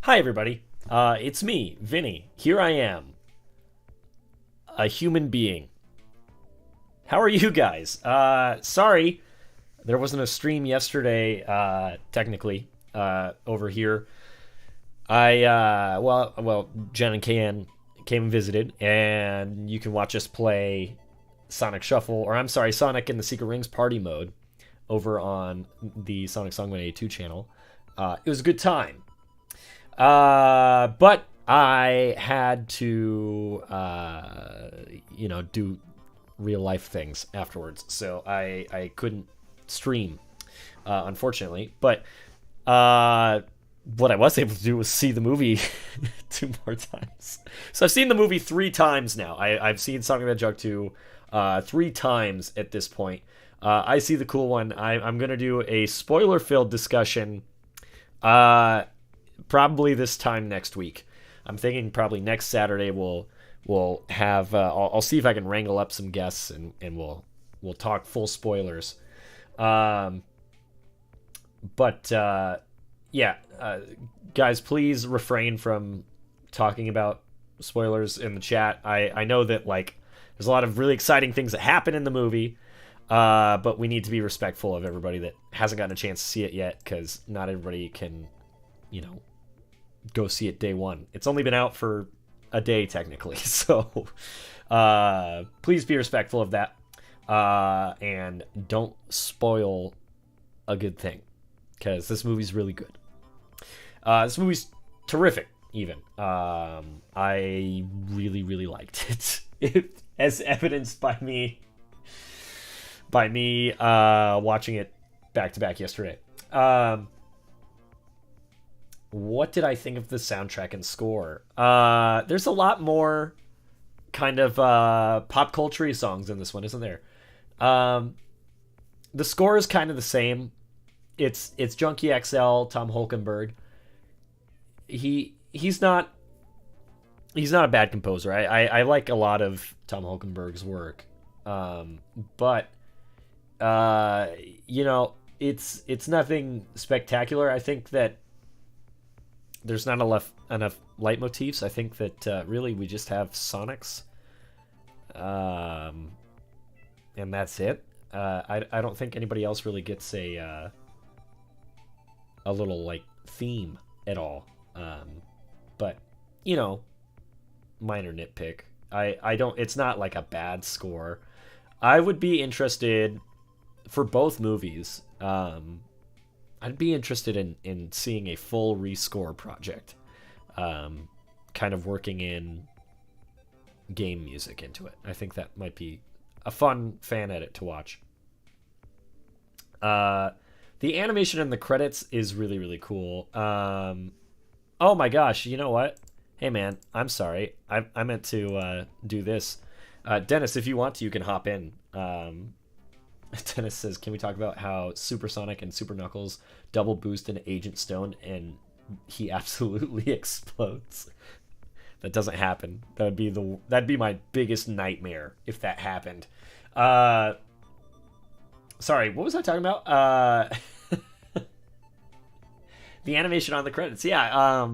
Hi, everybody. It's me, Vinny. Here I am, a human being. How are you guys? Sorry, there wasn't a stream yesterday, technically, over here. Well, Jen and KN came and visited, and you can watch us play Sonic Shuffle, or I'm sorry, Sonic in the Secret Rings party mode over on the Sonic Song 182 channel. It was a good time. But I had to, do real life things afterwards. So I couldn't stream, unfortunately. But what I was able to do was see the movie 2 more times. So I've seen the movie 3 times now. I've seen Sonic the Hedgehog 2 3 times at this point. I see the cool one. I'm going to do a spoiler-filled discussion probably this time next week. I'm thinking probably next Saturday we'll have I'll see if I can wrangle up some guests and we'll talk full spoilers. Guys, please refrain from talking about spoilers in the chat. I know that there's a lot of really exciting things that happen in the movie, but we need to be respectful of everybody that hasn't gotten a chance to see it yet, because not everybody can go see it day one. It's only been out for a day technically, so please be respectful of that, and don't spoil a good thing, because this movie's really good. This movie's terrific, even. I really, really liked it. As evidenced by me watching it back to back yesterday. What did I think of the soundtrack and score? There's a lot more kind of pop culture songs in this one, isn't there? Um, the score is kind of the same. It's Junkie XL, Tom Holkenberg. He's not a bad composer. I like a lot of Tom Holkenberg's work, but you know, it's nothing spectacular. I think that there's not enough leitmotifs. I think that really we just have sonics, and that's it. I don't think anybody else really gets a little like theme at all. But you know, minor nitpick. I don't. It's not like a bad score. I would be interested for both movies. I'd be interested in seeing a full rescore project, kind of working in game music into it. I think that might be a fun fan edit to watch. The animation in the credits is really, really cool. Oh my gosh, you know what? Hey man, I'm sorry. I meant to do this. Dennis, if you want to, you can hop in. Dennis says, can we talk about how Supersonic and Super Knuckles double boost into Agent Stone and he absolutely explodes? That doesn't happen. That'd be my biggest nightmare if that happened. Sorry, what was I talking about? The animation on the credits. Yeah,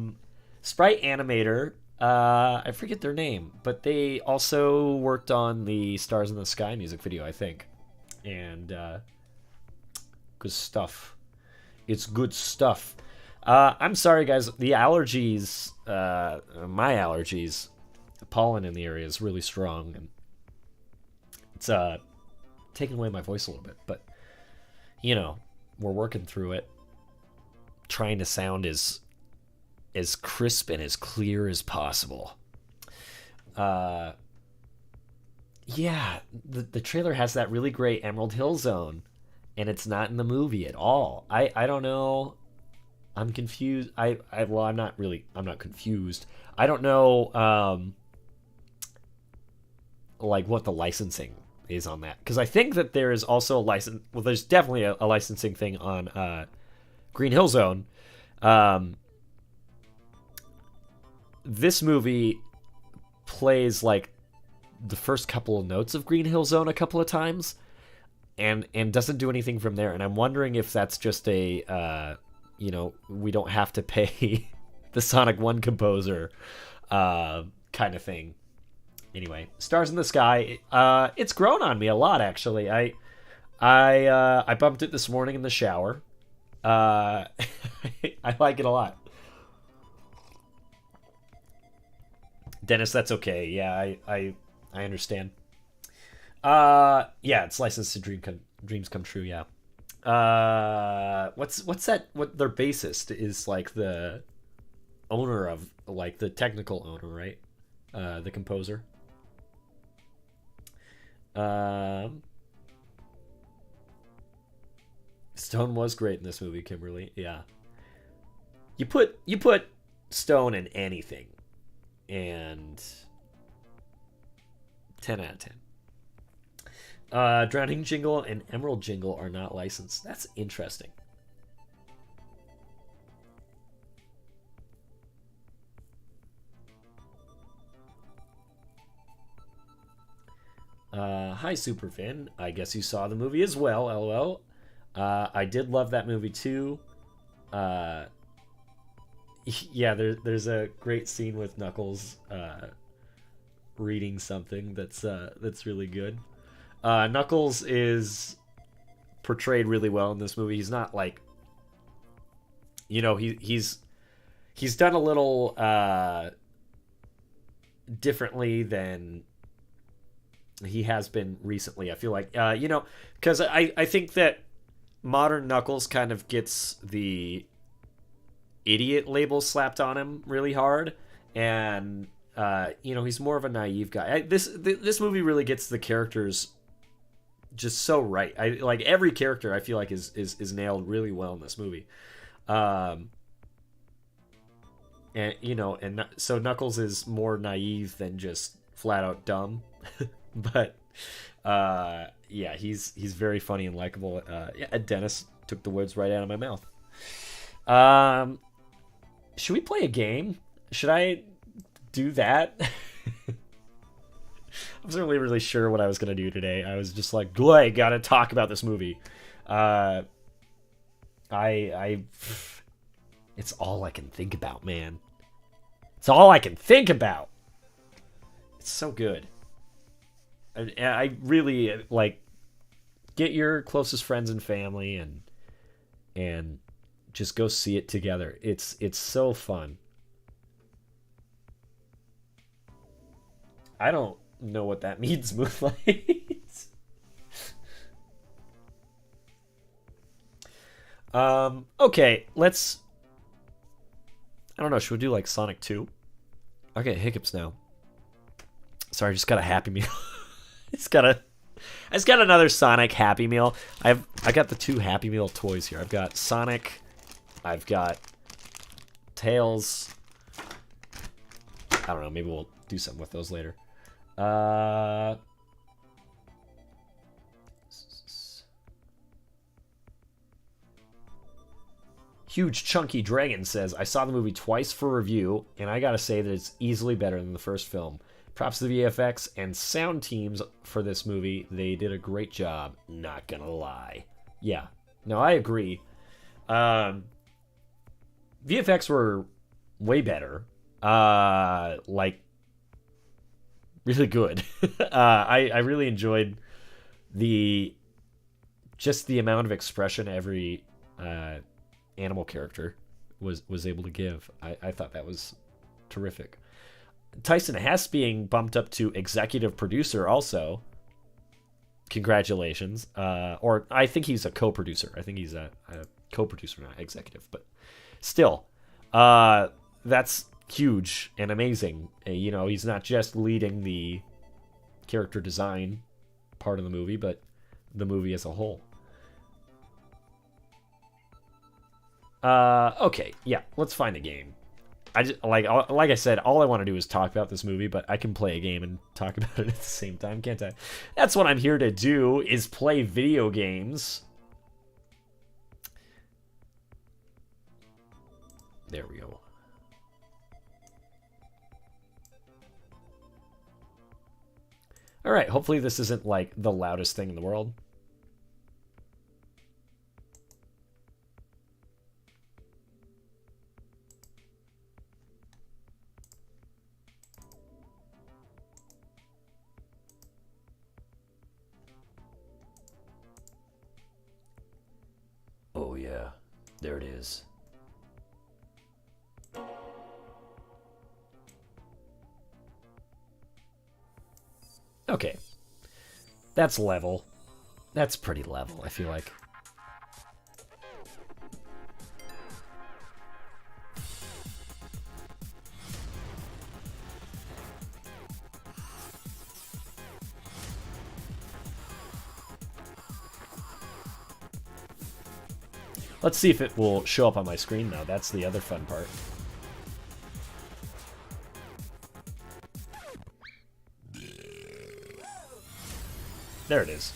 Sprite Animator. I forget their name, but they also worked on the Stars in the Sky music video, I think. And good stuff. It's good stuff. I'm sorry, guys. The allergies, my allergies, pollen in the area is really strong, and it's taking away my voice a little bit. But you know, we're working through it, trying to sound as crisp and as clear as possible. Yeah, the trailer has that really great Emerald Hill Zone, and it's not in the movie at all. I don't know. I'm confused. Well, I'm not confused. I don't know like what the licensing is on that, because I think that there is also a license. Well, there's definitely a licensing thing on Green Hill Zone. This movie plays like the first couple of notes of Green Hill Zone a couple of times, and doesn't do anything from there. And I'm wondering if that's just a you know, we don't have to pay the Sonic 1 composer kind of thing. Anyway, Stars in the Sky, it's grown on me a lot, actually. I bumped it this morning in the shower. I like it a lot. Dennis, that's okay. Yeah, I understand. Yeah, it's licensed to Dreams Come True, yeah. What's that? What their bassist is like the owner of, like the technical owner, right? The composer. Stone was great in this movie, Kimberly. Yeah. You put Stone in anything, and 10 out of 10. Drowning Jingle and Emerald Jingle are not licensed. That's interesting. Hi, Superfan. I guess you saw the movie as well, LOL. I did love that movie too. Yeah, there's a great scene with Knuckles reading something that's really good. Knuckles is portrayed really well in this movie. He's not like, you know, he's done a little differently than he has been recently. I feel like, you know, because I think that modern Knuckles kind of gets the idiot label slapped on him really hard, and you know, he's more of a naive guy. This movie really gets the characters just so right. I like every character. I feel like is nailed really well in this movie. And you know, and so Knuckles is more naive than just flat out dumb. But yeah, he's very funny and likable. Yeah, Dennis took the words right out of my mouth. Should we play a game? Should I do that? I wasn't really sure what I was gonna do today. I was just like, I gotta talk about this movie. I it's all I can think about, man. It's all I can think about. It's so good. I really like get your closest friends and family and just go see it together. It's so fun. I don't know what that means, Moonlight. Okay, let's... I don't know, should we do like Sonic 2? I get hiccups now. Sorry, I just got a Happy Meal. I just got another Sonic Happy Meal. I got the 2 Happy Meal toys here. I've got Sonic, I've got Tails. I don't know, maybe we'll do something with those later. Huge Chunky Dragon says, I saw the movie twice for review, and I gotta say that it's easily better than the first film. Props to the VFX and sound teams for this movie. They did a great job, not gonna lie. Yeah, no, I agree. VFX were way better. Like, really good. I really enjoyed just the amount of expression every animal character was able to give. I thought that was terrific. Tyson Hess being bumped up to executive producer also. Congratulations. Or I think he's a co-producer. I think he's a co-producer, not executive. But still, that's huge and amazing. You know, he's not just leading the character design part of the movie, but the movie as a whole. Okay, yeah, let's find a game. I just, like I said, all I want to do is talk about this movie, but I can play a game and talk about it at the same time, can't I? That's what I'm here to do, is play video games. There we go. All right, hopefully this isn't like the loudest thing in the world. Oh yeah, there it is. Okay. That's level. That's pretty level, I feel like. Let's see if it will show up on my screen now. That's the other fun part. There it is.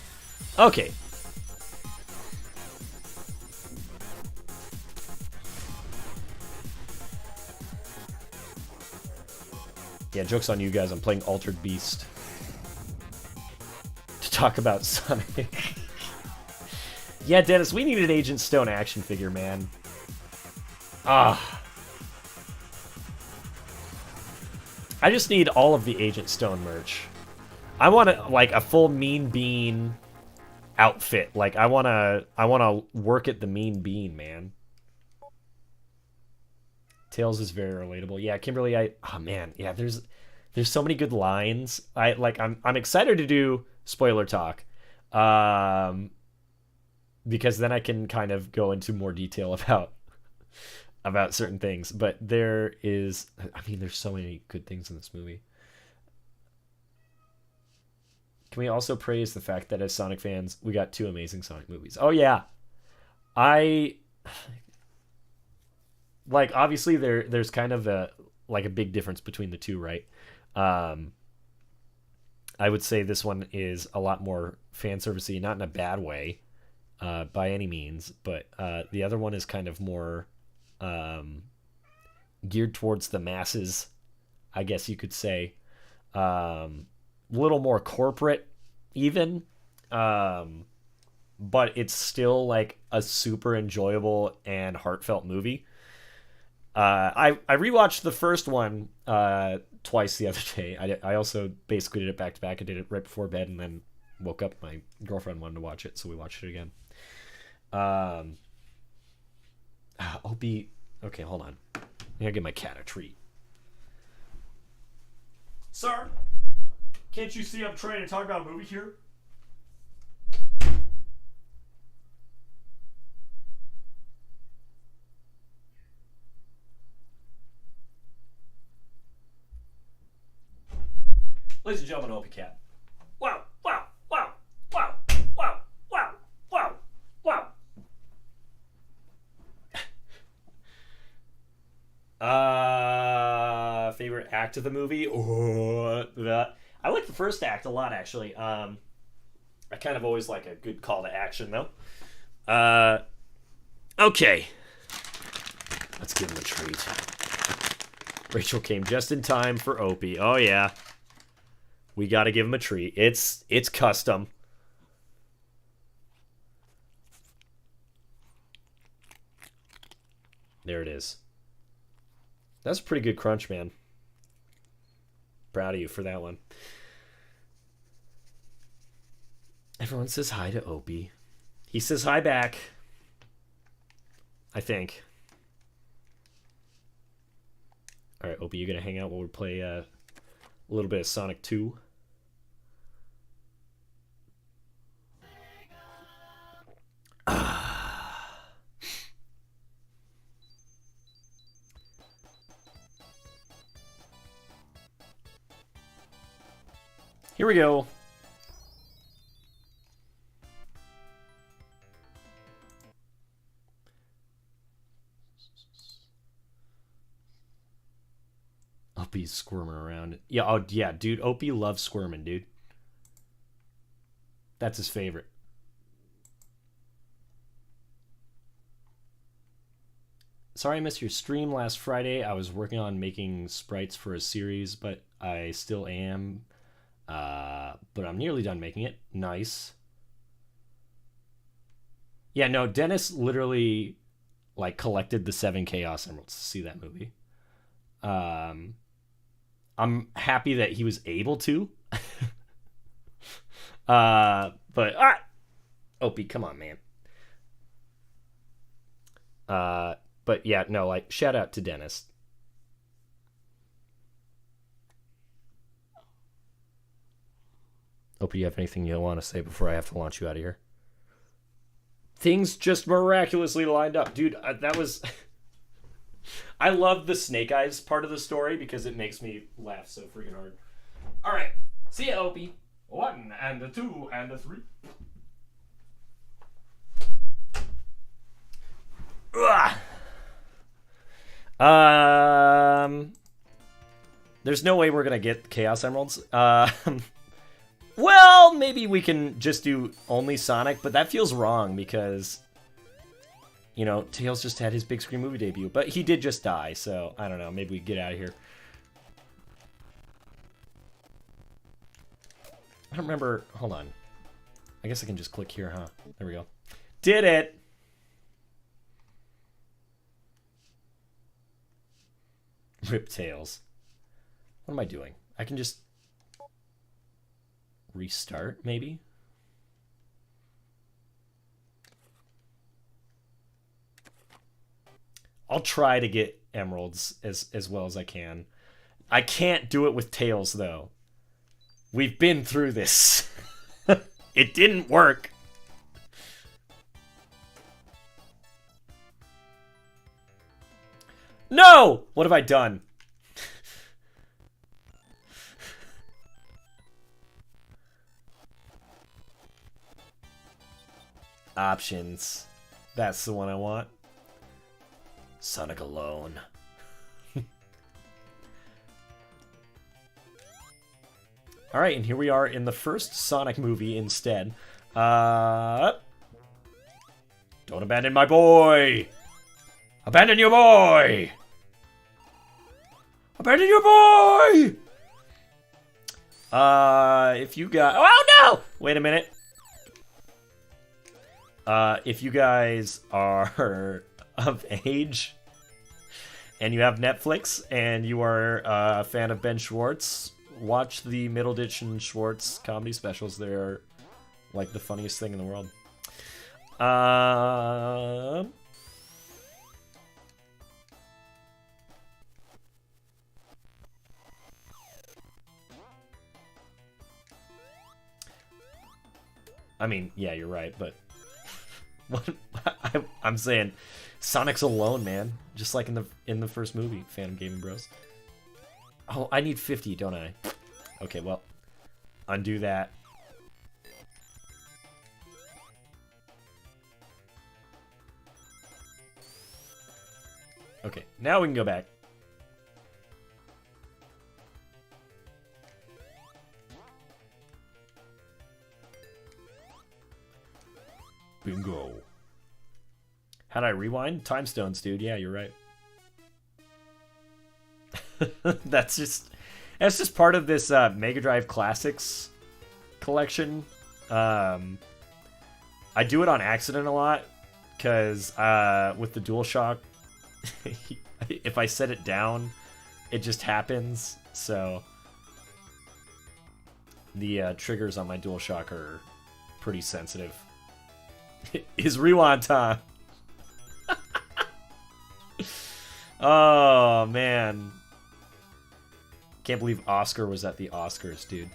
Okay. Yeah, joke's on you guys. I'm playing Altered Beast to talk about Sonic. Yeah, Dennis, we need an Agent Stone action figure, man. Ah. I just need all of the Agent Stone merch. I want like a full Mean Bean outfit. Like I want to work at the Mean Bean, man. Tails is very relatable. Yeah, Kimberly, oh man, yeah, there's so many good lines. I'm excited to do spoiler talk. Because then I can kind of go into more detail about certain things. But there's so many good things in this movie. Can we also praise the fact that as Sonic fans, we got 2 amazing Sonic movies? Oh yeah. Obviously there's kind of a big difference between the two, right? I would say this one is a lot more fan servicey, not in a bad way, by any means, but the other one is kind of more geared towards the masses, I guess you could say. A little more corporate, even. But it's still like a super enjoyable and heartfelt movie. I rewatched the first one twice the other day. I also basically did it back to back. I did it right before bed and then woke up. My girlfriend wanted to watch it, so we watched it again. Opie. Okay, hold on. I gotta give my cat a treat. Sir, can't you see I'm trying to talk about a movie here? Ladies and gentlemen, Opie Cat. Wow, wow, wow, wow, wow, wow, wow, wow. Favorite act of the movie? I like the first act a lot, actually. I kind of always like a good call to action, though. Okay. Let's give him a treat. Rachel came just in time for Opie. Oh, yeah. We got to give him a treat. It's custom. There it is. That's a pretty good crunch, man. Proud of you for that one. Everyone says hi to Opie. He says hi back. I think. All right, Opie, you gonna hang out while we play a little bit of Sonic 2? Here we go. Opie's squirming around. Yeah, oh yeah, dude. Opie loves squirming, dude. That's his favorite. Sorry I missed your stream last Friday. I was working on making sprites for a series, but I still am. But I'm nearly done making it. Nice. Yeah, no, Dennis literally like collected the 7 Chaos Emeralds to see that movie. I'm happy that he was able to. But Opie, come on, man. But yeah, no, like shout out to Dennis. Opie, you have anything you want to say before I have to launch you out of here? Things just miraculously lined up, dude. That was. I love the Snake Eyes part of the story because it makes me laugh so freaking hard. All right, see ya, Opie. 1 and a 2 and a 3. Ugh. There's no way we're gonna get Chaos Emeralds. Well, maybe we can just do only Sonic, but that feels wrong because, you know, Tails just had his big screen movie debut, but he did just die, so I don't know. Maybe we get out of here. I don't remember. Hold on. I guess I can just click here, huh? There we go. Did it! Rip Tails. What am I doing? I can just restart, maybe? I'll try to get emeralds as well as I can. I can't do it with Tails, though. We've been through this. It didn't work. No! What have I done? Options. That's the one I want. Sonic alone. All right, and here we are in the first Sonic movie instead. Don't abandon my boy! Abandon your boy! Abandon your boy! If you guys... Oh, no! Wait a minute. If you guys are of age and you have Netflix and you are a fan of Ben Schwartz, watch the Middleditch and Schwartz comedy specials. They're like the funniest thing in the world. I mean, yeah, you're right, but what I'm saying, Sonic's alone, man. Just like in the first movie, Phantom Gaming Bros. Oh, I need 50, don't I? Okay, well, undo that. Okay, now we can go back. Bingo. How'd I rewind? Time stones, dude. Yeah, you're right. That's just part of this Mega Drive Classics collection. I do it on accident a lot because with the DualShock, if I set it down, it just happens. So the triggers on my DualShock are pretty sensitive. Is rewind time. Oh, man. Can't believe Oscar was at the Oscars, dude.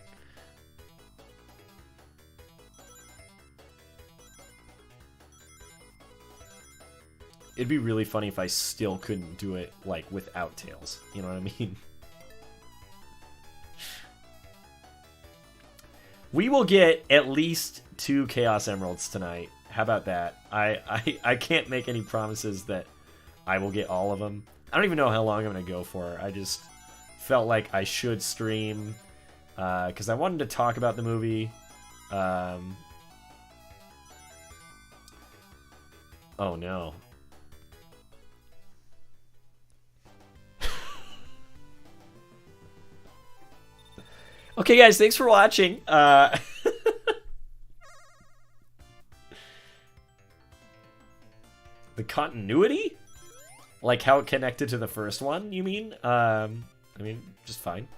It'd be really funny if I still couldn't do it, like, without Tails. You know what I mean? We will get at least 2 Chaos Emeralds tonight. How about that? I can't make any promises that I will get all of them. I don't even know how long I'm going to go for. I just felt like I should stream because I wanted to talk about the movie. Oh, no. Okay, guys, thanks for watching. The continuity? Like how it connected to the first one, you mean? I mean, just fine.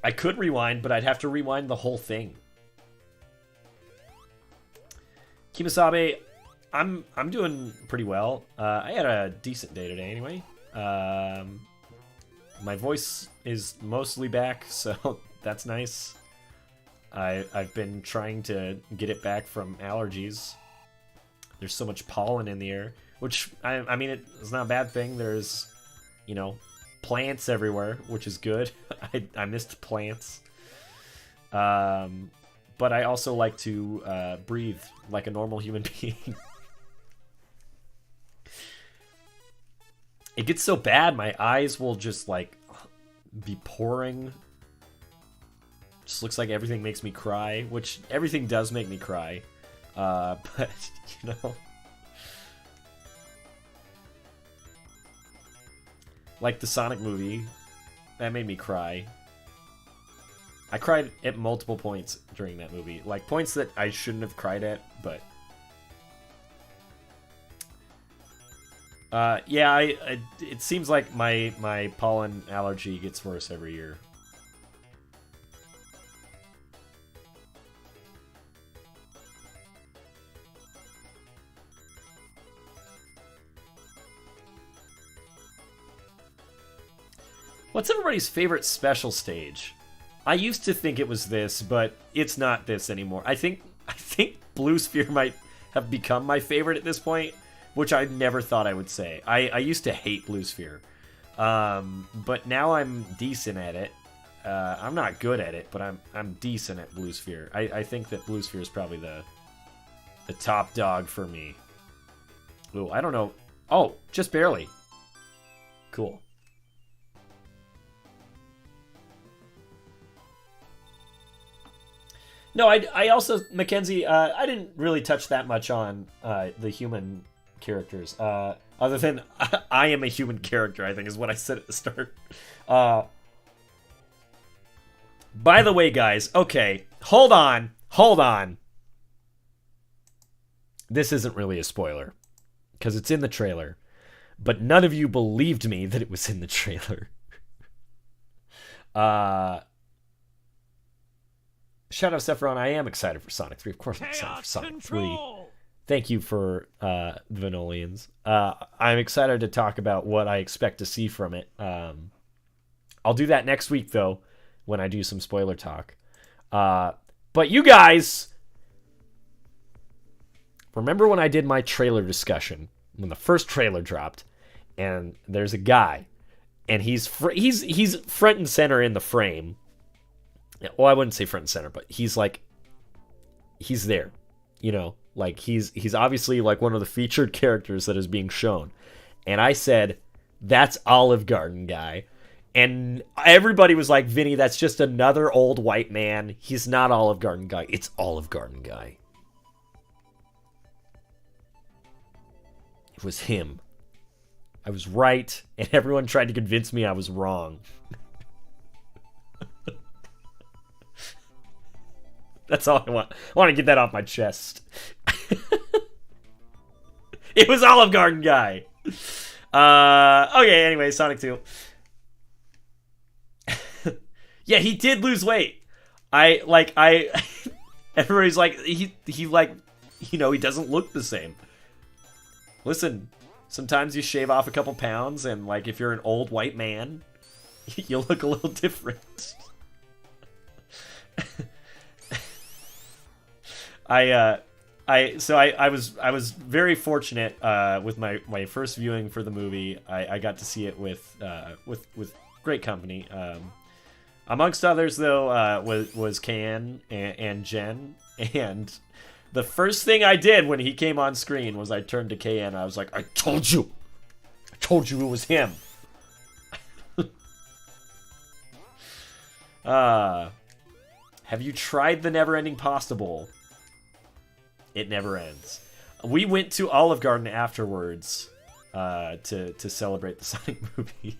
I could rewind, but I'd have to rewind the whole thing. Kimasabe, I'm doing pretty well. I had a decent day today anyway. My voice is mostly back, so that's nice. I've been trying to get it back from allergies. There's so much pollen in the air, which, I mean, it's not a bad thing. There's, you know, plants everywhere, which is good. I missed plants. But I also like to breathe like a normal human being. It gets so bad, my eyes will just, like, be pouring. Just looks like everything makes me cry, which everything does make me cry. But, you know. Like the Sonic movie, that made me cry. I cried at multiple points during that movie. Like, points that I shouldn't have cried at, but... yeah, it seems like my pollen allergy gets worse every year. What's everybody's favorite special stage? I used to think it was this, but it's not this anymore. I think Blue Sphere might have become my favorite at this point, which I never thought I would say. I used to hate Blue Sphere, but now I'm decent at it. I'm not good at it, but I'm decent at Blue Sphere. I think that Blue Sphere is probably the top dog for me. Ooh, I don't know. Oh, just barely. Cool. No, I also, Mackenzie, I didn't really touch that much on the human characters. Other than I am a human character, I think is what I said at the start. By the way, guys, okay, hold on. This isn't really a spoiler, because it's in the trailer. But none of you believed me that it was in the trailer. Shout out Sephiron, I am excited for Sonic 3. Of course I'm excited for Sonic 3. Thank you for the Vanolians. I'm excited to talk about what I expect to see from it. I'll do that next week, though, when I do some spoiler talk. But you guys, remember when I did my trailer discussion, when the first trailer dropped, and there's a guy, and he's front and center in the frame. Well, I wouldn't say front and center, but he's there, you know, like he's obviously like one of the featured characters that is being shown. And I said, that's Olive Garden guy. And everybody was like, Vinny, that's just another old white man. He's not Olive Garden guy. It's Olive Garden guy. It was him. I was right, and everyone tried to convince me I was wrong. That's all I want. I want to get that off my chest. It was Olive Garden guy. Okay, anyway, Sonic 2. Yeah, he did lose weight. Everybody's like, he like, you know, he doesn't look the same. Listen, sometimes you shave off a couple pounds, and like, if you're an old white man, you look a little different. I was very fortunate with my first viewing for the movie. I got to see it with great company. Amongst others, though, was Kan and Jen. And the first thing I did when he came on screen was I turned to Kan. I was like, I told you it was him. Have you tried the Never-Ending Pasta Bowl? It never ends. We went to Olive Garden afterwards to celebrate the Sonic movie.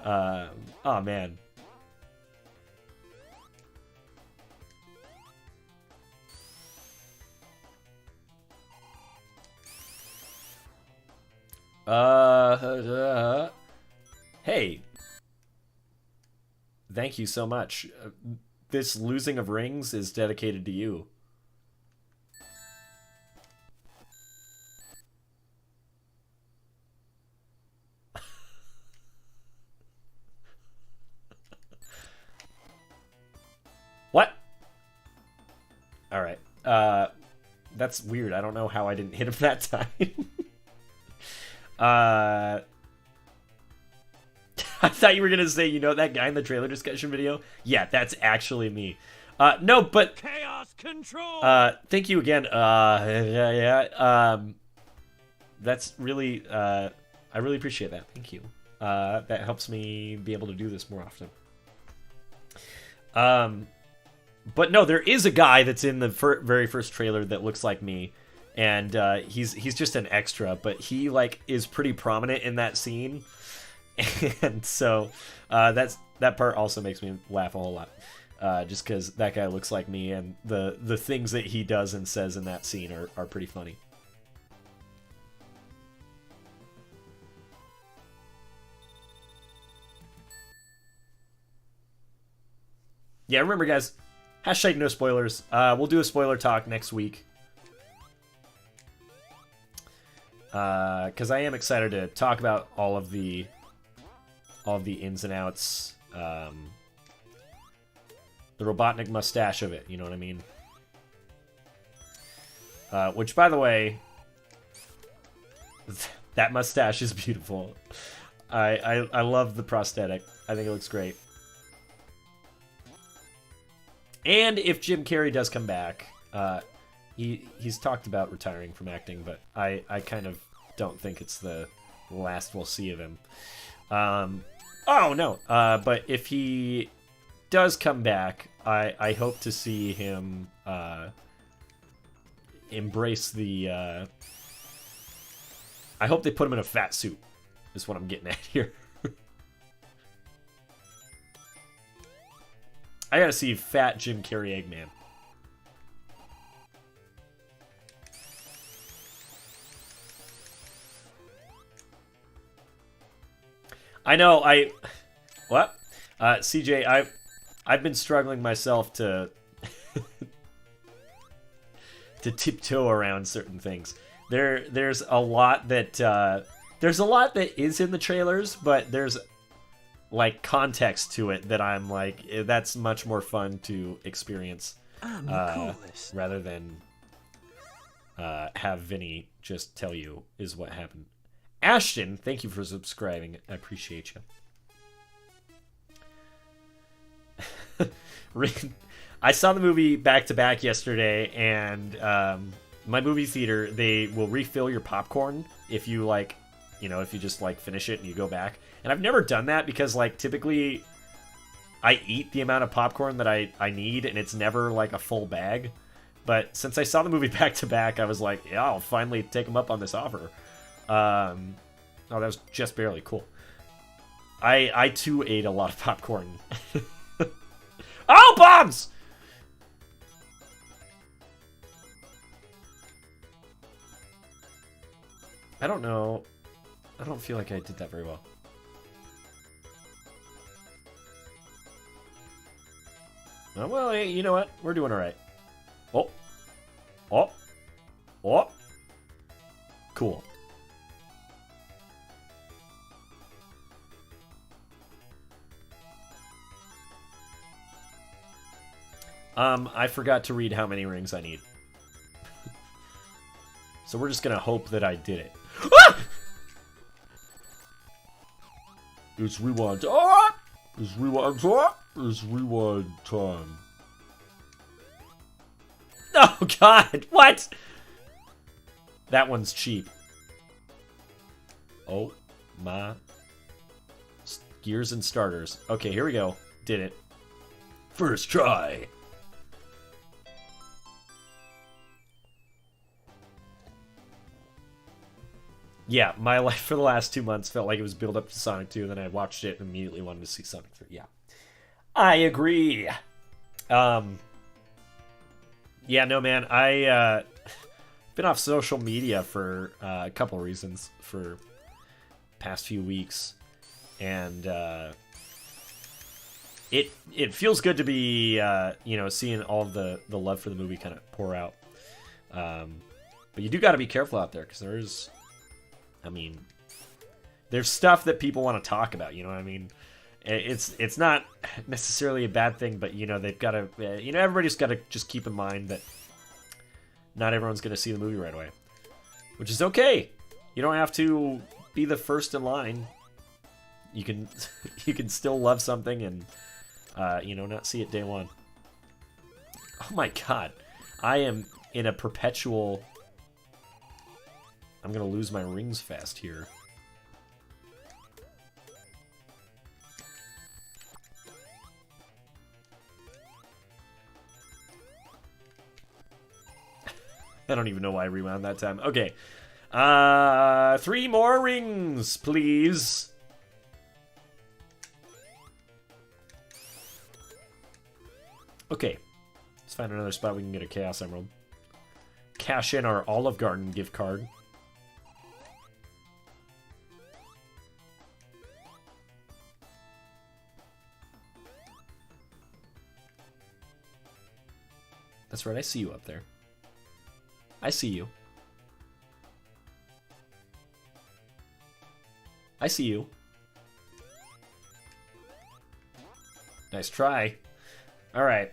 Oh man. Hey. Thank you so much. This losing of rings is dedicated to you. What? Alright. That's weird. I don't know how I didn't hit him that time. I thought you were gonna say, you know that guy in the trailer discussion video? Yeah, that's actually me. No, but chaos control. Thank you again. That's really I really appreciate that. Thank you. That helps me be able to do this more often. But no, there is a guy that's in the very first trailer that looks like me, and he's just an extra, but he like is pretty prominent in that scene, and so that part also makes me laugh a whole lot, just because that guy looks like me, and the things that he does and says in that scene are pretty funny. Yeah, remember guys, hashtag no spoilers. We'll do a spoiler talk next week. Because I am excited to talk about all of the ins and outs. The Robotnik mustache of it, you know what I mean? Which, by the way, that mustache is beautiful. I love the prosthetic. I think it looks great. And if Jim Carrey does come back, he's talked about retiring from acting, but I kind of don't think it's the last we'll see of him. Oh no! But if he does come back, I hope to see him embrace the. I hope they put him in a fat suit. Is what I'm getting at here. I gotta see fat Jim Carrey Eggman. I know, what? CJ, I've been struggling myself to to tiptoe around certain things. There's a lot that is in the trailers, but there's like context to it that I'm like, that's much more fun to experience rather than have Vinny just tell you is what happened. Ashton, thank you for subscribing. I appreciate you. I saw the movie back to back yesterday, and my movie theater, they will refill your popcorn if you like, if you just like finish it and you go back. And I've never done that because like typically I eat the amount of popcorn that I need, and it's never like a full bag. But since I saw the movie back to back, I was like, yeah, I'll finally take them up on this offer. Oh, that was just barely cool. I too ate a lot of popcorn. Oh, bombs! I don't know. I don't feel like I did that very well. Oh, well, hey, you know what? We're doing all right. Oh. Oh. Oh. Cool. I forgot to read how many rings I need. So we're just gonna hope that I did it. Ah! It's rewind. Ah! It's rewind. Ah! It's rewind time. Oh God! What? That one's cheap. Oh my. Gears and starters. Okay, here we go. Did it. First try. Yeah, my life for the last 2 months felt like it was built up to Sonic 2, and then I watched it and immediately wanted to see Sonic 3. Yeah. I agree. Yeah, no, man. I been off social media for a couple of reasons for past few weeks, and it feels good to be seeing all of the love for the movie kind of pour out. But you do got to be careful out there, because there's stuff that people want to talk about. You know what I mean? It's not necessarily a bad thing, but they've got to everybody's got to just keep in mind that not everyone's going to see the movie right away, which is okay. You don't have to be the first in line. You can you can still love something and not see it day one. Oh my God, I am in a perpetual. I'm gonna lose my rings fast here. I don't even know why I rewound that time. Okay. 3 more rings, please. Okay. Let's find another spot we can get a Chaos Emerald. Cash in our Olive Garden gift card. That's right, I see you up there. I see you. I see you. Nice try. All right.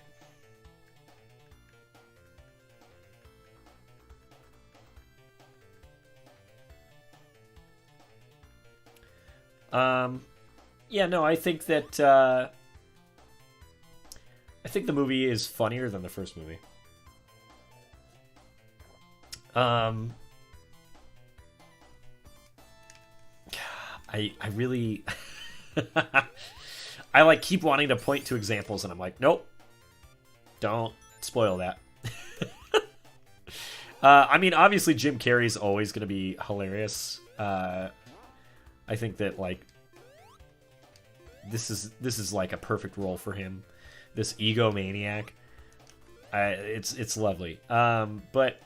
Yeah, no, I think that I think the movie is funnier than the first movie. Um, I really I like keep wanting to point to examples, and I'm like, nope, don't spoil that. I mean, obviously Jim Carrey's always going to be hilarious. I think that like this is like a perfect role for him. This egomaniac. It's lovely. But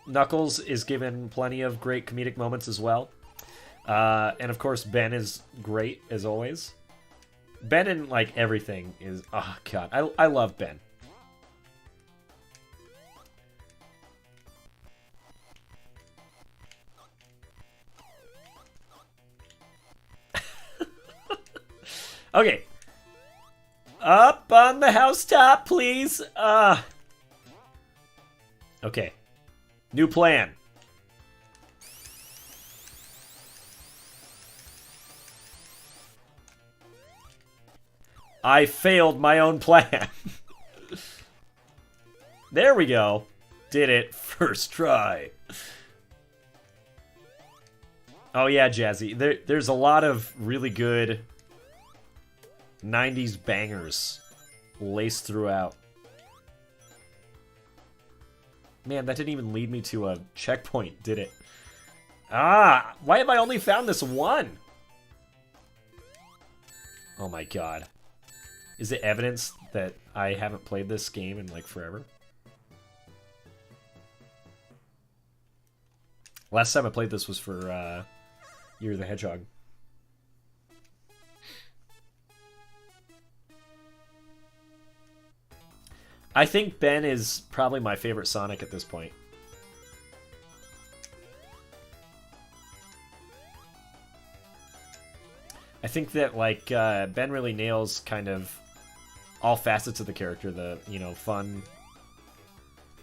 Knuckles is given plenty of great comedic moments as well. And of course, Ben is great as always. Ben in like everything is, oh god, I love Ben. Okay. Up on the housetop, please. Okay. New plan. I failed my own plan. There we go. Did it first try. Oh yeah, Jazzy. There's a lot of really good 90s bangers laced throughout. Man, that didn't even lead me to a checkpoint, did it? Ah, why have I only found this one? Oh my god. Is it evidence that I haven't played this game in like forever? Last time I played this was for Year of the Hedgehog. I think Ben is probably my favorite Sonic at this point. I think that like Ben really nails kind of all facets of the character. The, you know, fun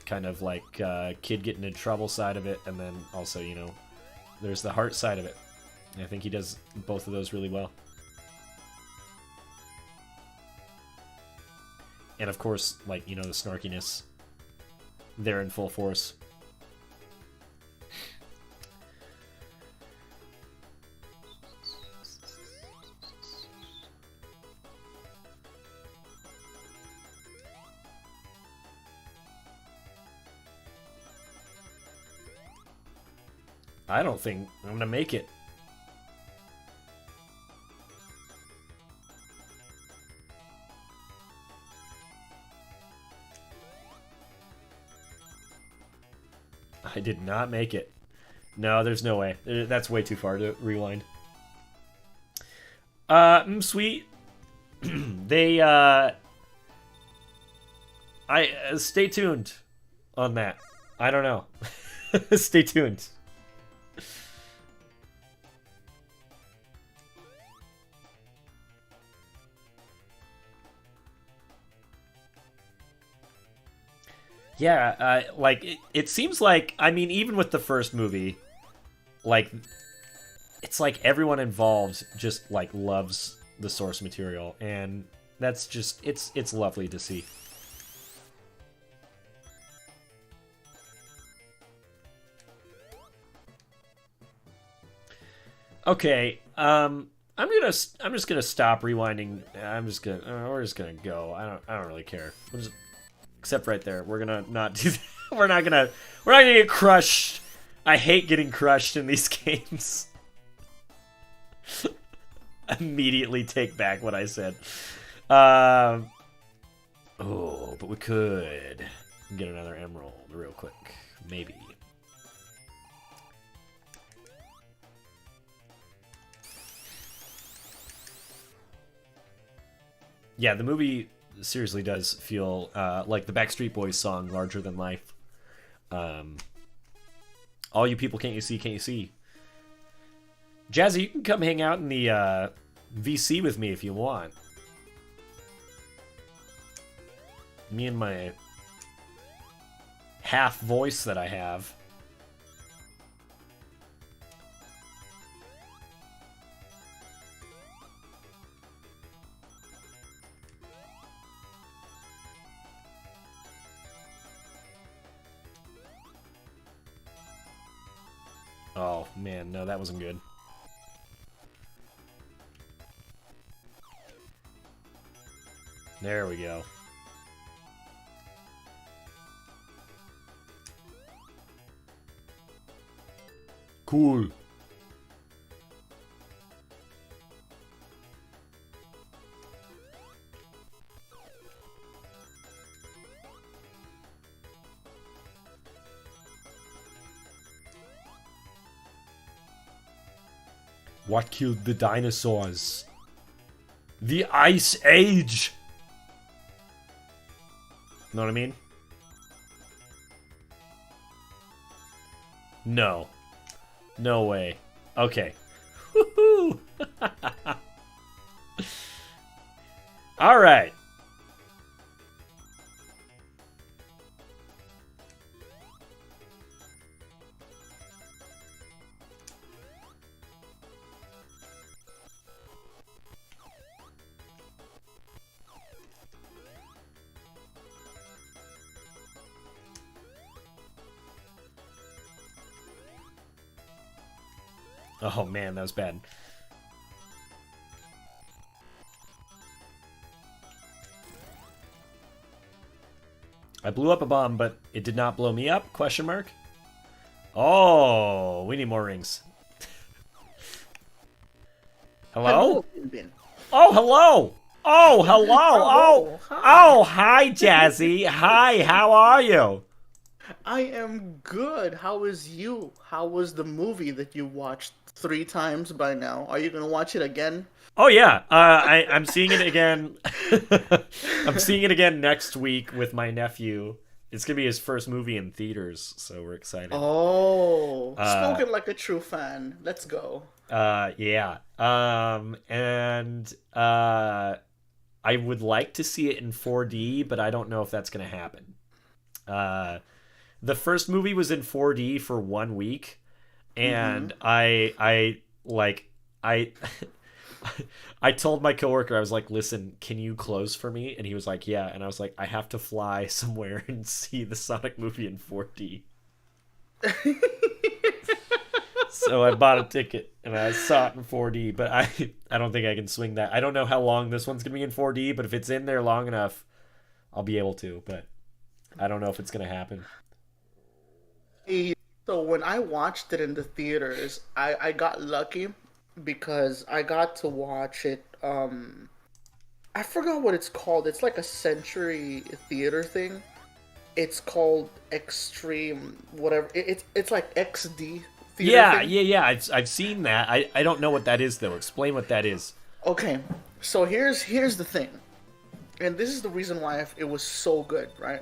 kind of like kid getting in trouble side of it, and then also, you know, there's the heart side of it. And I think he does both of those really well. And of course, like, you know, the snarkiness there in full force. I don't think I'm gonna make it. I did not make it. No, there's no way. That's way too far to rewind. Sweet. They, stay tuned on that. I don't know. Stay tuned. Yeah, like, it seems like, I mean, even with the first movie, like, it's like everyone involved just, like, loves the source material, and that's just, it's lovely to see. Okay, I'm just gonna stop rewinding. We're just gonna go. I don't really care. We'll just, except right there, we're gonna not do that. We're not gonna get crushed. I hate getting crushed in these games. Immediately take back what I said. Oh, but we could get another emerald real quick, maybe. Yeah, the movie seriously does feel like the Backstreet Boys song, Larger Than Life. All you people, can't you see, can't you see? Jazzy, you can come hang out in the VC with me if you want. Me and my half voice that I have. Oh, man, no, that wasn't good. There we go. Cool. What killed the dinosaurs? The Ice Age! Know what I mean? No. No way. Okay. Woohoo! Alright. Oh man, that was bad. I blew up a bomb, but it did not blow me up? Question mark. Oh, we need more rings. Hello? Oh, hello! Oh, hello! Oh, oh, hi, Jazzy. Hi, how are you? I am good. How is you? How was the movie that you watched 3 times by now? Are you gonna watch it again? Oh yeah, I'm seeing it again. I'm seeing it again next week with my nephew. It's gonna be his first movie in theaters, so we're excited. Oh, spoken like a true fan. Let's go. Yeah. And I would like to see it in 4D, but I don't know if that's gonna happen. The first movie was in 4D for 1 week, and I I told my coworker, I was like, listen, can you close for me? And he was like, yeah. And I was like, I have to fly somewhere and see the Sonic movie in 4D. So I bought a ticket and I saw it in 4D, but I don't think I can swing that. I don't know how long this one's going to be in 4D, but if it's in there long enough, I'll be able to, but I don't know if it's going to happen. So when I watched it in the theaters, I got lucky because I got to watch it. I forgot what it's called. It's like a Century Theater thing. It's called Extreme whatever. It's like XD theater Yeah, thing. yeah. I've seen that. I don't know what that is though. Explain what that is. Okay, so here's the thing, and this is the reason why it was so good, right?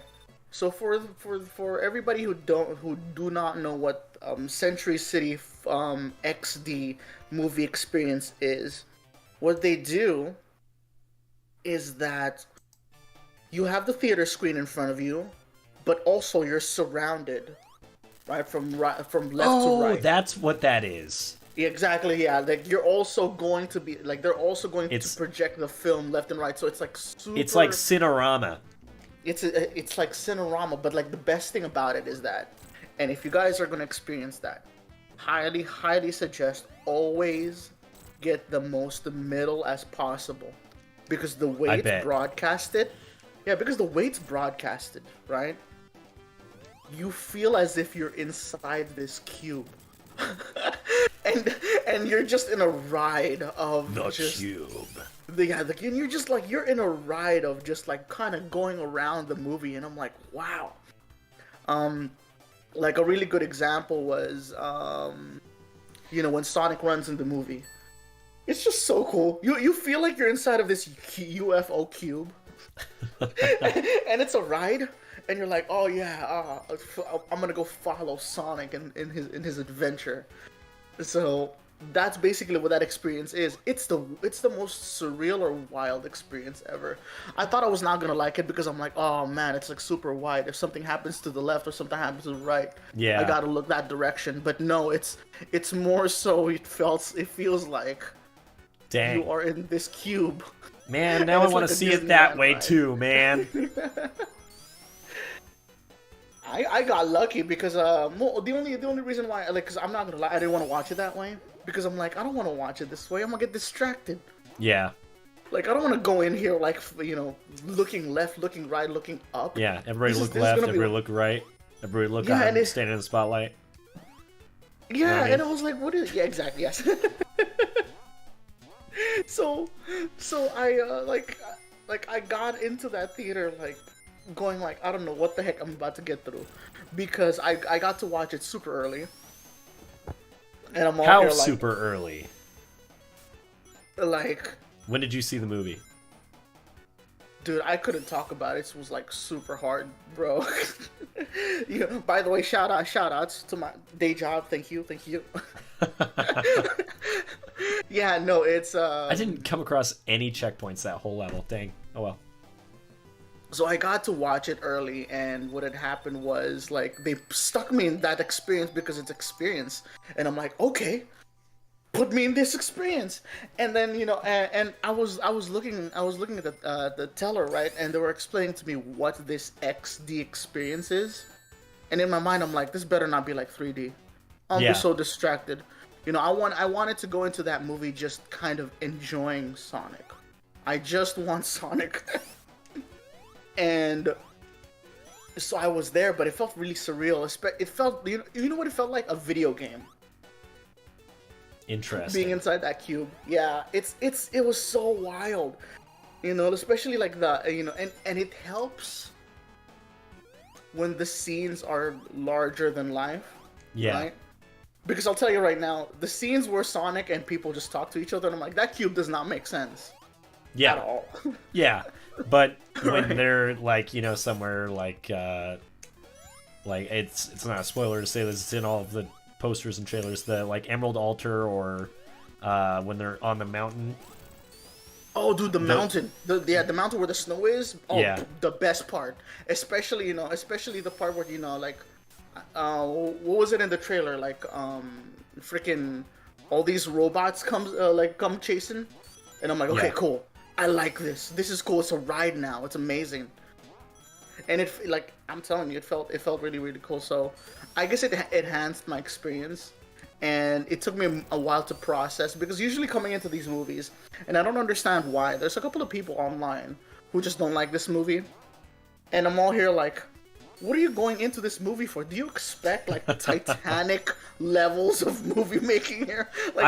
So for everybody who do not know what Century City XD movie experience is, what they do is that you have the theater screen in front of you, but also you're surrounded, right, from left to right. That's what that is. Exactly, yeah. Like you're also going to be like they're also going to project the film left and right, so it's like super. It's like Cinerama. It's like Cinerama, but like the best thing about it is that, and if you guys are gonna experience that, highly suggest always get the most middle as possible, because the way it's broadcasted, right? You feel as if you're inside this cube. and you're just in a ride of the just cube. Yeah, like, and you're just like you're in a ride of just like kind of going around the movie, and I'm like, wow. Like a really good example was when Sonic runs in the movie. It's just so cool. You feel like you're inside of this UFO cube, and it's a ride. And you're like, oh yeah, I'm gonna go follow Sonic in his adventure. So that's basically what that experience is. It's the most surreal or wild experience ever. I thought I was not gonna like it because I'm like, oh man, it's like super wide. If something happens to the left or something happens to the right, yeah, I gotta look that direction. But no, it's more so it feels like dang, you are in this cube. Man, now I want to see it that way too, man. I got lucky because the only reason why, like, because I'm not gonna lie, I didn't want to watch it that way because I'm like, I don't want to watch it this way. I'm gonna get distracted. Yeah. Like, I don't want to go in here like, looking left, looking right, looking up. Yeah. Everybody This look is left. gonna be- Everybody look right. Everybody look Yeah, on, and standing in the spotlight. Yeah, what I mean? and I was like, what is? Yeah, exactly. Yes. so, I I got into that theater like going like, I don't know what the heck I'm about to get through, because I got to watch it super early, and I'm all How here like super early? like. When did you see the movie? Dude, I couldn't talk about it. It was like super hard, bro. By the way, shout outs to my day job. Thank you. Yeah, no, it's I didn't come across any checkpoints that whole level. Dang. Oh well. So I got to watch it early, and what had happened was like they stuck me in that experience because it's experience, and I'm like, okay, put me in this experience. And then and I was looking at the teller, right, and they were explaining to me what this XD experience is, and in my mind I'm like, this better not be like 3D. I'll Yeah. be so distracted. I wanted to go into that movie just kind of enjoying Sonic. I just want Sonic. And so I was there, but it felt really surreal. It felt, you know what it felt like? A video game. Interesting. Being inside that cube. Yeah, it was so wild. Especially like and it helps when the scenes are larger than life. Yeah. Right? Because I'll tell you right now, the scenes where Sonic and people just talk to each other, and I'm like, that cube does not make sense. Yeah. At all. Yeah. But when Right. they're like, somewhere like it's not a spoiler to say this, it's in all of the posters and trailers, the like Emerald Altar, or when they're on the mountain. Oh, dude, the mountain. The mountain where the snow is. Oh, Yeah. The best part. Especially the part where what was it in the trailer? Like, freaking all these robots come chasing, and I'm like, okay, Yeah. cool. I like this. This is cool. It's a ride now. It's amazing. And I'm telling you, it felt really, really cool. So I guess it enhanced my experience, and it took me a while to process, because usually coming into these movies, and I don't understand why, there's a couple of people online who just don't like this movie, and I'm all here like, what are you going into this movie for? Do you expect like Titanic levels of movie making here? Like,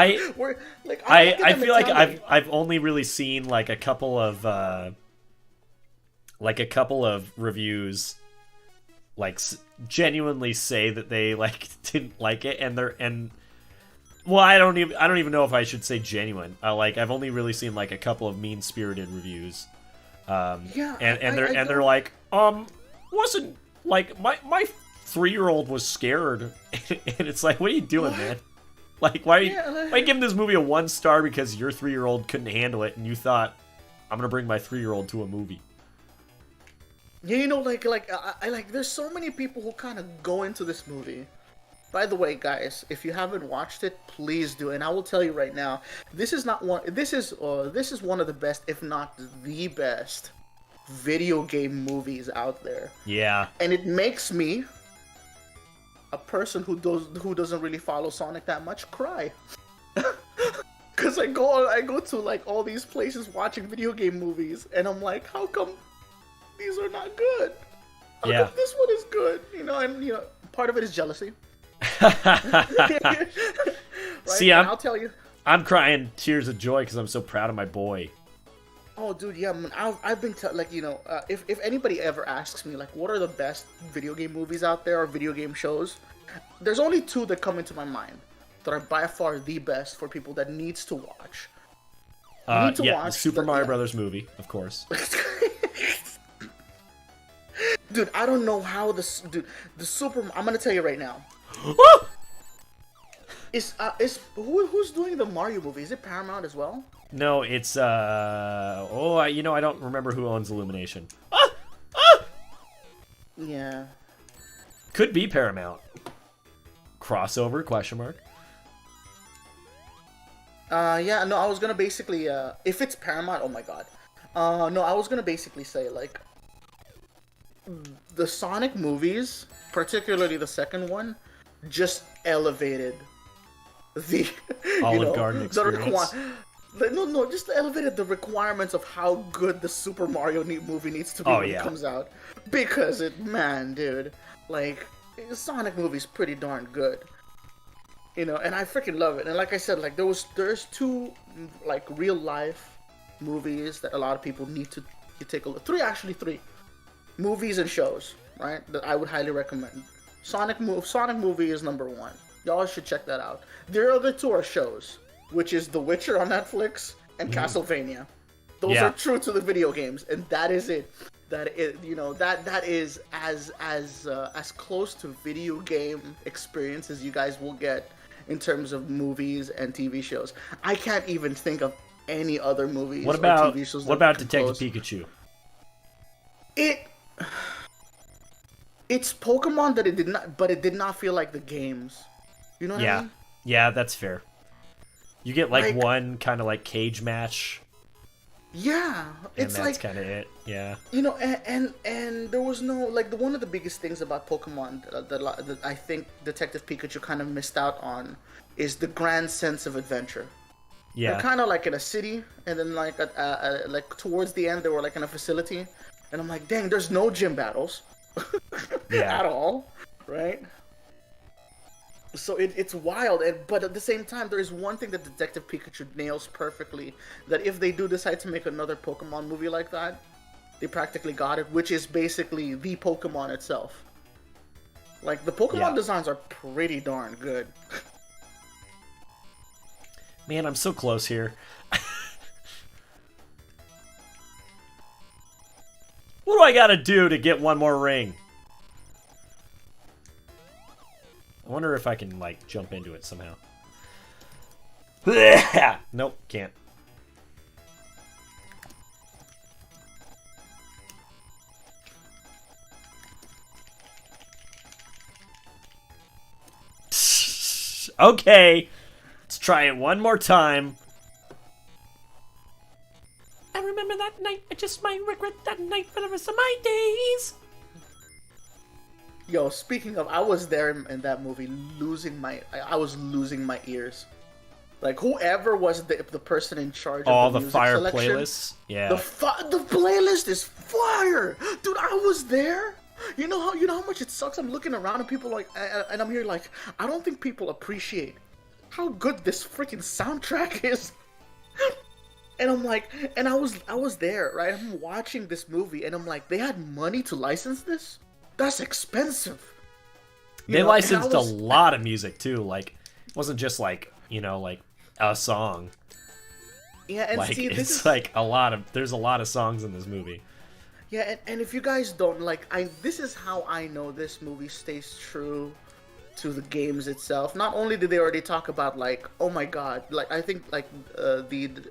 I feel like I've only really seen like a couple of reviews like genuinely say that they like didn't like it, and well, I don't even know if I should say genuine. I've only really seen like a couple of mean-spirited reviews. Yeah, and they're like, wasn't like my 3-year-old was scared, and it's like, what are you doing, man? Like, why are you giving this movie a 1 star because your 3-year-old couldn't handle it, and you thought, I'm gonna bring my 3-year-old to a movie? Yeah, there's so many people who kind of go into this movie. By the way, guys, if you haven't watched it, please do. And I will tell you right now, this is one of the best, if not the best, video game movies out there. Yeah. And it makes me, a person who doesn't really follow Sonic that much, cry. Cause I go to like all these places watching video game movies, and I'm like, how come these are not good? How come this one is good? And part of it is jealousy. Right? See, I'll tell you, I'm crying tears of joy because I'm so proud of my boy. oh, dude, yeah, man, I've been if anybody ever asks me like, what are the best video game movies out there or video game shows, there's only 2 that come into my mind that are by far the best for people that needs to watch. The Super Mario Brothers movie, of course. Dude, I don't know how the Super. I'm gonna tell you right now. Who's doing the Mario movie? Is it Paramount as well? No, it's I don't remember who owns Illumination. Yeah. Could be Paramount. Crossover? Question mark. Yeah. No, I was gonna basically if it's Paramount, oh my god. No, I was gonna basically say like, the Sonic movies, particularly the second one, just elevated the Olive Garden the experience. no, just elevated the requirements of how good the Super Mario movie needs to be Oh, when yeah. it comes out. Because man, dude, like, Sonic movie's pretty darn good. And I freaking love it. And like I said, like there's two like real life movies that a lot of people need to take a look. Three movies and shows, right? That I would highly recommend. Sonic movie is number one. Y'all should check that out. The other two are shows, which is The Witcher on Netflix and Castlevania. Those Yeah. are true to the video games, and that is it. That is, that is as close to video game experience as you guys will get in terms of movies and TV shows. I can't even think of any other movies What or about TV shows. what that about come Detective close. Pikachu? It's Pokemon that it did not feel like the games. You know what I Yeah. mean? Yeah, that's fair. You get like Like- one kind of like cage match, Yeah, and it's that's like, kind of it. Yeah. and there was no, like, one of the biggest things about Pokemon that I think Detective Pikachu kind of missed out on is the grand sense of adventure. Yeah. They're kind of like in a city, and then like like towards the end they were like in a facility, and I'm like, dang, there's no gym battles Yeah. at all, right? So it's wild, but at the same time, there is one thing that Detective Pikachu nails perfectly. That if they do decide to make another Pokemon movie like that, they practically got it, which is basically the Pokemon itself. Like, the Pokemon Yeah. designs are pretty darn good. Man, I'm so close here. What do I gotta do to get one more ring? I wonder if I can, like, jump into it somehow. Nope, can't. Okay, let's try it one more time. I remember that night. I just might regret that night for the rest of my days. Yo, speaking of, I was there in that movie, I was losing my ears. Like, whoever was the person in charge Oh, of the the music fire selection, playlists. Yeah. the playlist is fire, dude. I was there. You know how much it sucks. I'm looking around and people like, and I'm here like, I don't think people appreciate how good this freaking soundtrack is. And I'm like, and I was there, right? I'm watching this movie, and I'm like, they had money to license this? That's expensive. They licensed a lot of music too. Like, it wasn't just like, like a song. Yeah, and Like, see, it's like there's a lot of songs in this movie. Yeah, and if you guys don't this is how I know this movie stays true to the games itself. Not only did they already talk about, like, oh my god, like, I think, like, the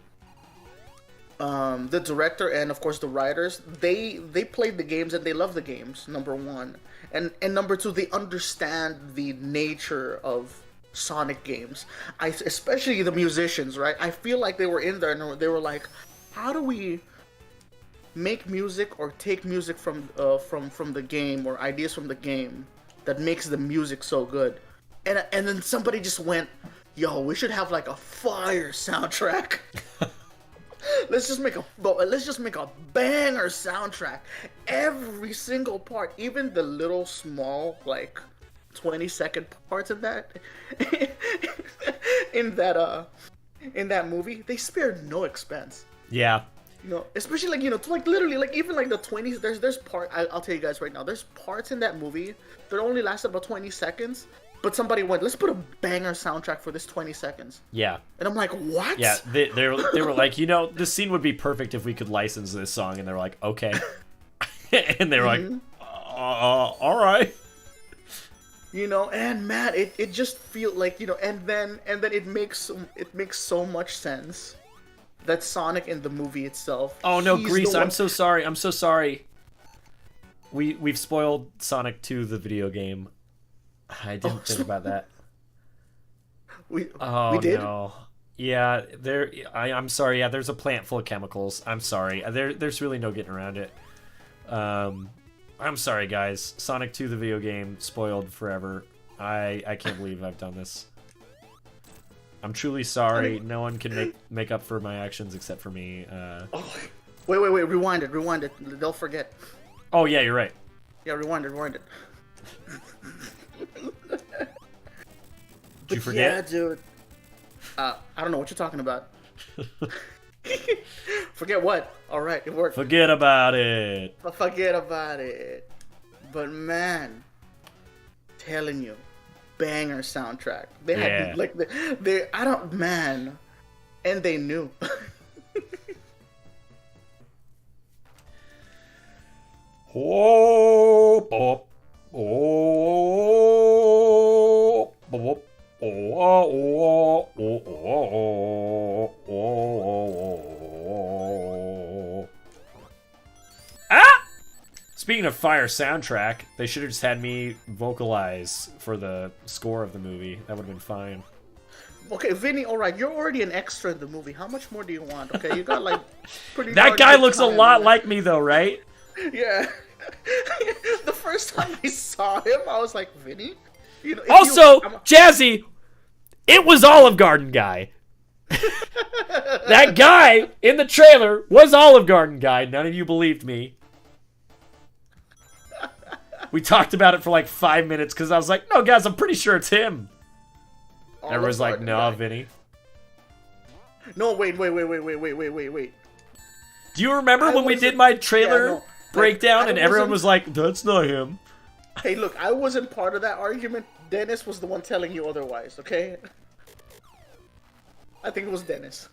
director and of course the writers, they played the games and they love the games, number one, and number two, they understand the nature of Sonic games. Especially the musicians, right? I feel like they were in there and they were like, how do we make music or take music from the game, or ideas from the game that makes the music so good? And then somebody just went, yo, we should have like a fire soundtrack. Let's just make a banger soundtrack. Every single part, even the little small, like, 20-second parts of that in that movie, they spared no expense. Yeah. Especially like literally, like, even like the 20s. There's part. I'll tell you guys right now. There's parts in that movie that only last about 20 seconds. But somebody went, let's put a banger soundtrack for this 20 seconds. Yeah. And I'm like, what? Yeah, they were like, this scene would be perfect if we could license this song, and they're like, okay. And they were like, all right. And man, it just feels like, and then it makes so much sense that Sonic in the movie itself. Oh no, he's Grease, the one- I'm so sorry. We've spoiled Sonic 2, the video game. I didn't think about that. We did? No. Yeah, I'm sorry. Yeah, there's a plant full of chemicals. I'm sorry. There's really no getting around it. I'm sorry, guys. Sonic 2, the video game, spoiled forever. I can't believe I've done this. I'm truly sorry. No one can make up for my actions except for me. Oh, wait, rewind it. They'll forget. Oh, yeah, you're right. Yeah, rewind it. Did you forget? Yeah, dude. I don't know what you're talking about. Forget what? All right, it worked. Forget about it. Forget about it. But man, telling you, banger soundtrack. They had like they I don't man, and they knew. Oh, oh, oh, oh, oh, oh. Ah! Speaking of fire soundtrack, they should have just had me vocalize for the score of the movie. That would have been fine. Okay, Vinny, alright, you're already an extra in the movie. How much more do you want? Okay, you got like pretty That guy looks a lot like me though, right? Yeah. The first time I saw him, I was like, Vinny? You know, also, Jazzy, it was Olive Garden guy. That guy in the trailer was Olive Garden guy. None of you believed me. We talked about it for like 5 minutes because I was like, no, guys, I'm pretty sure it's him. Everyone's like, no, Vinny. No, wait. Do you remember when we did my trailer breakdown and everyone was like, that's not him? Hey, look, I wasn't part of that argument. Dennis was the one telling you otherwise, okay? I think it was Dennis.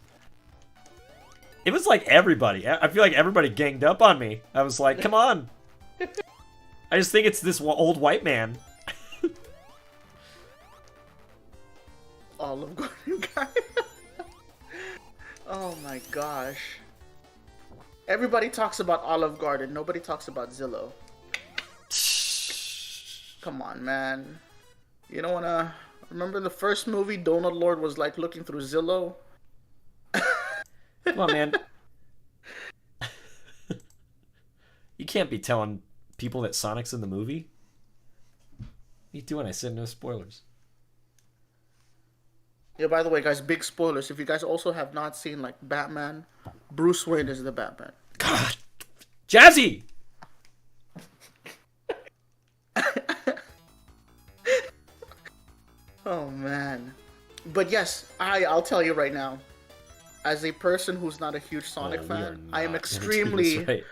It was like everybody. I feel like everybody ganged up on me. I was like, come on. I just think it's this old white man. Olive Garden guy. Oh my gosh. Everybody talks about Olive Garden. Nobody talks about Zillow. Come on, man. You don't wanna... Remember the first movie, Donut Lord was like looking through Zillow? Come on, man. You can't be telling people that Sonic's in the movie. What are you doing? I said no spoilers. Yeah, by the way, guys, big spoilers. If you guys also have not seen, like, Batman, Bruce Wayne is the Batman. God! Jazzy! Oh, man. But yes, I'll tell you right now. As a person who's not a huge Sonic fan, I am extremely...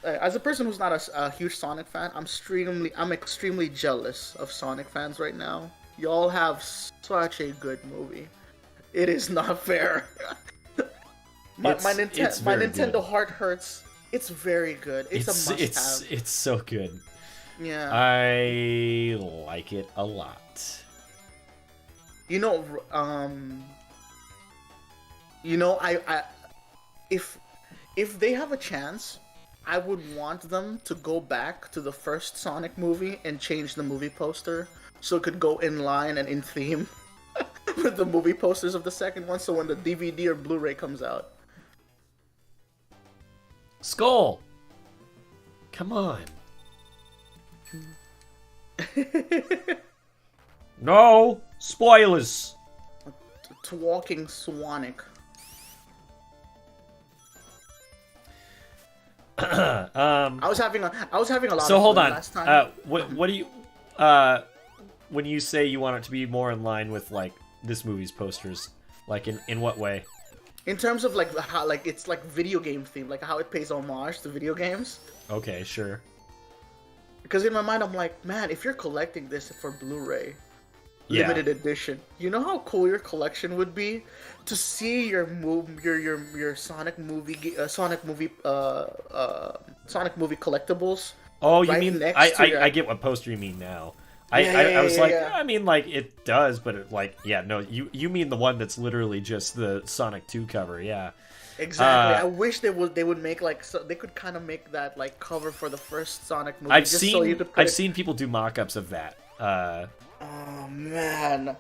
As a person who's not a huge Sonic fan, I'm extremely jealous of Sonic fans right now. Y'all have such a good movie. It is not fair. my Nintendo heart hurts. It's very good. It's a must-have. It's so good. Yeah. I like it a lot. You know, if they have a chance, I would want them to go back to the first Sonic movie and change the movie poster so it could go in line and in theme with the movie posters of the second one, so when the DVD or Blu-ray comes out. Skull! Come on. No! Spoilers! To walking Sonic. I was having a lot so of hold fun on. last time. What do you when you say you want it to be more in line with like this movie's posters, like in what way? In terms of like how like it's like video game theme, like how it pays homage to video games. Okay, sure. Because in my mind I'm like, man, if you're collecting this for Blu-ray, limited edition, you know how cool your collection would be to see your Sonic movie collectibles. Oh, you right mean next to I get what poster you mean now. I was like, I mean, like, it does, but it, like, yeah, no, you mean the one that's literally just the Sonic 2 cover, yeah. Exactly. I wish they would make like they could kind of make that like cover for the first Sonic movie. I've seen people do mock-ups of that. Oh man.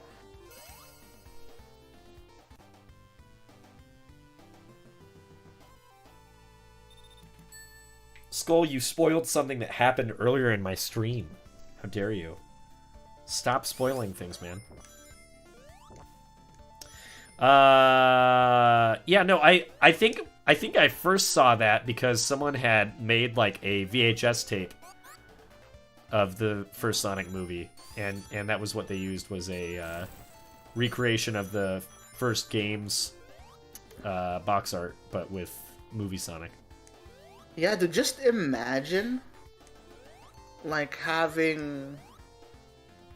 Skull, you spoiled something that happened earlier in my stream. How dare you? Stop spoiling things, man. Yeah, no, I think I first saw that because someone had made like a VHS tape of the first Sonic movie, and that was what they used, was a recreation of the first game's box art, but with movie Sonic. Yeah, dude, just imagine, like, having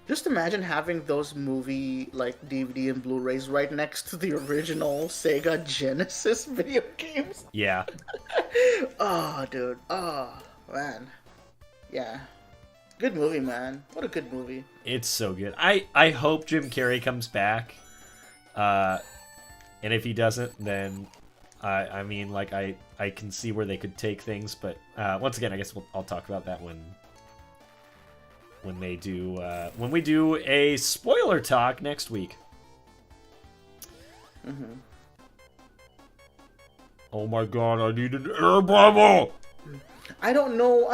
those movie, like, DVD and Blu-rays right next to the original Sega Genesis video games. Yeah. Oh, dude. Oh, man. Yeah. Good movie, man. What a good movie. It's so good. I hope Jim Carrey comes back. And if he doesn't, then I mean, like, I can see where they could take things, but once again, I guess I'll talk about that when we do a spoiler talk next week. Mm-hmm. Oh my god, I need an air bubble. I don't know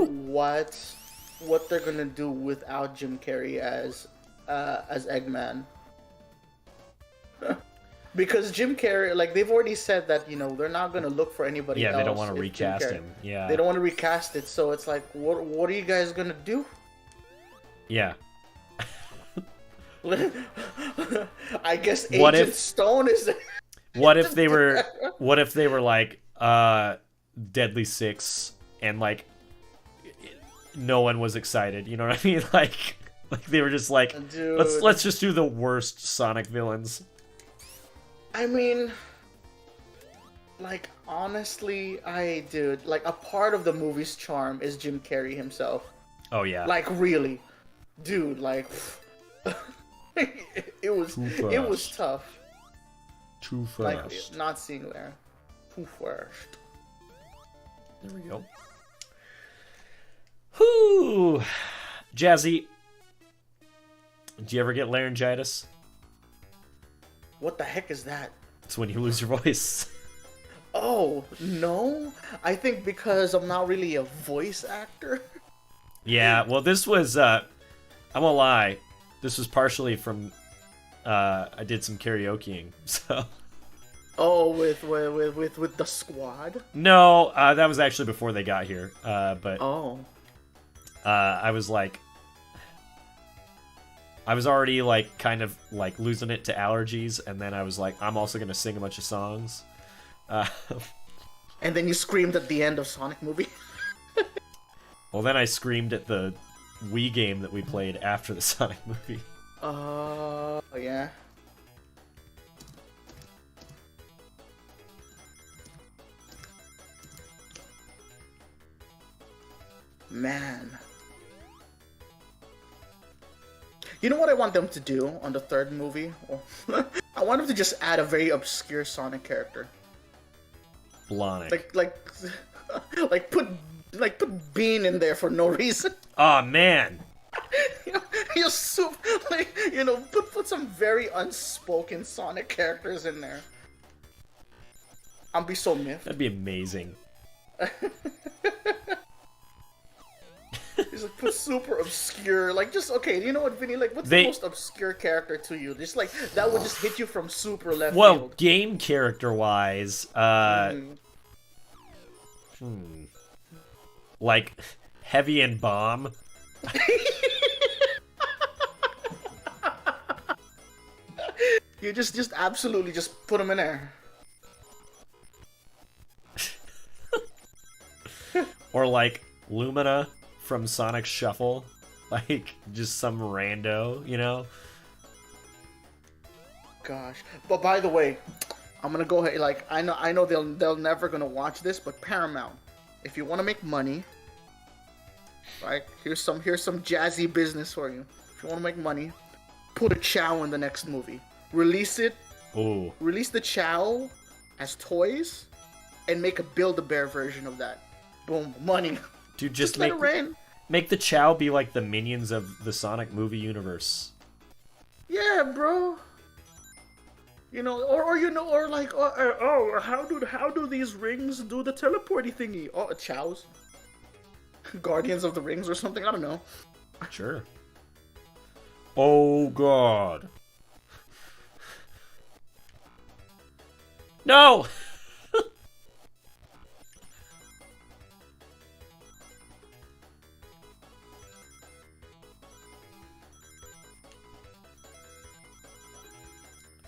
what what they're gonna do without Jim Carrey as Eggman. Because Jim Carrey, like, they've already said that, you know, they're not gonna look for anybody else. Yeah, they don't want to recast him. Yeah, they don't want to recast it. So it's like, what are you guys gonna do? Yeah. I guess What Agent if- Stone is. What if they were like Deadly Six, and like no one was excited, you know what I mean? Like they were just like, Dude. let's just do the worst Sonic villains. I mean, like, honestly, dude, like, a part of the movie's charm is Jim Carrey himself. Oh yeah. Like, really, dude, like, it was tough. Too fast. Like, not seeing there. Too fast. There we go. Whoo, Jazzy. Do you ever get laryngitis? What the heck is that? It's when you lose your voice. Oh, no. I think because I'm not really a voice actor. Yeah, well, this was, I won't lie, this was partially from, I did some karaokeing, so. Oh, with the squad? No, that was actually before they got here, but Oh. I was like, I was already like kind of like losing it to allergies, and then I was like, I'm also gonna sing a bunch of songs. And then you screamed at the end of Sonic movie. Well, then I screamed at the Wii game that we played after the Sonic movie. Yeah. Man. You know what I want them to do on the third movie? I want them to just add a very obscure Sonic character. Blonic. Like put Bean in there for no reason. Oh man. Put some very unspoken Sonic characters in there. I'll be so miffed. That'd be amazing. He's like, put super obscure, like, just, okay, you know what, Vinny, like, what's the most obscure character to you? Just, like, that would just hit you from super left field. Game character-wise, like, Heavy and Bomb. You just absolutely just put him in there. Or, like, Lumina from Sonic Shuffle, like just some rando, you know. Gosh, but by the way, I'm gonna go ahead. Like, I know they'll never gonna watch this, but Paramount, if you want to make money, right? Here's some jazzy business for you. If you want to make money, put a Chow in the next movie. Release it. Ooh. Release the Chow as toys, and make a Build-A-Bear version of that. Boom, money. Dude, just let it rain. Make the Chow be like the minions of the Sonic movie universe. Yeah, bro. or like, oh, how do these rings do the teleporty thingy? Oh, Chow's Guardians of the Rings or something. I don't know. Sure. Oh God. No.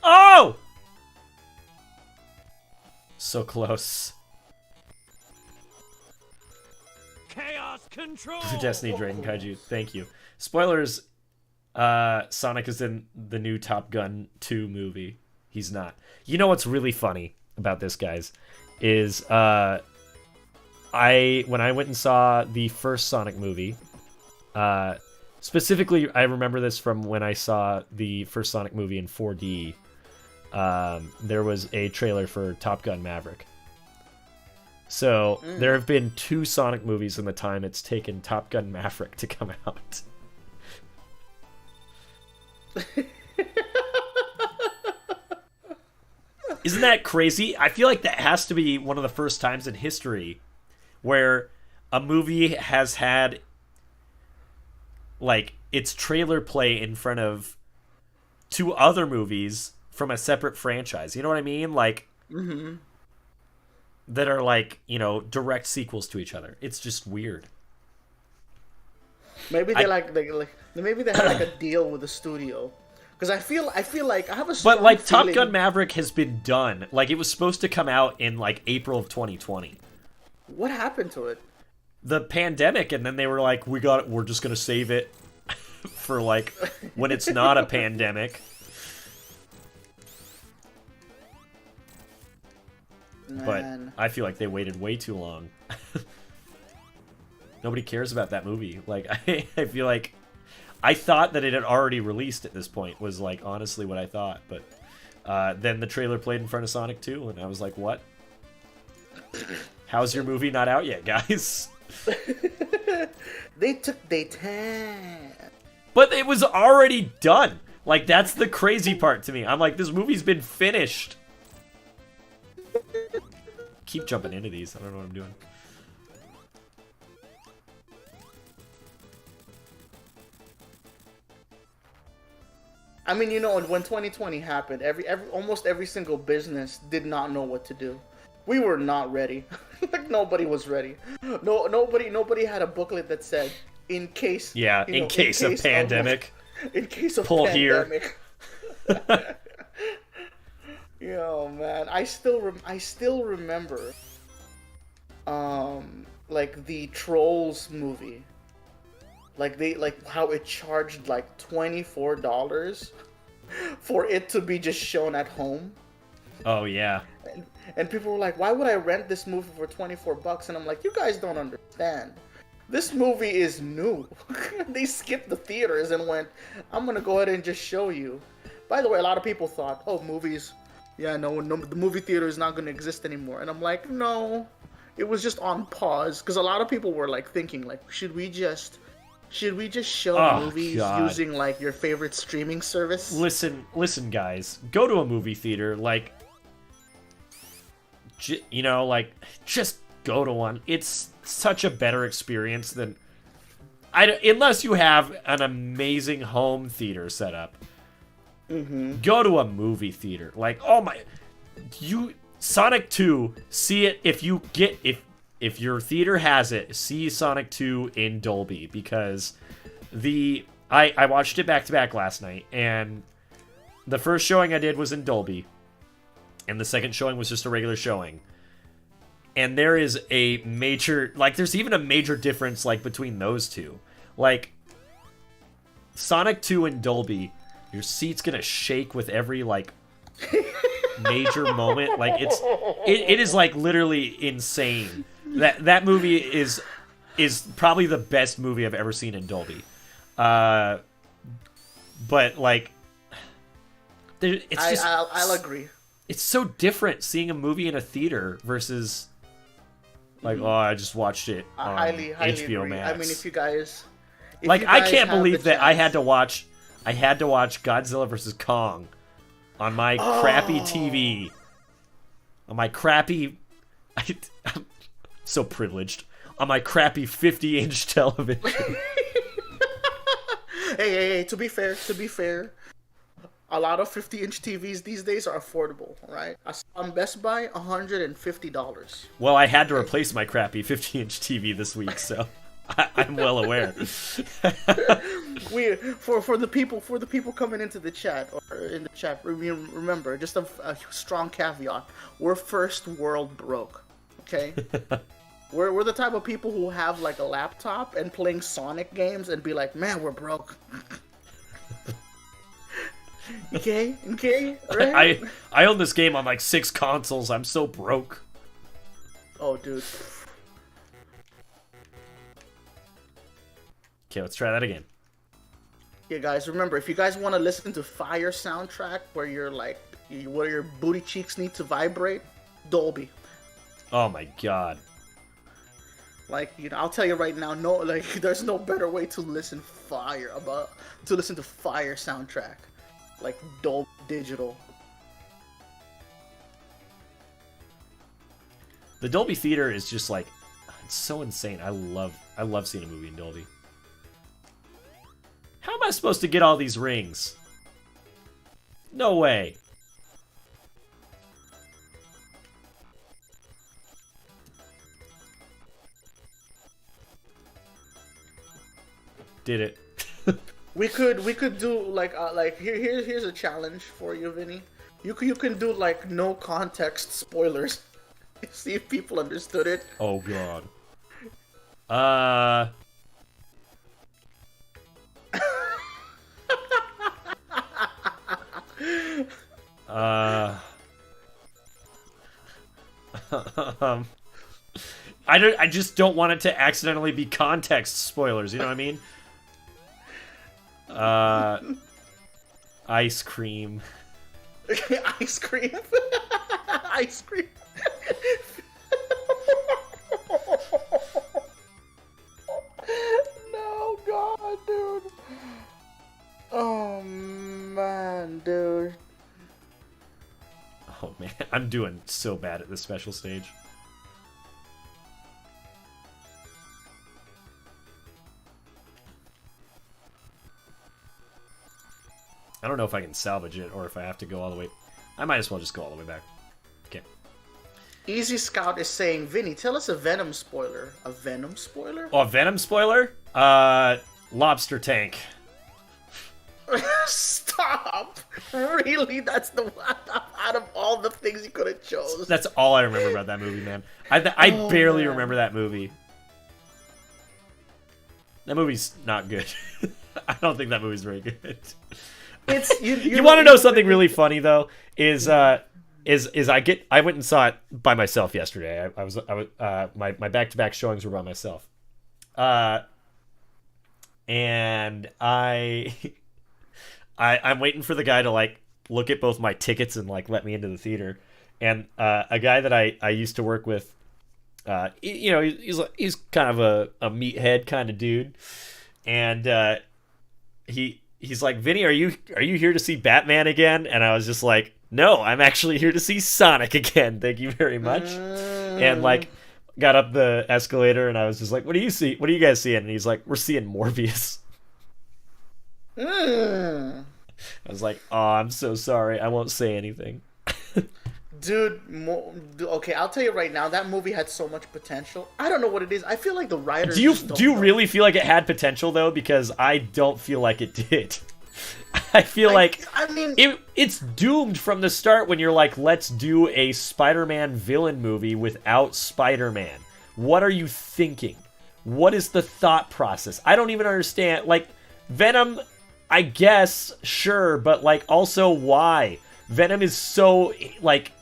Oh! So close. Chaos control. Destiny Dragon Kaiju. Thank you. Spoilers. Sonic is in the new Top Gun 2 movie. He's not. You know what's really funny about this, guys, is when I went and saw the first Sonic movie, specifically I remember this from when I saw the first Sonic movie in 4D. There was a trailer for Top Gun Maverick. So there have been 2 Sonic movies in the time it's taken Top Gun Maverick to come out. Isn't that crazy? I feel like that has to be one of the first times in history where a movie has had like its trailer play in front of 2 other movies from a separate franchise. You know what I mean? Like that are like, direct sequels to each other. It's just weird. Maybe maybe they had like a deal with the studio. Because I feel like I have a strong But like feeling... Top Gun Maverick has been done. Like it was supposed to come out in like April of 2020. What happened to it? The pandemic, and then they were like, we're just gonna save it for like when it's not a pandemic. Man. But I feel like they waited way too long. Nobody cares about that movie. Like I feel like I thought that it had already released at this point, was like honestly what I thought, but then the trailer played in front of Sonic 2 and I was like, what? How's your movie not out yet, guys? They took their time. But it was already done. Like that's the crazy part to me. I'm like, this movie's been finished. Keep jumping into these. I don't know what I'm doing. I mean, when 2020 happened, almost every single business did not know what to do. We were not ready. Like nobody was ready. Nobody had a booklet that said, in case. Yeah, in case of pandemic. In case of pull pandemic. Here. Yo, man, I still remember, like the Trolls movie. Like how it charged like $24 for it to be just shown at home. Oh yeah. And people were like, why would I rent this movie for $24? And I'm like, you guys don't understand. This movie is new. They skipped the theaters and went, I'm gonna go ahead and just show you. By the way, a lot of people thought, oh, movies, yeah, no, the movie theater is not gonna exist anymore. And I'm like, no, it was just on pause. Because a lot of people were like thinking, like, should we just show movies using like your favorite streaming service? Listen, guys, go to a movie theater, like, just go to one. It's such a better experience than unless you have an amazing home theater setup. Go to a movie theater. Like, oh my, Sonic 2. See it if your theater has it. See Sonic 2 in Dolby, because I watched it back to back last night, and the first showing I did was in Dolby, and the second showing was just a regular showing. And there is a major, like, there's even a major difference, like, between those two. Like, Sonic 2 in Dolby, your seat's gonna shake with every, like, major moment. Like, it is, like, literally insane. That movie is probably the best movie I've ever seen in Dolby. But, like, it's just... I'll agree. It's so different seeing a movie in a theater versus... Like, oh, I just watched it on highly HBO agree. Max. I mean, if you guys I can't believe that chance... I had to watch Godzilla vs. Kong on my crappy TV. On my crappy... I'm so privileged. On my crappy 50-inch television. Hey, to be fair, a lot of 50-inch TVs these days are affordable, right? I saw on Best Buy, $150. Well, I had to replace my crappy 50-inch TV this week, so I'm well aware. For the people coming into the chat or in the chat, remember just a strong caveat: we're first world broke, okay? We're the type of people who have like a laptop and playing Sonic games and be like, man, we're broke. Okay, right? I own this game on like 6 consoles. I'm so broke. Oh, dude. Okay, let's try that again. Yeah, guys, remember, if you guys want to listen to Fire soundtrack where where your booty cheeks need to vibrate, Dolby. Oh my god. Like, I'll tell you right now, there's no better way to listen to Fire soundtrack. Like Dolby Digital. The Dolby Theater is just like, it's so insane. I love seeing a movie in Dolby. How am I supposed to get all these rings? No way. Did it. We could do like here's a challenge for you, Vinny. You can do like no context spoilers. See if people understood it. Oh god. I just don't want it to accidentally be context spoilers, you know what I mean? Ice cream. Ice cream. Ice cream. No, God, dude. Oh, man, dude. Oh, man. I'm doing so bad at this special stage. I don't know if I can salvage it or if I have to go all the way. I might as well just go all the way back. Okay. Easy Scout is saying, Vinny, tell us a Venom spoiler. A Venom spoiler? Oh, a Venom spoiler? Lobster tank. Stop! Really? That's the one out of all the things you could have chose. That's all I remember about that movie, man. I barely remember that movie. That movie's not good. I don't think that movie's very good. It's you want to know something really funny though? Is I went and saw it by myself yesterday. My back-to-back showings were by myself, and I'm waiting for the guy to like look at both my tickets and like let me into the theater, and a guy that I used to work with, he's kind of a meathead kind of dude, and he's like, Vinny, are you here to see Batman again? And I was just like, no, I'm actually here to see Sonic again. Thank you very much. And like got up the escalator and I was just like, what do you see? What are you guys seeing? And he's like, we're seeing Morbius. I was like, oh, I'm so sorry. I won't say anything. Dude, okay, I'll tell you right now, that movie had so much potential. I don't know what it is. I feel like the writers. Do you really feel like it had potential though? Because I don't feel like it did. I feel like it's doomed from the start when you're like, let's do a Spider-Man villain movie without Spider-Man. What are you thinking? What is the thought process? I don't even understand. Like, Venom, I guess, sure, but like also why? Venom is so like,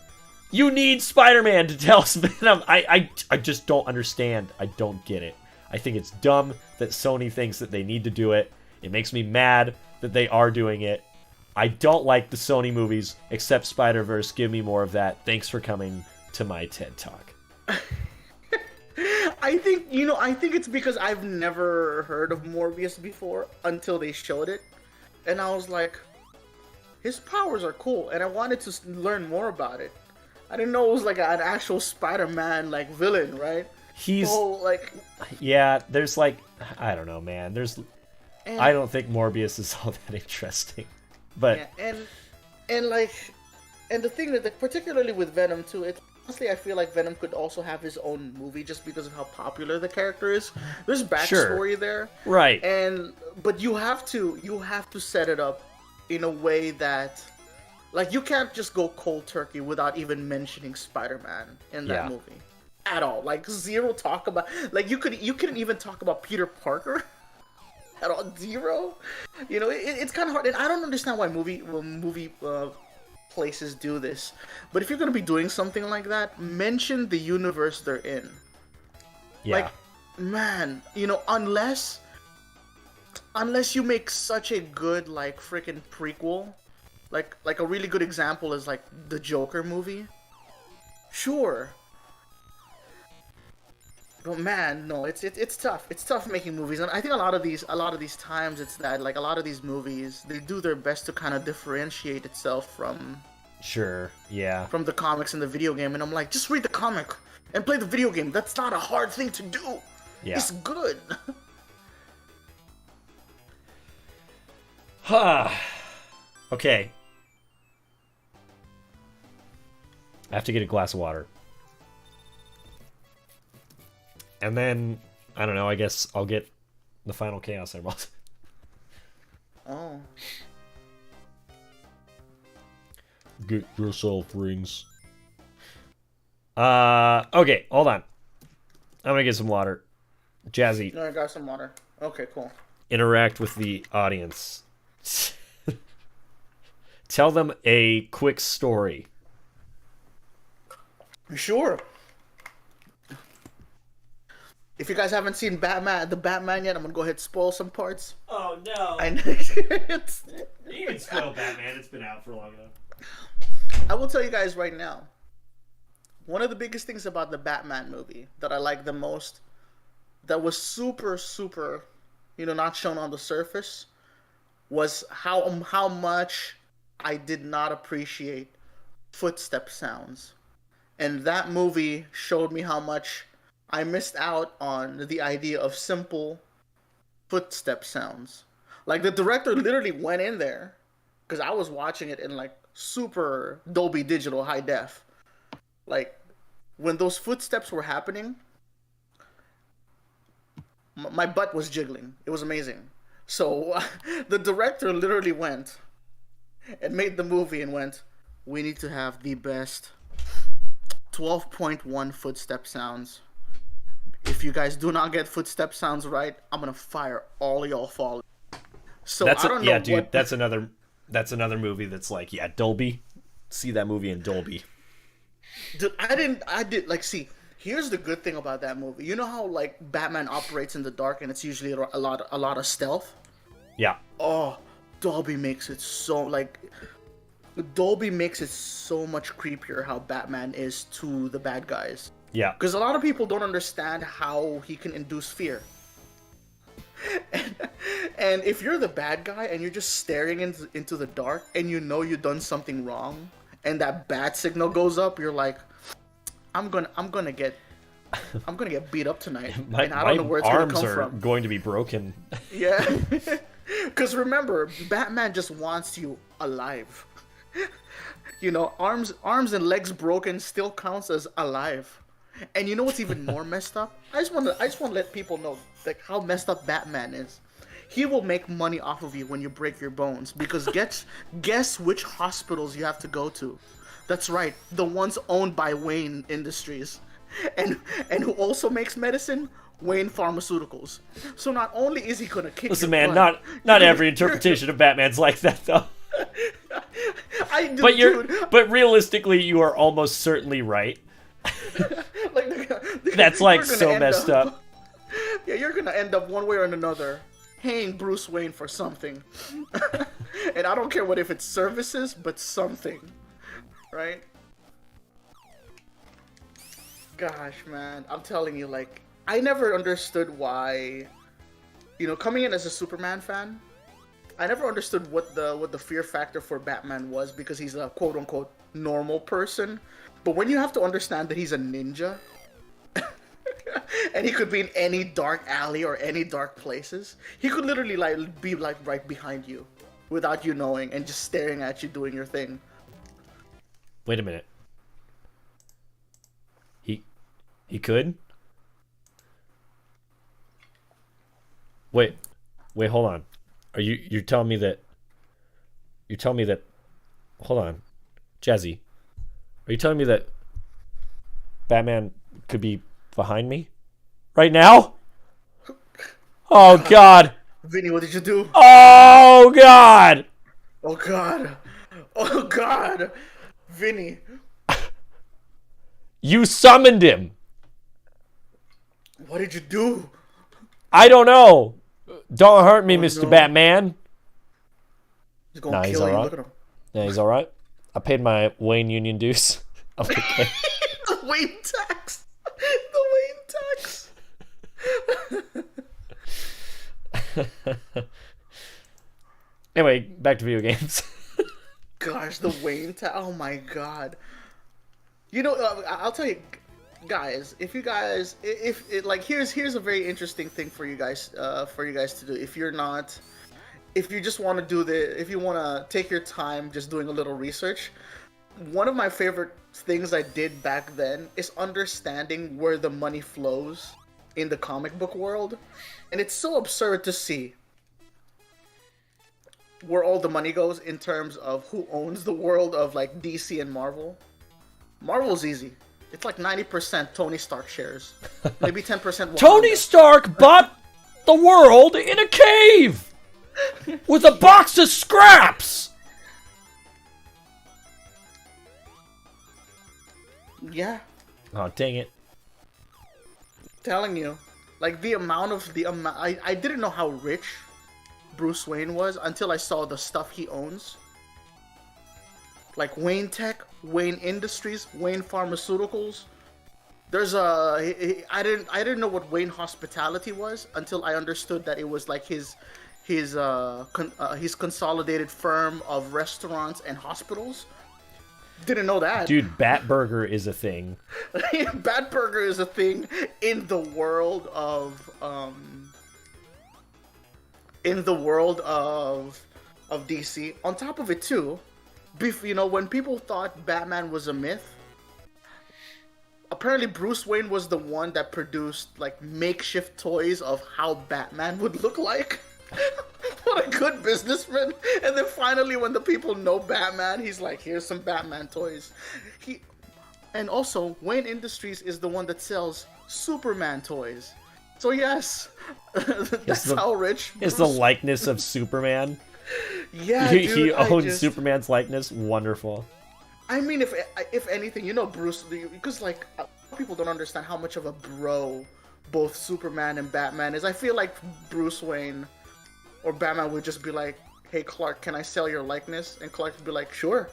you need Spider-Man to tell Venom. I just don't understand. I don't get it. I think it's dumb that Sony thinks that they need to do it. It makes me mad that they are doing it. I don't like the Sony movies, except Spider-Verse. Give me more of that. Thanks for coming to my TED Talk. I think it's because I've never heard of Morbius before until they showed it. And I was like, his powers are cool, and I wanted to learn more about it. I didn't know it was like an actual Spider-Man like villain, right? He's like, yeah. There's like, I don't know, man. and, I don't think Morbius is all that interesting, but yeah, and the thing that particularly with Venom too, honestly I feel like Venom could also have his own movie just because of how popular the character is. There's backstory there, right? But you have to set it up in a way that, like, you can't just go cold turkey without even mentioning Spider-Man in that movie at all. Like, zero talk about, like, you couldn't even talk about Peter Parker at all. Zero. You know, it's kind of hard, and I don't understand why movie places do this. But if you're gonna be doing something like that, mention the universe they're in. Yeah. Like, man, you know, unless you make such a good like freaking prequel, like a really good example is like the Joker movie. Sure. But man, no, it's tough. It's tough making movies, and I think a lot of these times it's that like a lot of these movies they do their best to kind of differentiate itself from from the comics and the video game, and I'm like, just read the comic and play the video game. That's not a hard thing to do. Yeah. It's good. Okay. I have to get a glass of water. And then, I don't know, I guess I'll get the final Chaos Emerald. Oh. Get yourself rings. Okay, hold on. I'm gonna get some water. Jazzy. No, I got some water. Okay, cool. Interact with the audience. Tell them a quick story. Sure. If you guys haven't seen the Batman yet, I'm gonna go ahead and spoil some parts. Oh no! I know. You can spoil Batman. It's been out for long enough. I will tell you guys right now. One of the biggest things about the Batman movie that I like the most, that was super, super, not shown on the surface, was how much I did not appreciate footstep sounds. And that movie showed me how much I missed out on the idea of simple footstep sounds. Like, the director literally went in there, because I was watching it in like super Dolby Digital high def. Like, when those footsteps were happening, my butt was jiggling. It was amazing. So the director literally went and made the movie and went, we need to have the best 12.1 footstep sounds. If you guys do not get footstep sounds right, I'm gonna fire all y'all followers. So I don't know. Dude, that's another movie that's like, Dolby. See that movie in Dolby. Dude, see, here's the good thing about that movie. You know how like Batman operates in the dark and it's usually a lot of stealth? Yeah. Oh, Dolby makes it so much creepier how Batman is to the bad guys. Yeah. Because a lot of people don't understand how he can induce fear. And if you're the bad guy and you're just staring into the dark and you know you've done something wrong and that bat signal goes up, you're like, I'm gonna get beat up tonight. And I don't know where it's gonna come from. My arms are going to be broken. Yeah. Because remember, Batman just wants you alive. Arms and legs broken still counts as alive. And you know what's even more messed up? I just want to let people know like how messed up Batman is. He will make money off of you when you break your bones, because guess which hospitals you have to go to. That's right, the ones owned by Wayne Industries, and who also makes medicine, Wayne Pharmaceuticals. So not only is he gonna kick Listen, your man, butt, not every interpretation of Batman's like that though. But realistically, you are almost certainly right. That's like so messed up. Yeah, you're gonna end up one way or another paying Bruce Wayne for something. And I don't care if it's services, but something. Right? Gosh, man. I'm telling you, like, I never understood why, coming in as a Superman fan, I never understood what the fear factor for Batman was because he's a quote unquote normal person. But when you have to understand that he's a ninja, and he could be in any dark alley or any dark places, he could literally like be like right behind you, without you knowing, and just staring at you doing your thing. Wait a minute. He could? Wait, hold on. You're telling me that hold on. Jazzy. Are you telling me that Batman could be behind me right now? Oh god. Vinny, what did you do? Oh god. Oh god. Oh god. Vinny. You summoned him. What did you do? I don't know. Don't hurt me, Mr. No. Batman. He's gonna kill you. All right. Look at him. Yeah, he's all right. I paid my Wayne Union dues. I'm okay. The Wayne tax. The Wayne tax. Anyway, back to video games. Gosh, the Wayne tax. Oh my god. You know, I'll tell you, guys. If you guys, if it, like, here's a very interesting thing for you guys to do. If you just want to do if you want to take your time just doing a little research, one of my favorite things I did back then is understanding where the money flows in the comic book world. And it's so absurd to see where all the money goes in terms of who owns the world of like DC and Marvel. Marvel's easy. It's like 90% Tony Stark shares. Maybe 10% Wakanda. Tony Stark bought the world in a cave with a box of scraps. Yeah. Oh, dang it. Telling you. Like the amount I didn't know how rich Bruce Wayne was until I saw the stuff he owns. Like Wayne Tech, Wayne Industries, Wayne Pharmaceuticals. There's I didn't know what Wayne Hospitality was until I understood that it was like his consolidated firm of restaurants and hospitals. Didn't know that. Dude, Batburger is a thing. Batburger is a thing in the world of DC. On top of it too, you know, when people thought Batman was a myth, apparently Bruce Wayne was the one that produced like makeshift toys of how Batman would look like. What a good businessman. And then finally when the people know Batman, he's like, here's some Batman toys. And also Wayne Industries is the one that sells Superman toys. So yes, that's how rich Is the likeness of Superman. Yeah, he owns Superman's likeness. Wonderful. I mean, if anything, you know, Bruce, because like people don't understand how much of a bro both Superman and Batman is. I feel like Bruce Wayne or Batman would just be like, "Hey Clark, can I sell your likeness?" And Clark would be like, "Sure."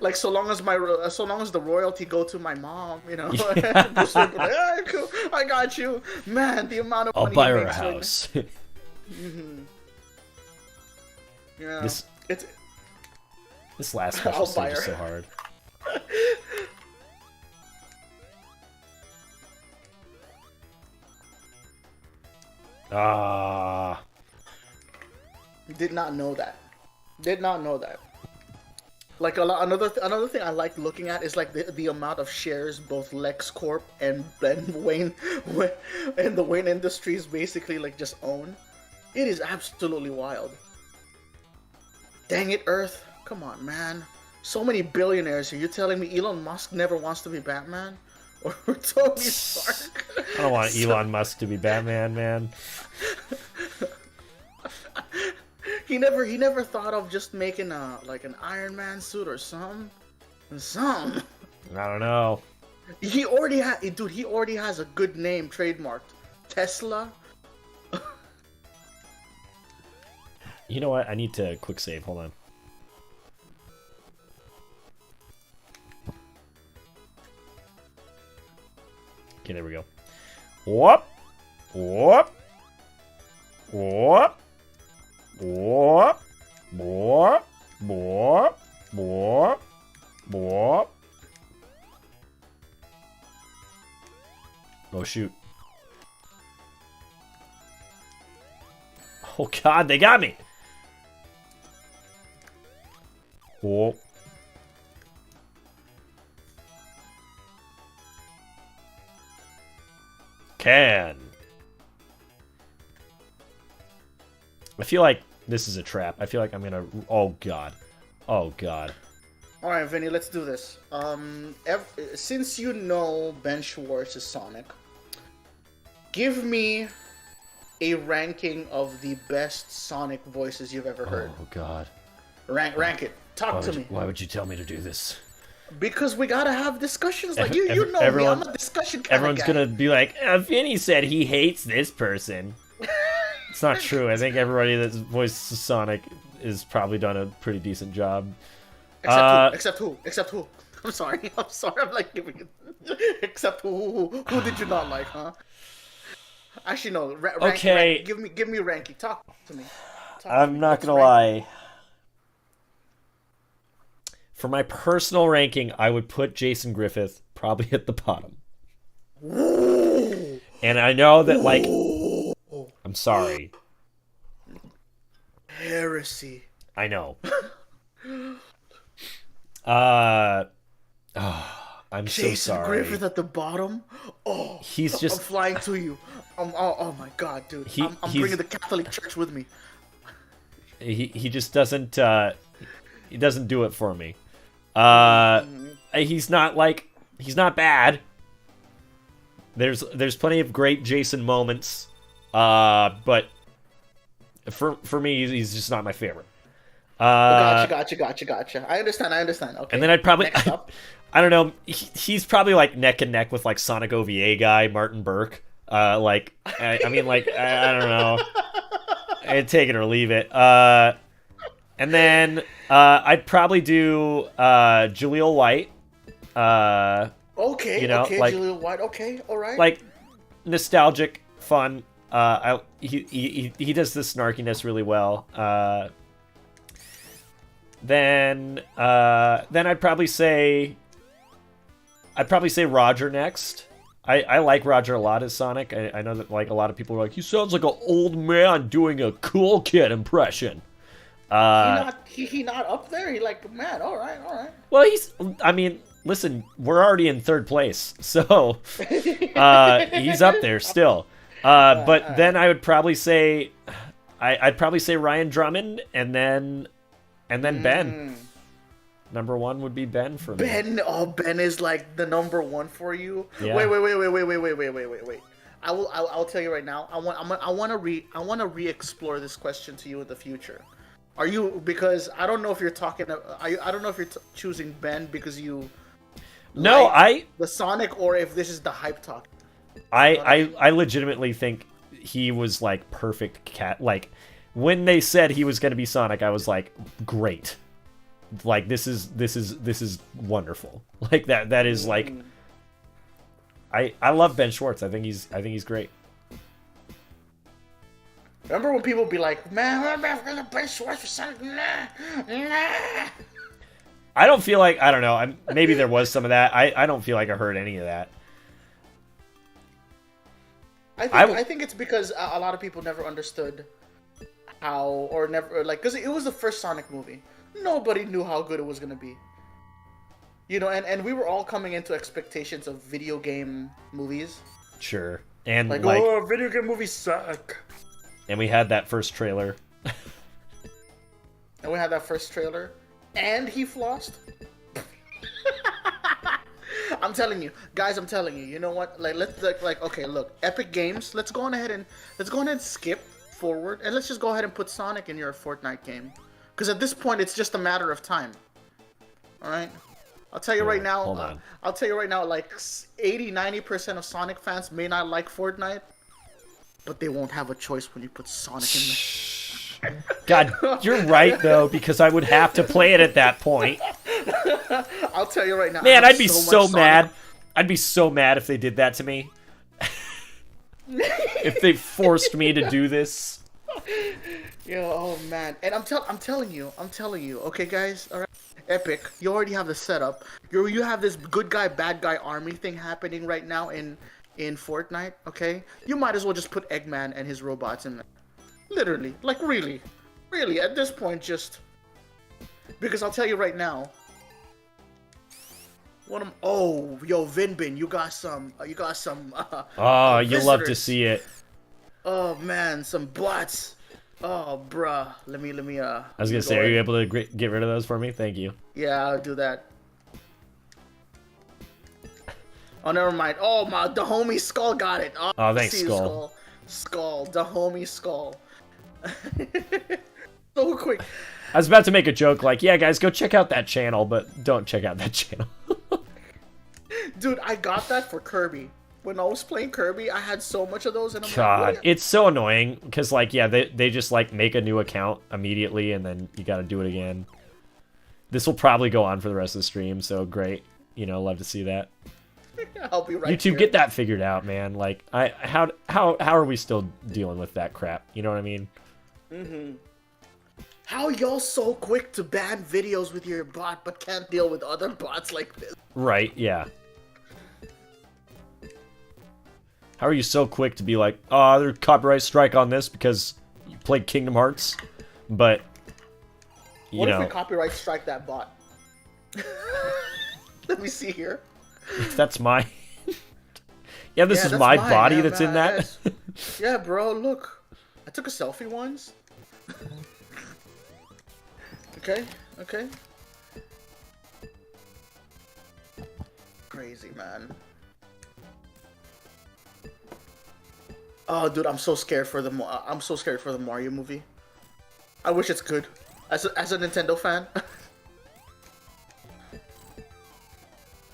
Like so long as the royalty go to my mom, you know. Yeah. Bruce would be like, "Ah, cool. I got you, man." The amount of I'll money buy he her a makes house. Yeah, This last I'll special buy stage is her. so hard. Ah. Did not know that. Did not know that. Like another thing I like looking at is like the amount of shares both LexCorp and Wayne and the Wayne Industries basically like just own. It is absolutely wild. Dang it, Earth! Come on, man. So many billionaires here. You're telling me Elon Musk never wants to be Batman? Or Tony Stark? I don't want Elon Musk to be Batman, man. He never thought of just making like an Iron Man suit or something. I don't know. He already has a good name trademarked. Tesla. You know what? I need to quick save. Hold on. Okay, there we go. Whoop! Whoop! Whoop! More. More. More. More. More. Oh, shoot. Oh, God, they got me. Oh. Can. I feel like this is a trap. I feel like I'm gonna... Oh, God. Oh, God. All right, Vinny, let's do this. Since you know Ben Schwartz is Sonic, give me a ranking of the best Sonic voices you've ever heard. Oh, God. Rank it. Talk to me. Why would you tell me to do this? Because we gotta have discussions. Like you know everyone, me. I'm a discussion kind Everyone's of guy. gonna be like, Vinny said he hates this person. It's not true. I think everybody that's voiced Sonic has probably done a pretty decent job. Except who? I'm sorry. I'm like giving it. Except who? Who did you not like, huh? Actually, no. Okay. Give me a ranking. Talk to me. I'm not gonna lie. For my personal ranking, I would put Jason Griffith probably at the bottom. And I know that, like, I'm sorry. Heresy. I know. I'm Jason so sorry. Griffith at the bottom. Oh, He's just... I'm flying to you. Oh my God, dude. I'm bringing the Catholic Church with me. He just doesn't he doesn't do it for me. He's not bad. There's plenty of great Jason moments, but for me he's just not my favorite. Gotcha. I understand. Okay. And then I'd probably Next up. I don't know. He's probably like neck and neck with like Sonic OVA guy Martin Burke. I mean, like I don't know. I'd take it or leave it. And then I'd probably do Jaleel White. Okay, you know, okay, like, Jaleel White. Okay, all right. Like nostalgic, fun. He does the snarkiness really well. Then I'd probably say Roger next. I like Roger a lot as Sonic. I know that like a lot of people are like, he sounds like an old man doing a cool kid impression. He not up there. He like, man, all right. Well, I mean, listen, we're already in third place, so he's up there still. But then I would probably say, I'd probably say Ryan Drummond, and then Ben. Number one would be Ben for me. Ben is like the number one for you. Yeah. Wait. I'll tell you right now. I want to re-explore this question to you in the future. Are you, because I don't know if you're talking. I don't know if you're choosing Ben because you. No, like the Sonic, or if this is the hype talk. I legitimately think he was like perfect cat. Like when they said he was going to be Sonic, I was like, great. Like this is wonderful. Like that is like. I love Ben Schwartz. I think he's great. Remember when people be like, man, I'm gonna Ben Schwartz for Sonic? Nah. I don't feel like, I don't know. Maybe there was some of that. I don't feel like I heard any of that. I think it's because a lot of people never understood how, or never, like, because it was the first Sonic movie. Nobody knew how good it was going to be. You know, and we were all coming into expectations of video game movies. Sure. And like oh, video game movies suck. And we had that first trailer. And he flossed. I'm telling you, guys. You know what? Like, let's okay. Look, Epic Games. Let's go on ahead and skip forward, and let's just go ahead and put Sonic in your Fortnite game, because at this point, it's just a matter of time. All right. I'll tell you right now. Hold on. I'll tell you right now. Like 80-90% of Sonic fans may not like Fortnite, but they won't have a choice when you put Sonic in there. God, you're right though, because I would have to play it at that point. I'll tell you right now. Man, I'd be so mad. I'd be so mad if they did that to me. If they forced me to do this. Yo, oh man, and I'm telling you, okay, guys, all right, Epic, you already have the setup. You have this good guy, bad guy army thing happening right now in Fortnite. Okay, you might as well just put Eggman and his robots in there. Literally, like really, at this point, just because I'll tell you right now. Oh, yo, Vinbin, you got some. Oh, you love to visitors. see it. Oh man, some bots. Oh, bruh. Let me. I was gonna say, are you able to get rid of those for me? Thank you. Yeah, I'll do that. Oh, never mind. Oh my, the homie Skull got it. Oh, Thanks, see you, Skull. Skull, the homie Skull. So quick. I was about to make a joke like, yeah, guys, go check out that channel, but don't check out that channel. Dude, I got that for Kirby. When I was playing Kirby, I had so much of those, and I'm God, like, it's so annoying because, like, yeah, they just like make a new account immediately, and then you got to do it again. This will probably go on for the rest of the stream, so great. You know, love to see that. I'll be right You two here. get that figured out, man. Like, how are we still dealing with that crap? You know what I mean? Mm-hmm. How y'all so quick to ban videos with your bot, but can't deal with other bots like this? Right? Yeah. How are you so quick to be like, oh, there's copyright strike on this because you played Kingdom Hearts, but you What know, if we copyright strike that bot? Let me see here. that's my. Yeah, this is that's my mine, body yeah, that's man, in that. Yeah, bro, look. I took a selfie once. Okay. Crazy, man. Oh, dude, I'm so scared for the Mario movie. I wish it's good. As a Nintendo fan.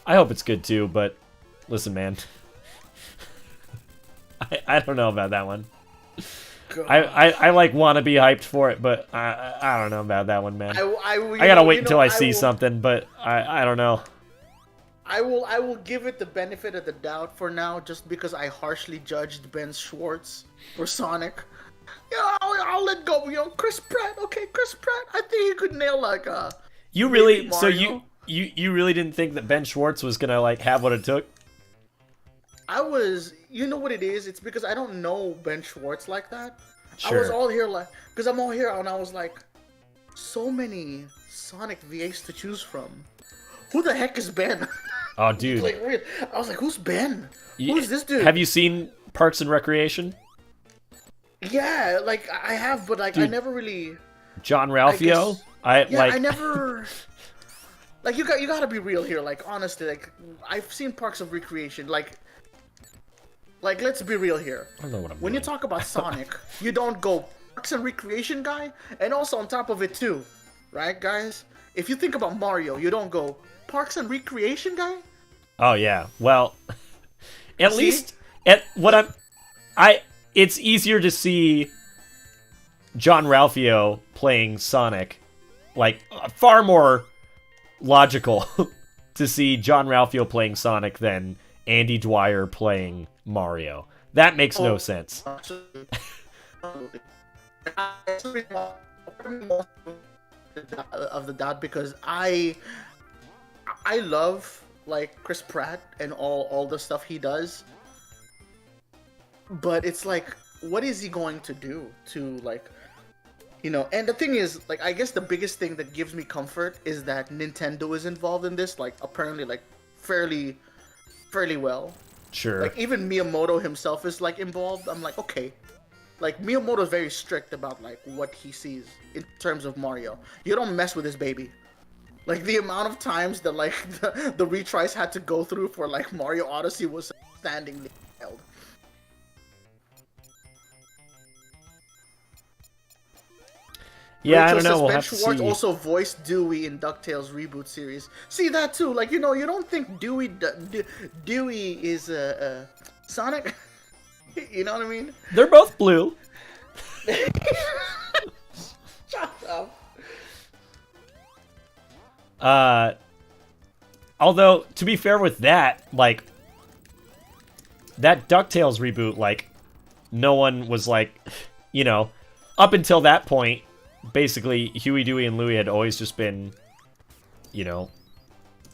I hope it's good too, but listen, man. I don't know about that one. I like want to be hyped for it, but I don't know about that one, man. I gotta wait until I see something, but I don't know. I will give it the benefit of the doubt for now, just because I harshly judged Ben Schwartz for Sonic. Yeah, I'll let go. You know, Chris Pratt. Okay, Chris Pratt. I think he could nail like a. You really? So Mario. you really didn't think that Ben Schwartz was gonna like have what it took? You know what it is? It's because I don't know Ben Schwartz like that. Sure. I was all here like, because I'm all here and I was like, so many Sonic V8s to choose from. Who the heck is Ben? Oh, dude. Like, I was like, who's Ben? Who's this dude? Have you seen Parks and Recreation? Yeah, like I have, but like Dude. I never really. John Ralphio? I never. Like you gotta be real here. Like honestly, like I've seen Parks of Recreation. Like let's be real here. I don't know what I'm When doing. you talk about Sonic, you don't go Parks and Recreation guy, and also on top of it too, right, guys? If you think about Mario, you don't go Parks and Recreation guy. Oh yeah. Well, at See? least it's easier to see John Ralphio playing Sonic, like far more logical to see John Ralphio playing Sonic than Andy Dwyer playing Mario. That makes no sense. Of the doubt, because I love like Chris Pratt and all the stuff he does, but it's like, what is he going to do to like, you know? And the thing is, like, I guess the biggest thing that gives me comfort is that Nintendo is involved in this, like apparently like fairly well. Sure. Like even Miyamoto himself is like involved. I'm like, okay. Like Miyamoto's very strict about like what he sees in terms of Mario. You don't mess with this baby. Like the amount of times that like the retries had to go through for like Mario Odyssey was standing held. Yeah, I Rachel don't know. says We'll Ben have to Schwartz see. also voiced Dewey in DuckTales reboot series. See that too? Like, you know, you don't think Dewey is Sonic? You know what I mean? They're both blue. Shut up. Although, to be fair with that, like, that DuckTales reboot, like, no one was like, you know, up until that point, basically Huey, Dewey, and Louie had always just been, you know,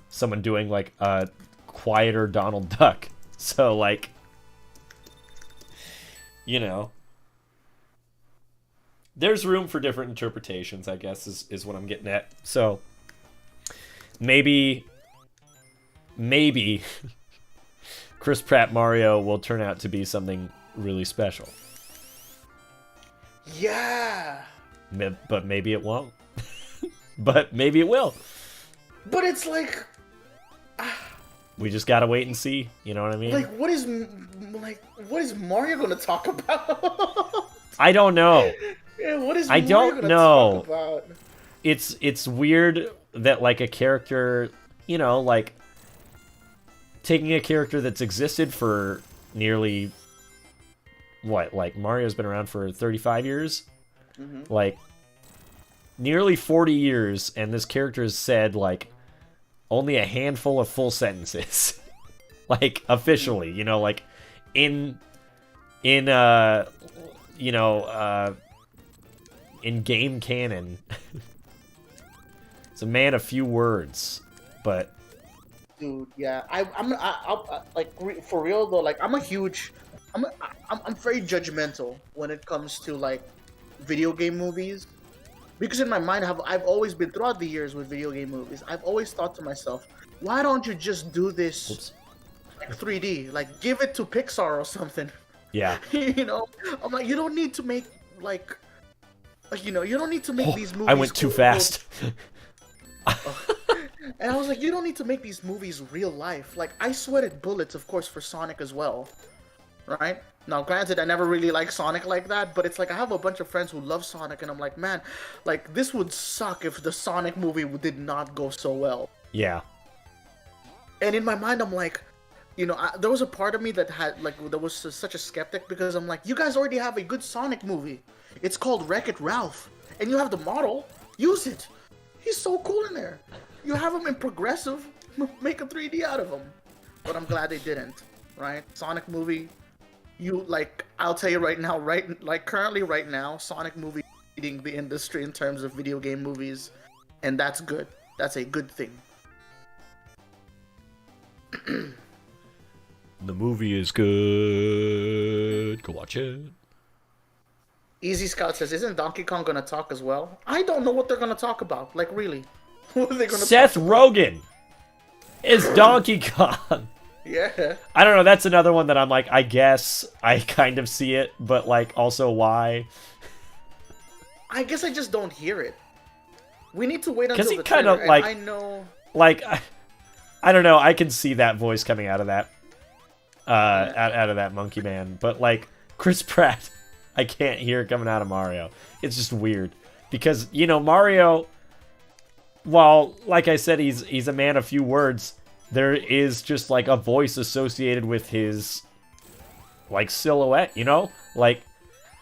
someone doing like a quieter Donald Duck. So like, you know, there's room for different interpretations, I guess, is what I'm getting at. So maybe Chris Pratt Mario will turn out to be something really special. Yeah. But maybe it won't. But maybe it will. But it's like, We just gotta wait and see. You know what I mean? like what is Mario gonna talk about? I don't know. Yeah, what is I Mario don't gonna know. talk about? It's weird that like a character, you know, like taking a character that's existed for nearly what, like Mario's been around for 35 years? Mm-hmm. Like nearly 40 years, and this character has said like only a handful of full sentences. Like officially, you know, like in you know, in game canon. It's a man of few words, but Dude, yeah, I'm like for real though. Like I'm very judgmental when it comes to like video game movies, because in my mind I've always been throughout the years with video game movies. I've always thought to myself, why don't you just do this oops. like 3D? Like give it to Pixar or something. Yeah. You know, I'm like, you don't need to make like you know, you don't need to make these movies. I went too fast. And I was like, you don't need to make these movies real life. Like, I sweated bullets, of course, for Sonic as well. Right? Now, granted, I never really liked Sonic like that, but it's like I have a bunch of friends who love Sonic, and I'm like, man, like, this would suck if the Sonic movie did not go so well. Yeah. And in my mind, I'm like, you know, there was a part of me that had, like, that was such a skeptic, because I'm like, you guys already have a good Sonic movie. It's called Wreck-It Ralph. And you have the model. Use it. He's so cool in there. You have him in progressive, make a 3D out of him. But I'm glad they didn't, right? Sonic movie, you, like, I'll tell you right now, currently right now, Sonic movie leading the industry in terms of video game movies, and that's good. That's a good thing. The movie is good. Go watch it. Easy Scout says, isn't Donkey Kong gonna talk as well? I don't know what they're gonna talk about. Like, really? What are they gonna Seth talk Rogen is Donkey Kong. Yeah. I don't know. That's another one that I'm like, I guess I kind of see it, but like, also why? I guess I just don't hear it. We need to wait until Because he the kind of trailer, like, and I know. like, I don't know. I can see that voice coming out of that, out of that monkey man. But like Chris Pratt, I can't hear it coming out of Mario. It's just weird because you know Mario. While, like I said, he's a man of few words, there is just, like, a voice associated with his, like, silhouette, you know? Like,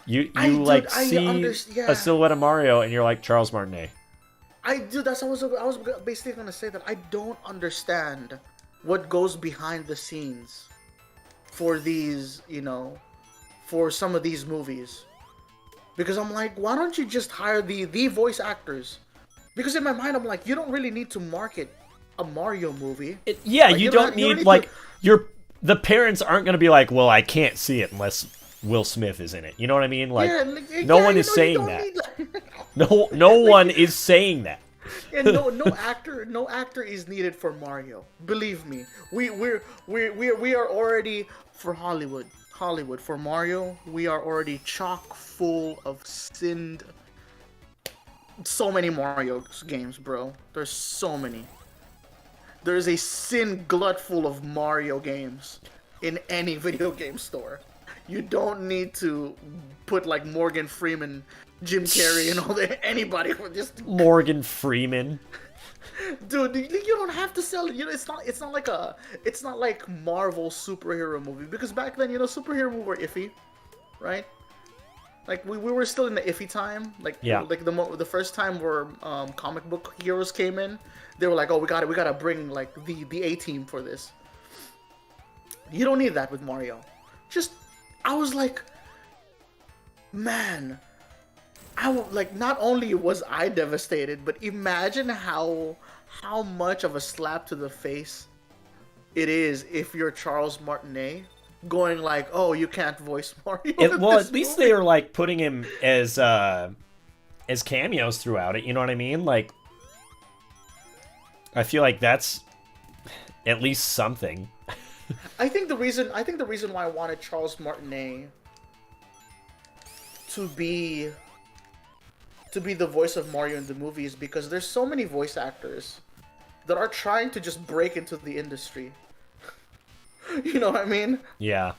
you see a silhouette of Mario, and you're like, Charles Martinet. I was basically gonna say that I don't understand what goes behind the scenes for these, you know, for some of these movies. Because I'm like, why don't you just hire the voice actors? Because in my mind, I'm like, you don't really need to market a Mario movie. Yeah, like, you don't need like, the parents aren't going to be like, well, I can't see it unless Will Smith is in it. You know what I mean? Like, no one is saying that. No one is saying that. And no actor is needed for Mario. Believe me, we are already for Hollywood for Mario. We are already chock full of sinned. So many Mario games, bro. There's so many. There's a sin glut full of Mario games in any video game store. You don't need to put like Morgan Freeman, Jim Carrey, and all that. Anybody for just Morgan Freeman. Dude, you don't have to sell it. You know, it's not like Marvel superhero movie, because back then, you know, superhero movies were iffy, right? Like we were still in the iffy time. Like yeah. Like the first time where comic book heroes came in, they were like, oh, we gotta bring like the A team for this. You don't need that with Mario. I was like, man, like, not only was I devastated, but imagine how much of a slap to the face it is if you're Charles Martinet going like, "Oh, you can't voice Mario." Well, at least they are like putting him as cameos throughout it. You know what I mean? Like, I feel like that's at least something. I think the reason why I wanted Charles Martinet to be the voice of Mario in the movie is because there's so many voice actors that are trying to just break into the industry. You know what I mean? Yeah.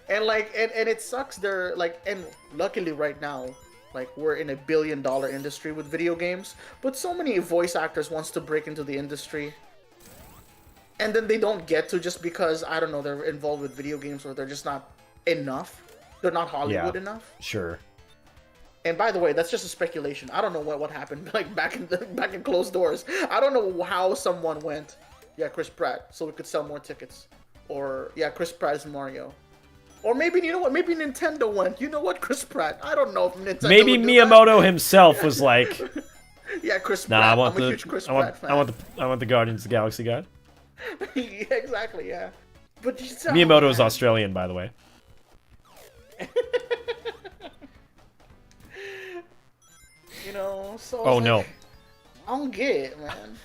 And like, and it sucks. They're like, and luckily right now, like, we're in a $1 billion industry with video games, but so many voice actors wants to break into the industry, and then they don't get to just because, I don't know, they're involved with video games or they're just not enough. They're not Hollywood enough. Sure. And by the way, that's just a speculation. I don't know what happened like back in closed doors. I don't know how someone went, yeah, Chris Pratt, so we could sell more tickets. Or, yeah, Chris Pratt is Mario. Or maybe, you know what, maybe Nintendo went, you know what, Chris Pratt. I don't know if Nintendo Maybe would do Miyamoto that. himself was like, Yeah, Chris nah, Pratt. I'm a huge Chris I want, Pratt fan. I want the Guardians of the Galaxy guy. Yeah, exactly, yeah. But just, Miyamoto is Australian, by the way. You know, so Oh, like, no. I don't get it, man.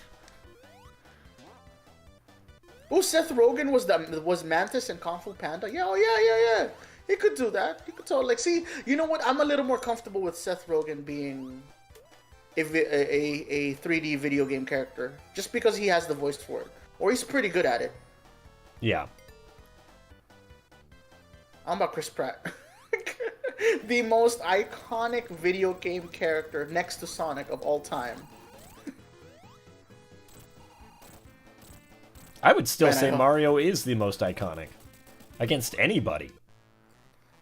Oh, Seth Rogen was Mantis in Kung Fu Panda. Yeah, oh yeah. He could do that. He could totally, like, see. You know what? I'm a little more comfortable with Seth Rogen being a 3D video game character, just because he has the voice for it, or he's pretty good at it. Yeah. I'm about Chris Pratt. The most iconic video game character next to Sonic of all time. I would still Man, I say hope- Mario is the most iconic. Against anybody.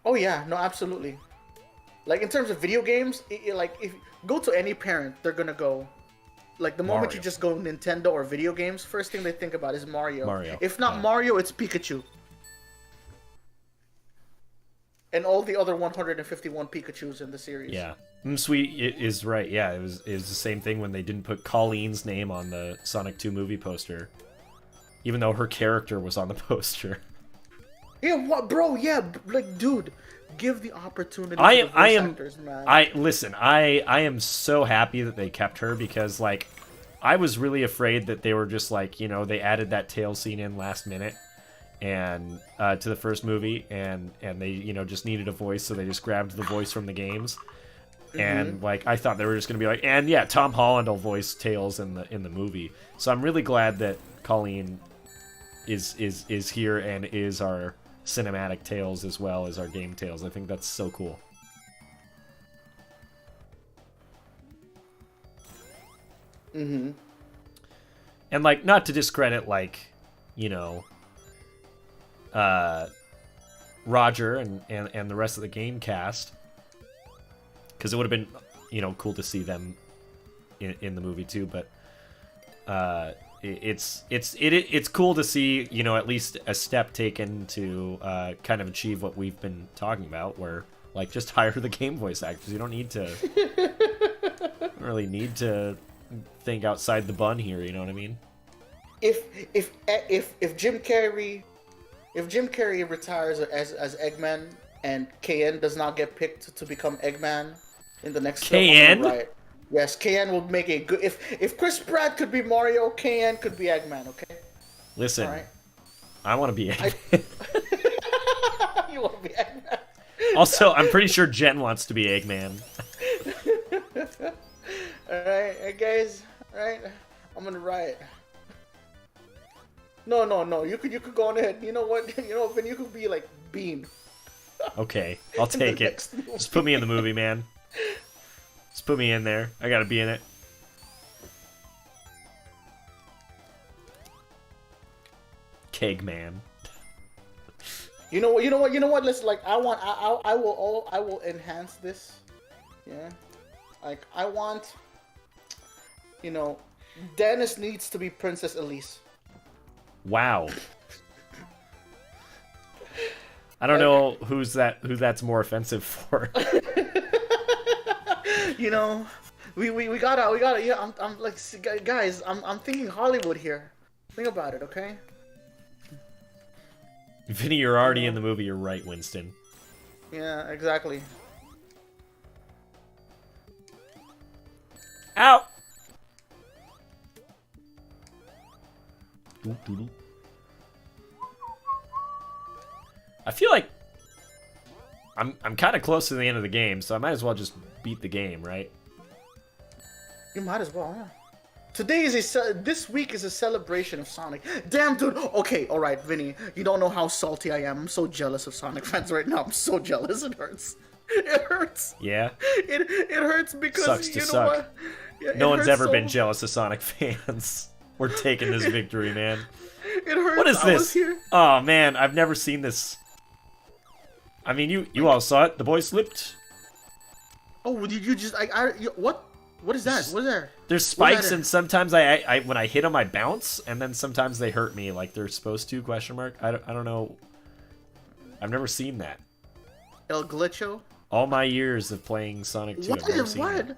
Oh yeah, no, absolutely. Like, in terms of video games, like, if go to any parent, they're gonna go. Like, the moment Mario. you just go Nintendo or video games, first thing they think about is Mario. Mario, If not yeah. Mario, it's Pikachu. And all the other 151 Pikachus in the series. Yeah. Sweet is right. Yeah, it was the same thing when they didn't put Colleen's name on the Sonic 2 movie poster. Even though her character was on the poster. Yeah, what, bro? Yeah, like, dude, give the opportunity to I the voice am actors, man. I am so happy that they kept her because, like, I was really afraid that they were just like, you know, they added that tail scene in last minute and to the first movie and they, you know, just needed a voice, so they just grabbed the voice from the games. And like, I thought they were just gonna be like, and yeah, Tom Holland will voice Tails in the movie. So I'm really glad that Colleen is here and is our cinematic Tails as well as our game Tails. I think that's so cool. Mm-hmm. And like, not to discredit, like, you know, Roger and the rest of the game cast, because it would have been, you know, cool to see them in the movie too. But it's cool to see, you know, at least a step taken to kind of achieve what we've been talking about, where like, just hire the game voice actors. You don't need to don't really need to think outside the bun here. You know what I mean? If Jim Carrey retires as Eggman and KN does not get picked to become Eggman in the next film, KN? right? Yes, KN will make a good. If Chris Pratt could be Mario, KN could be Eggman. Okay. Listen, All right. I want to be Eggman. You want to be Eggman? Also, I'm pretty sure Jen wants to be Eggman. All right, hey guys. All right, I'm gonna riot. No. You could go on ahead. You know what? You know, Vin, you could be like Bean. Okay, I'll take it. next movie. Just put me in the movie, man. Just put me in there. I gotta be in it. Kegman. You know what? Let's like. I will enhance this. Yeah. Like, I want. You know, Dennis needs to be Princess Elise. Wow. I don't know who that's more offensive for. You know, we gotta. Yeah, I'm like, guys, I'm thinking Hollywood here. Think about it, okay? Vinny, you're already in the movie. You're right, Winston. Yeah, exactly. Ow! I feel like I'm kind of close to the end of the game, so I might as well just beat the game, right? You might as well, yeah. This week is a celebration of Sonic. Damn, dude. Okay, all right, Vinny. You don't know how salty I am. I'm so jealous of Sonic fans right now. I'm so jealous. It hurts. It hurts. Yeah. It hurts because Sucks to you know suck. what? Yeah, No one's ever so... been jealous of Sonic fans. We're taking this victory, man. It hurts. What is this? Oh man, I've never seen this. I mean, you all saw it. The boy slipped. Oh, did you just? What? What is that? What is there? There's spikes, and sometimes I when I hit them, I bounce, and then sometimes they hurt me like they're supposed to? Question mark. I don't know. I've never seen that. El Glitcho. All my years of playing Sonic 2, I've never seen that.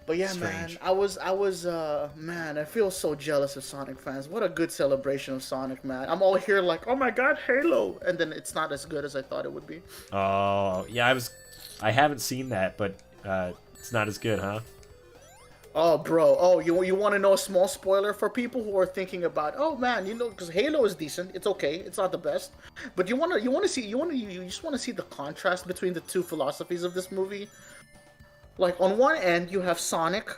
But yeah, Strange. man, man, I feel so jealous of Sonic fans. What a good celebration of Sonic, man. I'm all here like, oh my god, Halo, and then it's not as good as I thought it would be. Oh yeah, I haven't seen that, but it's not as good, huh? Oh, bro. Oh, you want to know a small spoiler for people who are thinking about? Oh man, you know, because Halo is decent. It's okay. It's not the best, but you just want to see the contrast between the two philosophies of this movie. Like, on one end, you have Sonic,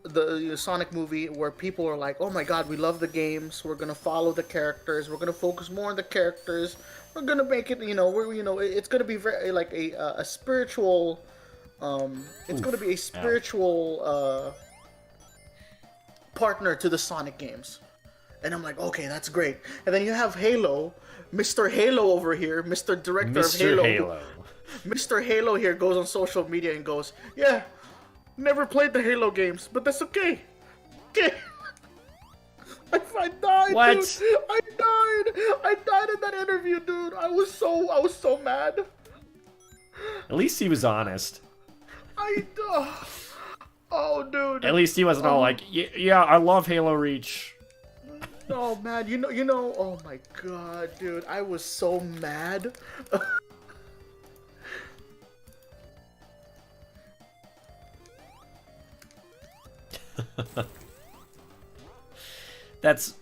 the Sonic movie, where people are like, oh my god, we love the games, we're gonna follow the characters, we're gonna focus more on the characters, we're gonna make it, it's gonna be very, like, a spiritual, it's gonna be a spiritual, partner to the Sonic games. And I'm like, okay, that's great. And then you have Halo, Mr. Halo over here, Mr. Director of Halo. Mr. Halo here goes on social media and goes, yeah, never played the Halo games, but that's okay. Okay. I died, what? Dude. I died in that interview, dude. I was so mad. At least he was honest. Oh, dude. At least he wasn't all like, yeah, I love Halo Reach. Oh, man, you know, oh my god, dude. I was so mad. That's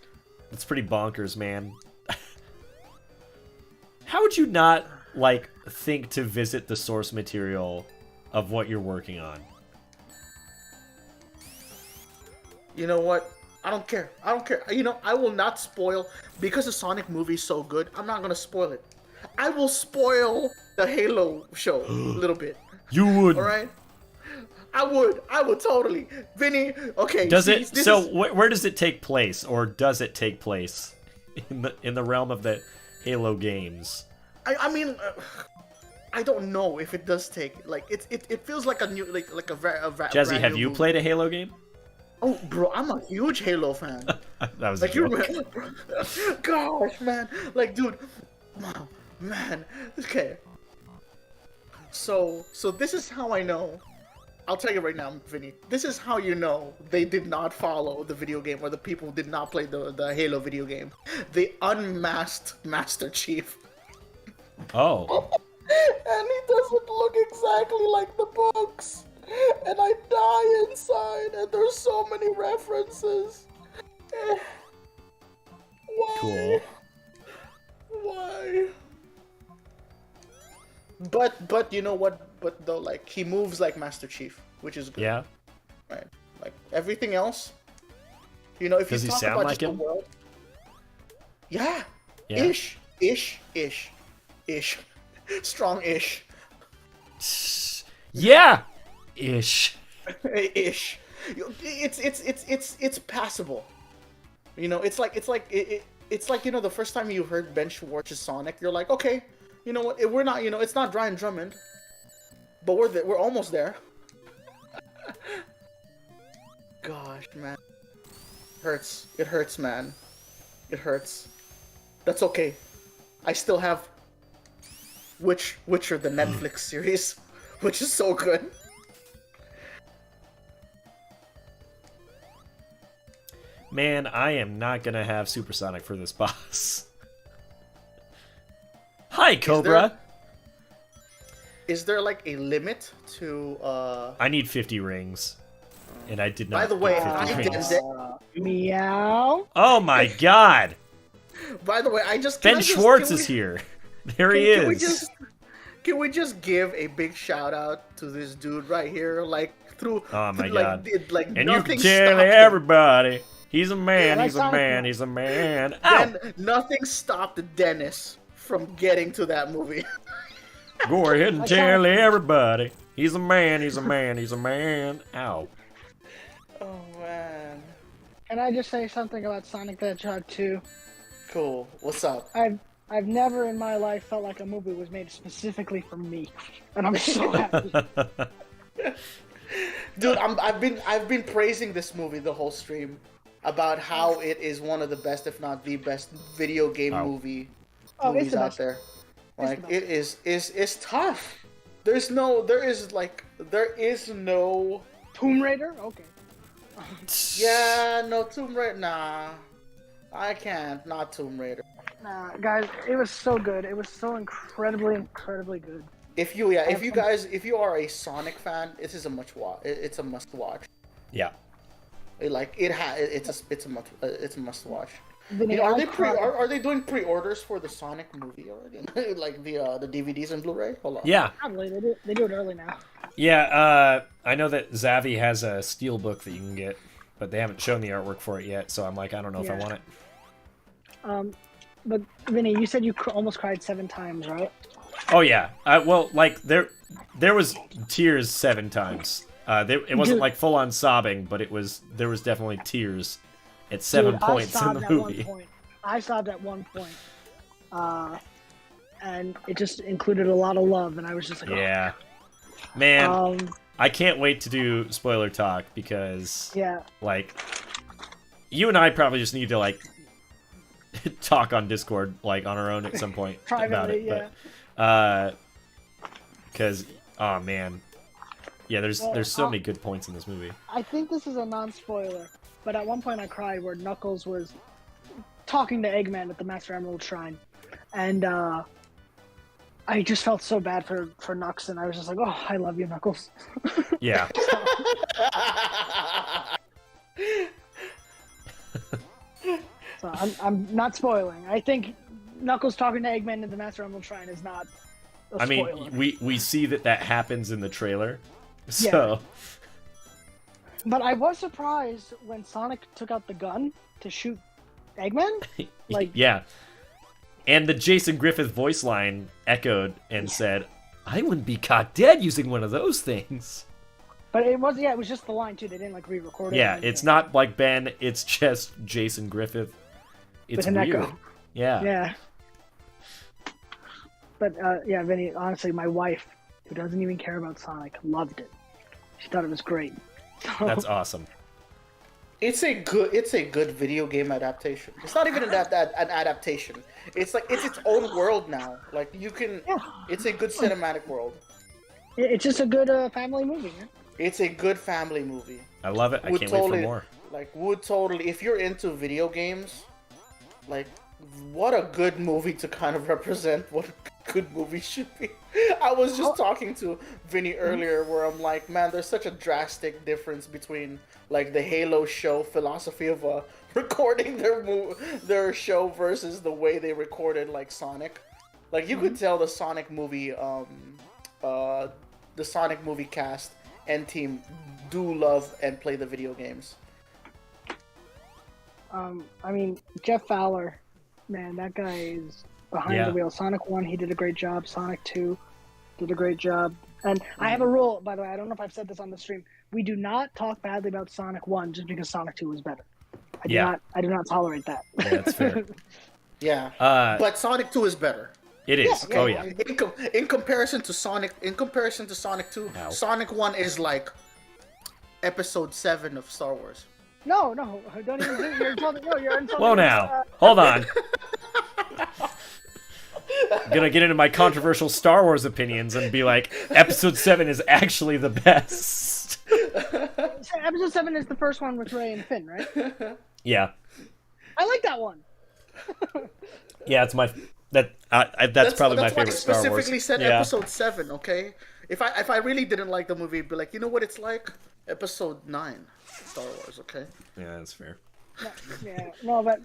pretty bonkers, man. How would you not like think to visit the source material of what you're working on? You know what? I don't care. You know, I will not spoil, because the Sonic movie is so good. I'm not gonna spoil it. I will spoil the Halo show a little bit. You would. All right. I would totally. Vinny, okay. Where does it take place, or does it take place in the realm of the Halo games? I mean, I don't know if it does take, like, it feels like a new, like a Jazzy, have you played a Halo game? Oh, bro, I'm a huge Halo fan. That was like, a joke. Gosh, man, like, dude, wow, man, okay. So this is how I know. I'll tell you right now, Vinny. This is how you know they did not follow the video game, or the people did not play the Halo video game. They unmasked Master Chief. Oh. And he doesn't look exactly like the books. And I die inside, and there's so many references. Why? Cool. Why? But you know what? But though, like, he moves like Master Chief, which is good. Yeah. Right. Like everything else, you know, if Does you he talk sound about like just him? the world. Yeah. Yeah. Ish. Strong-ish. Yeah. Ish. Ish. It's passable. You know, it's like you know, the first time you heard Ben Schwartz's Sonic, you're like, okay, you know what? We're not, you know, it's not Brian Drummond, but we're almost there. Gosh, man, hurts. It hurts, man. It hurts. That's okay. I still have Witcher the Netflix series, which is so good. Man, I am not gonna have Supersonic for this boss. Hi, Cobra. Is there like a limit to? I need 50 rings, and I did not. By the way, get I 50 rings. did. Meow. Oh my God! By the way, I just Ben Schwartz is here. There he is. Can we just give a big shout out to this dude right here? Like through. Oh my like, God! Like And you nothing can tell stopped him. everybody, he's a man. Yeah, He's a like man. Sonic. He's a man. Ow! Then nothing stopped Dennis from getting to that movie. Go ahead and Like tell Sonic. everybody, he's a man. He's a man. He's a man. Ow! Oh man. Can I just say something about Sonic the Hedgehog 2? Cool. What's up? I've never in my life felt like a movie was made specifically for me, and I'm so happy. Dude, I've been praising this movie the whole stream about how it is one of the best, if not the best, video game Oh. movies it's the out best. there. the Like best. it is tough. There is no Tomb Raider? Okay. yeah, no Tomb Raider. Nah, I can't. Not Tomb Raider. Nah, guys, it was so good. It was so incredibly good. If you are a Sonic fan, this is a must watch. Yeah. It's a must watch. Vinny, Are I they doing pre-orders for the Sonic movie already? Like the DVDs and Blu-ray? Hold on. Yeah. Probably they do it early now. Yeah. I know that Zavi has a steelbook that you can get, but they haven't shown the artwork for it yet. So I'm like, I don't know if I Yeah. want it. But Vinny, you said you almost cried 7 times, right? Oh yeah. Well, like there was tears 7 times. It wasn't Dude. like full on sobbing, but there was definitely tears at 7 Dude, points in I the sobbed movie. At one point. I sobbed at one point. And it just included a lot of love, and I was just like, Yeah. Man, oh. I can't wait to do spoiler talk because Yeah. like you and I probably just need to like talk on Discord like on our own at some point about it. Privately, But because oh man. Yeah, there's so Well, many good points in this movie. I think this is a non-spoiler, but at one point I cried where Knuckles was talking to Eggman at the Master Emerald Shrine, and I just felt so bad for Knux, and I was just like, oh, I love you, Knuckles. Yeah. So I'm not spoiling. I think Knuckles talking to Eggman at the Master Emerald Shrine is not a I mean, spoiler. we see that happens in the trailer. So But I was surprised when Sonic took out the gun to shoot Eggman. Like, yeah. And the Jason Griffith voice line echoed and said, I wouldn't be caught dead using one of those things. but it was it was just the line too. They didn't like re-record it. Yeah, or anything. it's not like Ben, it's just Jason Griffith. It's With an weird. echo. Yeah. Yeah. But yeah, Vinny, honestly, my wife, who doesn't even care about Sonic, loved it. She thought it was great. So, That's awesome. It's a good video game adaptation. It's not even an adaptation. It's like it's its own world now. Like you can. Yeah. It's a good cinematic world. it's just a good family movie. Yeah? It's a good family movie. I love it. I Would can't wait totally- for more. Like would totally. If you're into video games, like what a good movie to kind of represent what a good movie should be. I was just talking to Vinny earlier where I'm like, man, there's such a drastic difference between like the Halo show philosophy of recording their show versus the way they recorded like Sonic. Like you could tell the Sonic movie cast and team do love and play the video games. I mean, Jeff Fowler, man, that guy is behind Yeah. the wheel. Sonic 1, he did a great job. Sonic 2 did a great job. And I have a rule, by the way, I don't know if I've said this on the stream. We do not talk badly about Sonic 1 just because Sonic 2 was better. I do not tolerate that. Yeah, that's fair. Yeah, but Sonic 2 is better. It is. Yeah, Oh yeah. In comparison to Sonic 2, Ow. Sonic 1 is like Episode 7 of Star Wars. No, don't even do. You're insulting. No, you're insulting. Whoa now. Hold on. gonna get into my controversial Star Wars opinions and be like, Episode 7 is actually the best. So episode 7 is the first one with Rey and Finn, right? Yeah. I like that one. Yeah, it's that's probably my favorite Star Wars. I specifically said Yeah. Episode 7. Okay, if I really didn't like the movie, I'd be like, you know what it's like? Episode 9, Star Wars. Okay. Yeah, that's fair. No, but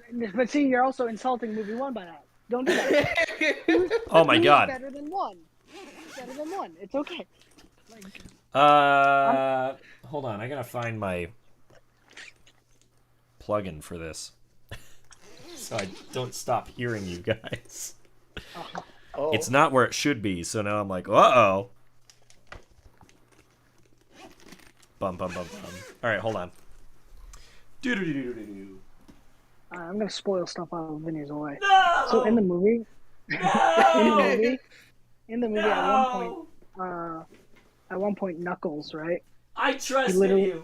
see, you're also insulting movie 1 by that. Don't do that. Oh my Two is god. Better than 1. Better than 1. It's okay. Like, Hold on, I gotta find my plugin for this. So I don't stop hearing you guys. Oh. It's not where it should be, so now I'm like, uh-oh. Bum, bum, bum, bum. Alright, hold on. Do-do-do-do-do-do. I'm gonna spoil stuff out of Vinny's way. No! So in the movie, No! at one point, Knuckles, right? I trust you.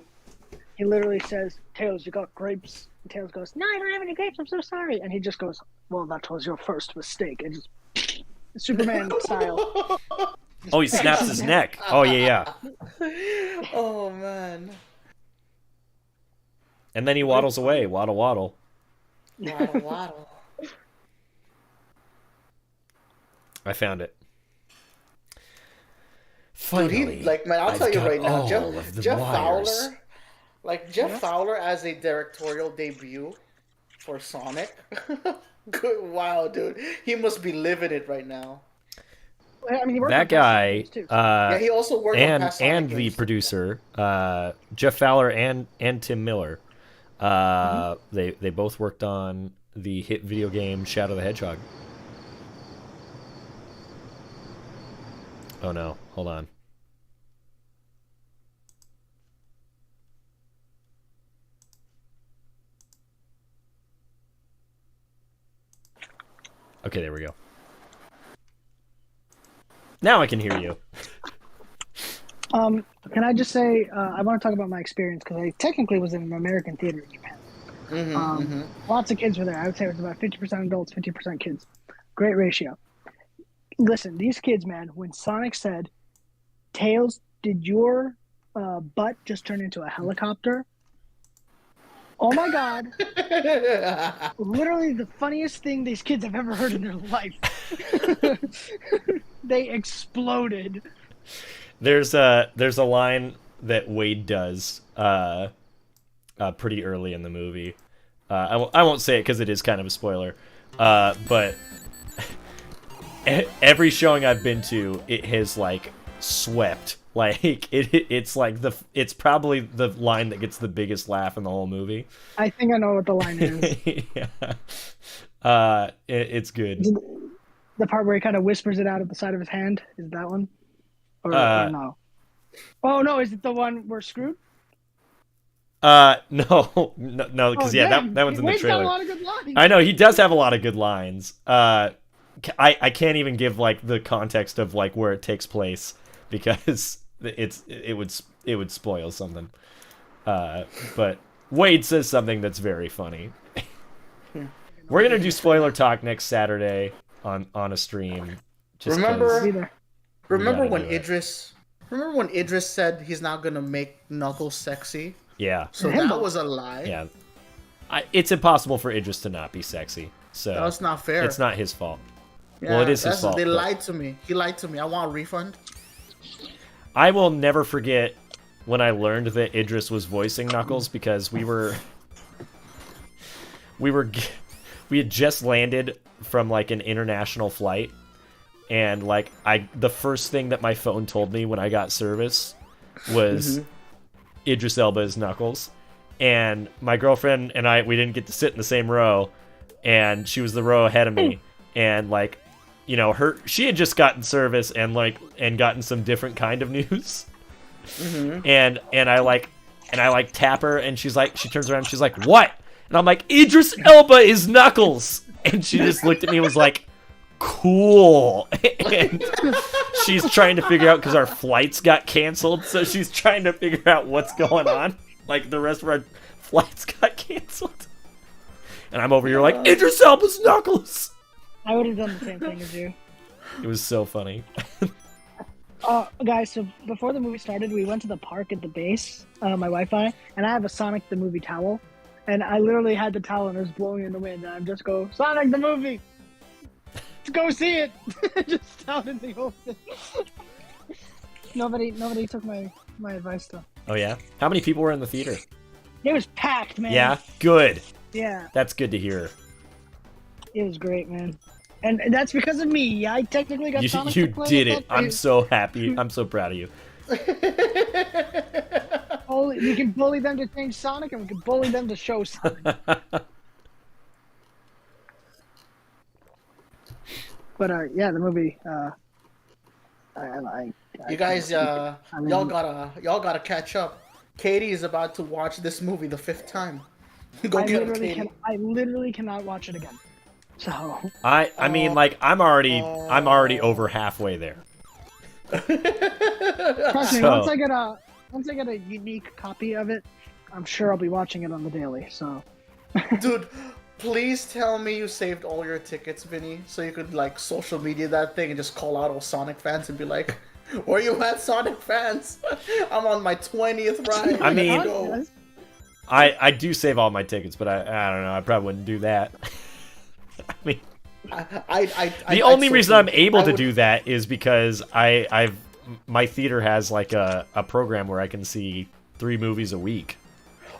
He literally says, "Tails, you got grapes." And Tails goes, "No, I don't have any grapes. I'm so sorry." And he just goes, "Well, that was your first mistake." And just Superman style. Oh, he snaps his neck. Oh, yeah. Oh man. And then he waddles away. Waddle, waddle. Waddle, waddle. I found it. Dude, Finally, man, I'll tell you right now, Jeff wires. Fowler as a directorial debut for Sonic. Good, wow, dude, he must be living it right now. I mean, he worked That on guy, Fast and Furious, too. Yeah, he also worked on past Sonic and the games. producer, Jeff Fowler and Tim Miller, they both worked on the hit video game Shadow the Hedgehog. Oh no, hold on. Okay, there we go. Now I can hear you. Can I just say, I want to talk about my experience because I technically was in an American theater in Japan. Lots of kids were there. I would say it was about 50% adults, 50% kids. Great ratio. Listen, these kids, man, when Sonic said, "Tails, did your butt just turn into a helicopter?" Oh my god. Literally the funniest thing these kids have ever heard in their life. They exploded. There's a line that Wade does pretty early in the movie. I won't say it because it is kind of a spoiler. But every showing I've been to, it has like swept. Like it's probably the line that gets the biggest laugh in the whole movie. I think I know what the line is. Yeah. It's good. The part where he kind of whispers it out of the side of his hand, is that one? Or no? Oh no, is it the one we're screwed? No, because that one's in the Wade's trailer. got a lot of good lines. I know he does have a lot of good lines. I can't even give like the context of like where it takes place because it would spoil something. But Wade says something that's very funny. We're gonna do spoiler talk next Saturday on a stream. Just Remember when Idris said he's not gonna make Knuckles sexy? Yeah. So that was a lie. Yeah. It's impossible for Idris to not be sexy. So That's not fair. It's not his fault. Yeah, Well, it is his fault. They but lied to me. He lied to me. I want a refund. I will never forget when I learned that Idris was voicing Knuckles because we had just landed from like an international flight, and like the first thing that my phone told me when I got service was Idris Elba is Knuckles, and my girlfriend and we didn't get to sit in the same row, and she was the row ahead of me, and like, you know, she had just gotten service and gotten some different kind of news, and I tap her, and she turns around and she's like, "What?" And I'm like, "Idris Elba is Knuckles," and she just looked at me and was like, "Cool." And she's trying to figure out because our flights got canceled, so she's trying to figure out what's going on. Like the rest of our flights got canceled, and I'm over here like, "Idris Elba's Knuckles." I would have done the same thing as you. It was so funny. Guys, so before the movie started, we went to the park at the base, my Wi-Fi, and I have a Sonic the Movie towel, and I literally had the towel and it was blowing in the wind, and I'm just go, Sonic the Movie! Let's go see it! Just out in the open. Nobody took my advice though. Oh yeah? How many people were in the theater? It was packed, man. Yeah? Good. Yeah, That's good to hear. it was great, man. And that's because of me. I technically got Sonic You to play did with it. that I'm thing. so happy. I'm so proud of you. We can bully them to change Sonic, and we can bully them to show Sonic. But yeah, the movie. You guys, I mean, y'all gotta catch up. Katie is about to watch this movie the 5th time. Go get her, Katie. I literally cannot watch it again. So I mean, like, I'm already over halfway there. trust me, So- once I get a unique copy of it, I'm sure I'll be watching it on the daily. So Dude, please tell me you saved all your tickets, Vinny, so you could like social media that thing and just call out all Sonic fans and be like, "Where you at, Sonic fans? I'm on my 20th ride." I mean- Let's go." I do save all my tickets, but I don't know. I probably wouldn't do that. I mean, the only reason I'm able to do that is because my theater has like a program where I can see 3 movies a week.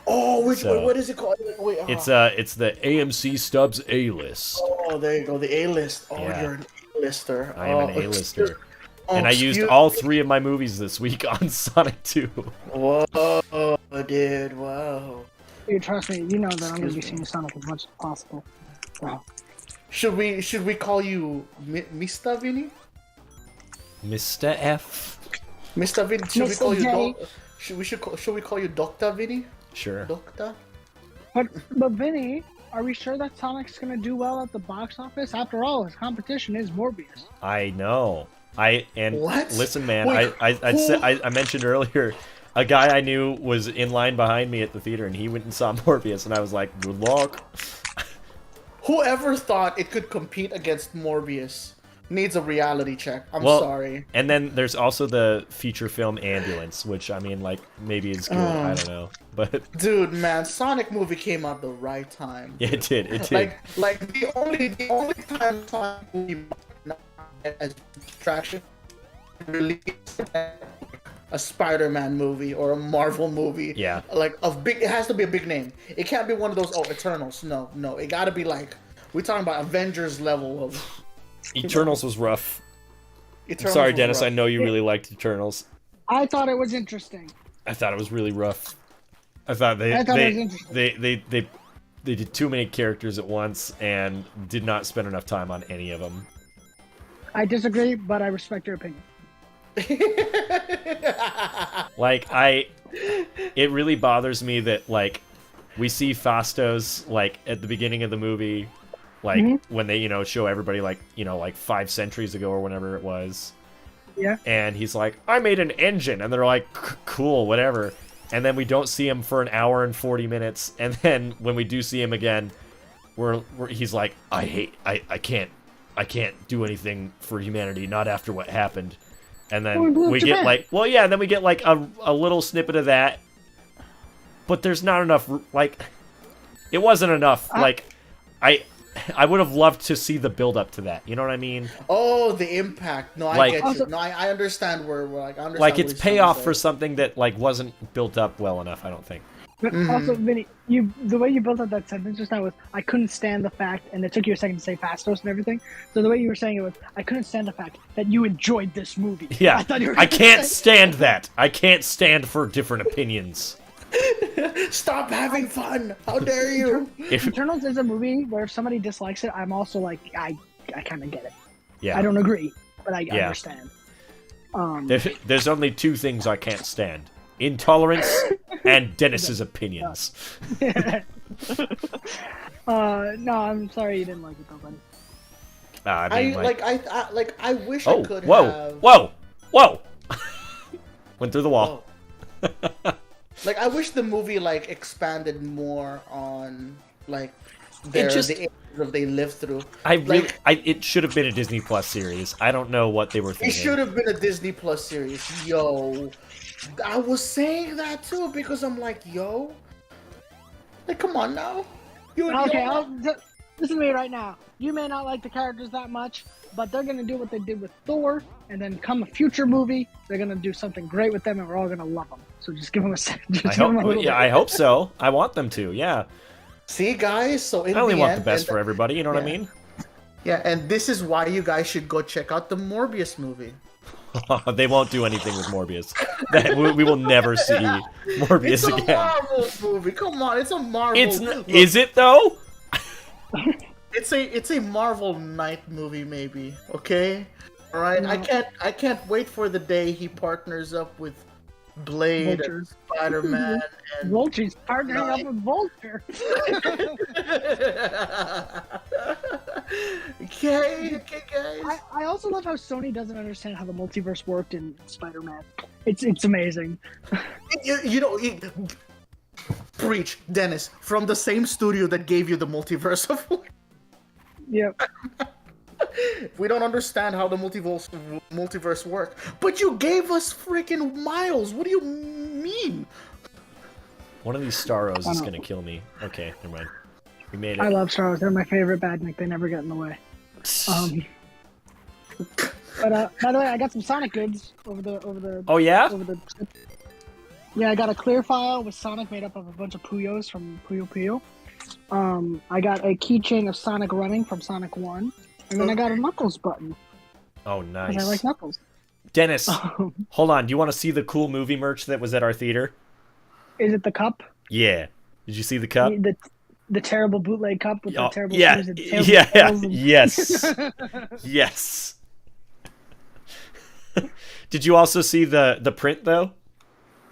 Oh, So- what is it called? Wait, It's the AMC Stubbs A-list. Oh, there you go, the A-list. Oh, Yeah. you're an A-lister. I am an Oh, A-lister. oh, And I used excuse- all 3 of my movies this week on Sonic 2. Whoa, dude, wow. you trust me, you know that I'm gonna be Excuse me. seeing Sonic as much as possible. So, Should we call you Mr. Vinny? Mr. F. Mr. Vinny? Should we Mr. call you J. should we call you Dr. Vinny? Sure. Doctor? but Vinny, are we sure that Sonic's gonna do well at the box office? After all, his competition is Morbius. I know. What? Listen, man. Wait, I mentioned earlier, a guy I knew was in line behind me at the theater, and he went and saw Morbius, and I was like, "Good luck." Whoever thought it could compete against Morbius needs a reality check. I'm Well, sorry. And then there's also the feature film Ambulance, which I mean, like, maybe is good. I don't know, but Dude, man, Sonic movie came out the right time. yeah, it did. It did. Like the only time Sonic movie not as distraction released a Spider-Man movie or a Marvel movie. Yeah. Like it has to be a big name. It can't be one of those Eternals. No. It got to be like we're talking about Avengers level of Eternals was rough. Eternals. Sorry, was Dennis. rough. I know you really liked Eternals. I thought it was interesting. I thought it was really rough. I thought I thought it was interesting. they did too many characters at once and did not spend enough time on any of them. I disagree, but I respect your opinion. Like it really bothers me that like we see Fastos like at the beginning of the movie, like when they show everybody like 5 centuries ago or whenever it was. Yeah. And he's like, I made an engine, and they're like, cool, whatever. And then we don't see him for an hour and 40 minutes, and then when we do see him again, he's like, I can't do anything for humanity, not after what happened. And then we get like, and then we get like a little snippet of that, but there's not enough. Like, it wasn't enough. Like, I would have loved to see the build up to that. You know what I mean? Oh, the impact. No, I Like- get you. No, I understand where we're like. I understand Like, what it's he's trying to payoff say. for something that like wasn't built up well enough. I don't think. But also, Vinny, the way you built up that sentence just now was, I couldn't stand the fact, and it took you a second to say Fastos and everything. So the way you were saying it was, I couldn't stand the fact that you enjoyed this movie. Yeah, I thought you were I gonna can't say- stand that. I can't stand for different opinions. Stop having fun! How dare you? If, Eternals is a movie where if somebody dislikes it, I'm also like, I kind of get it. yeah, I don't agree, but I Yeah. understand. there's only 2 things I can't stand: intolerance and Dennis's opinions. No, I'm sorry you didn't like it though, buddy. I mean, I wish oh, I could whoa, have. whoa! Went through the wall. Like I wish the movie like expanded more on like their just- the ages they lived through. It should have been a Disney Plus series. I don't know what they were It thinking. should have been a Disney Plus series. Yo, I was saying that too because I'm like, yo, like, come on now. Okay, listen to me right now. You may not like the characters that much, but they're gonna do what they did with Thor, and then come a future movie, they're gonna do something great with them, and we're all gonna love them. So just give them a second. I hope so. I want them to. Yeah. See, guys. So in I only the want end, the best and- for everybody. You know what I yeah. mean? Yeah, and this is why you guys should go check out the Morbius movie. They won't do anything with Morbius. We will never see Morbius It's a again. Marvel movie. Come on, it's a Marvel. Is it though? It's a Marvel Knight movie, maybe. Okay, all right. No. I can't wait for the day he partners up with Blade, Vulture. and Spider-Man, and Vulture's partnering up with Vulture. okay, guys. I also love how Sony doesn't understand how the multiverse worked in Spider-Man. It's amazing. You know, Preach, Dennis, from the same studio that gave you the multiverse of. Yep. We don't understand how the multiverse work, but you gave us freaking Miles. What do you mean? One of these Starros I is know. gonna kill me. Okay, never mind. We made I it. love Star Wars. They're my favorite badnik. They never get in the way. But by the way, I got some Sonic goods over the Oh yeah? over the. Yeah, I got a clear file with Sonic made up of a bunch of Puyos from Puyo Puyo. I got a keychain of Sonic running from Sonic 1. And then I got a Knuckles button, Oh because nice. I like Knuckles. Dennis, hold on. Do you want to see the cool movie merch that was at our theater? Is it the cup? Yeah. Did you see the cup? The terrible bootleg cup with the terrible yeah, shoes and terrible yeah, tails and- yes, yes. Did you also see the print though?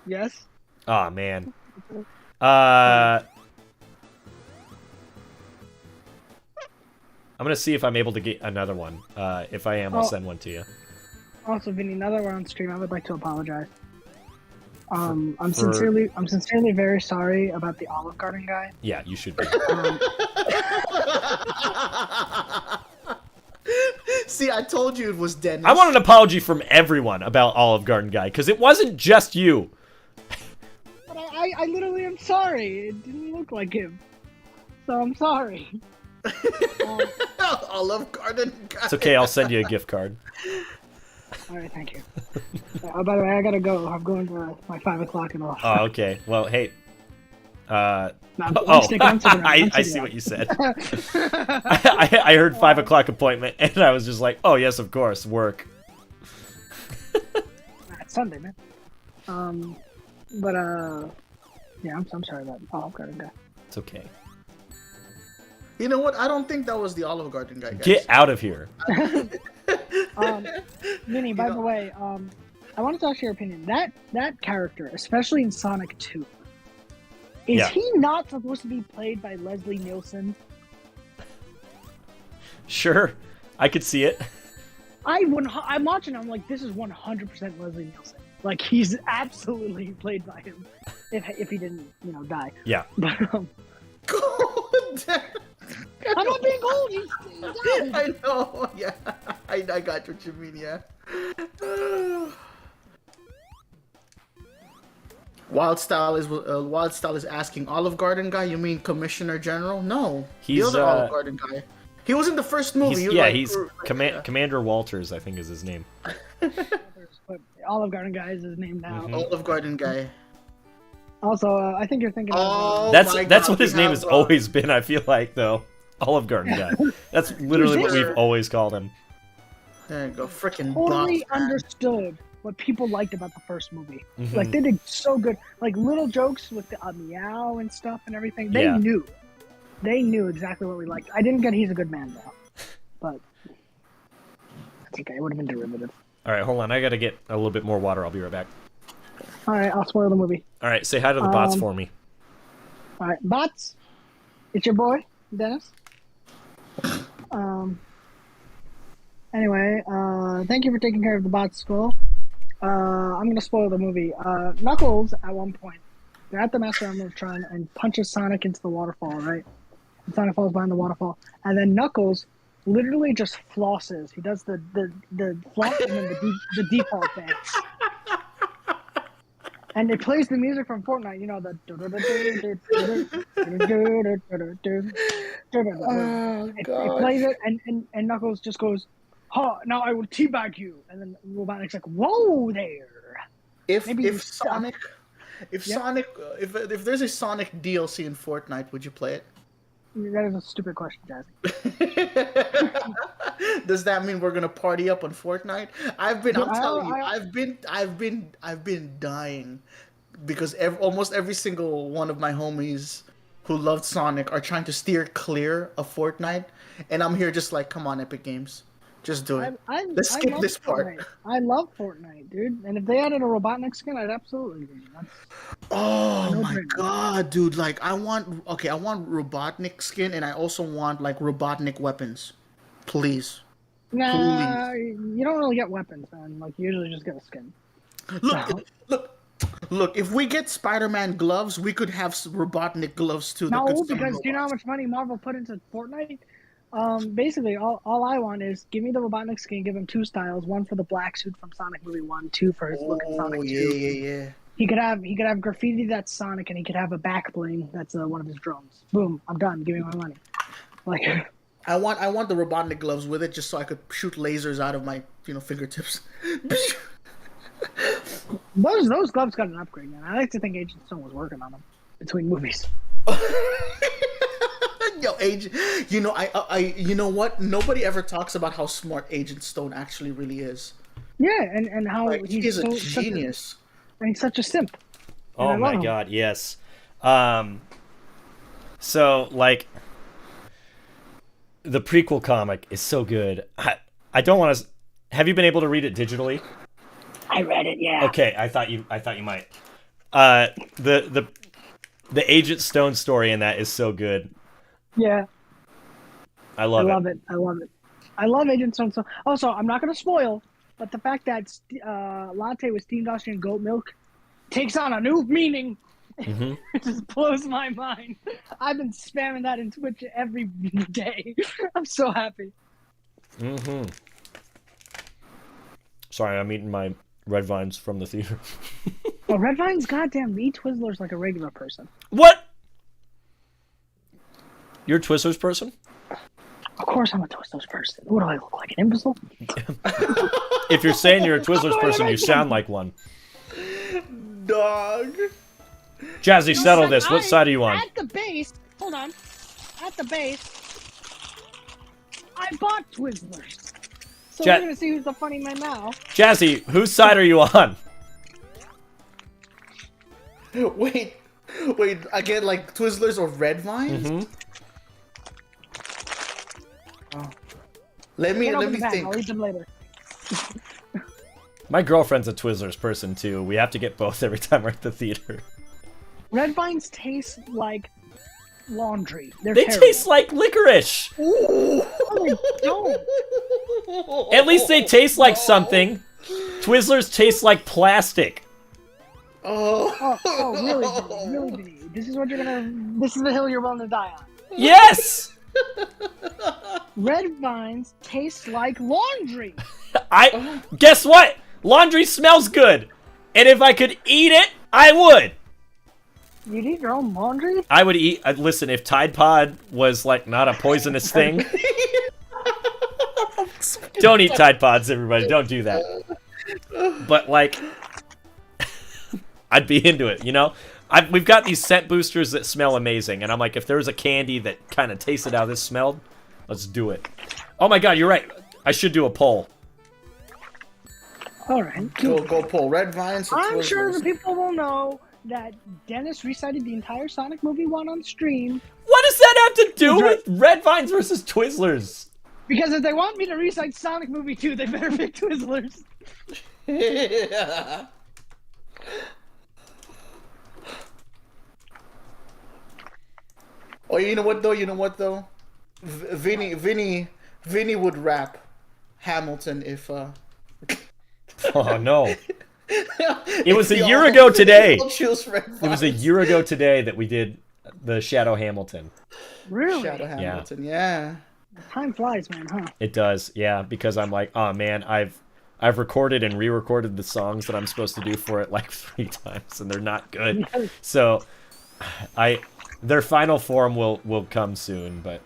Yes. Oh man. I'm gonna see if I'm able to get another one. If I am, I'll Oh. send one to you. Also, Vinny, now that we're on stream, I would like to apologize. I'm for- sincerely very sorry about the Olive Garden guy. Yeah, you should be. See, I told you it was Dennis. I want an apology from everyone about Olive Garden guy because it wasn't just you. But I literally am sorry. It didn't look like him. So I'm sorry. Olive Garden guy. It's okay. I'll send you a gift card. Alright, thank you. By the way, I gotta go. I'm going to my 5 o'clock and off. Oh, okay. Well, hey. No, I'm Oh, sticking around. I see what you said. I heard 5 o'clock appointment, and I was just like, oh yes, of course, work. It's Sunday, man. But yeah, I'm sorry about Olive Garden guy. It's okay. You know what? I don't think that was the Olive Garden guy, guys. Get out of here. Vinny, by the way, I wanted to ask your opinion. That character, especially in Sonic 2, is Yeah. he not supposed to be played by Leslie Nielsen? Sure, I could see it. I'm watching. I'm like, this is 100% Leslie Nielsen. Like, he's absolutely played by him. If he didn't, die. Yeah. But God damn. I'm not being cold. He's died. I know. Yeah, I got what you mean. Yeah. Wild Style is asking Olive Garden guy. You mean Commissioner General? No, He's, the other Olive Garden guy. He was in the first movie. He's Commander Walters, I think is his name. But Olive Garden guy is his name now. Mhm. Olive Garden guy. Also, I think you're thinking. Oh, That's my that's God, what his we name have, has always been. I feel like though, Olive Garden guy. That's literally what we've always called him. There you go, freaking totally boss, man. understood what people liked about the first movie. Mhm. Like, they did so good. Like, little jokes with the meow and stuff and everything. They Yeah. knew. They knew exactly what we liked. I didn't get He's a Good Man, though. But it's okay. It would have been derivative. All right, hold on. I gotta get a little bit more water. I'll be right back. All right, I'll spoil the movie. All right, say hi to the bots for me. All right, bots. It's your boy, Dennis. Anyway, thank you for taking care of the bots, Skull. I'm gonna spoil the movie. Knuckles, at one point, they're at the Master Emerald Shrine and punches Sonic into the waterfall, right? and Sonic falls behind the waterfall, and then Knuckles literally just flosses. He does the floss and then the default dance. And it plays the music from Fortnite, you know, the Oh it god. plays it and Knuckles just goes, "Ha, now I will teabag you." And then Robotnik's like, "Whoa there." If Maybe you if suck. Sonic, if Yeah. Sonic, if there's a Sonic DLC in Fortnite, would you play it? That is a stupid question, Jazzy. Does that mean we're gonna party up on Fortnite? I'm Dude, telling you, I- I've been dying because almost every single one of my homies who loved Sonic are trying to steer clear of Fortnite, and I'm here just like, come on, Epic Games, just do it. Let's skip love this part. Fortnite. I love Fortnite, dude. And if they added a Robotnik skin, I'd absolutely do it. Oh No my brainer. god, dude! Like, I want Robotnik skin, and I also want like Robotnik weapons, please. Nah, you don't really get weapons, man. Like, you usually just get a skin. Look, look! If we get Spider-Man gloves, we could have Robotnik gloves too. that could No, summon because do you know how robots. much money Marvel put into Fortnite? Basically, all I want is give me the Robotnik skin, give him 2 styles, one for the black suit from Sonic Movie 1, 2 for his look in Sonic 2. Yeah. He could have graffiti that's Sonic, and he could have a back bling that's one of his drones. Boom, I'm done. Give me my money. Like, I want the Robotnik gloves with it just so I could shoot lasers out of my fingertips. those gloves got an upgrade, man. I like to think Agent Stone was working on them between movies. Yo, Agent, you know what? Nobody ever talks about how smart Agent Stone actually really is. Yeah, and how Like, he is a such genius. and he's such a simp. And I Oh love my him. god, yes. So like the prequel comic is so good. I don't want to. Have you been able to read it digitally? I read it, yeah. Okay, I thought you might. The Agent Stone story in that is so good. Yeah, I love it. it. I love it. I love Agent Stone. So, also, I'm not going to spoil, but the fact that latte with steamed Austrian goat milk takes on a new meaning. Mm-hmm. It just blows my mind. I've been spamming that in Twitch every day. I'm so happy. Mm-hmm. Sorry, I'm eating my red vines from the theater. Well, Red Vine's goddamn eat Twizzlers like a regular person. What? You're a Twizzlers person? Of course I'm a Twizzlers person. What do I look like, an imbecile? If you're saying you're a Twizzlers person, you sound like one. Dog. Jazzy, settle this. What side are you on? At the base, hold on. At the base, I bought Twizzlers. So Ja- we're gonna see who's the funny man now. Jazzy, whose side are you on? Wait, again, like Twizzlers or Red Vines? Mm-hmm. Oh. Let me Get over the bag, think. I'll eat them later. My girlfriend's a Twizzlers person too. We have to get both every time we're at the theater. Red Vines taste like laundry. They're They terrible. taste like licorice. No, they don't. At least they taste like something. Twizzlers taste like plastic. Oh. Really, Vinny? This is the hill you're willing to die on. Yes. Red Vines taste like laundry. Guess what? Laundry smells good. And if I could eat it, I would. You'd eat your own laundry? I would eat. Listen, if Tide Pod was like not a poisonous thing, don't eat Tide Pods, everybody. Don't do that. But like, I'd be into it. You know, we've got these scent boosters that smell amazing, and I'm like, if there was a candy that kind of tasted how this smelled, let's do it. Oh my God, you're right. I should do a poll. All right. Go pull Red Vines. or I'm sure Twizzlers. the people will know that Dennis recited the entire Sonic movie 1 on stream. What does that have to do with Red Vines versus Twizzlers? Because if they want me to recite Sonic movie 2, they better pick Twizzlers. Yeah. Oh, you know what though? Vinny would rap Hamilton if Oh no. It was a year ago today. Choose Red It was a Vines. year ago today that we did the Shadow Hamilton. Really? Shadow Hamilton, yeah. Time flies, man, huh? It does, yeah, because I'm like, oh man, I've recorded and re-recorded the songs that I'm supposed to do for it like 3 times, and they're not good. Yes. So, their final form will come soon, but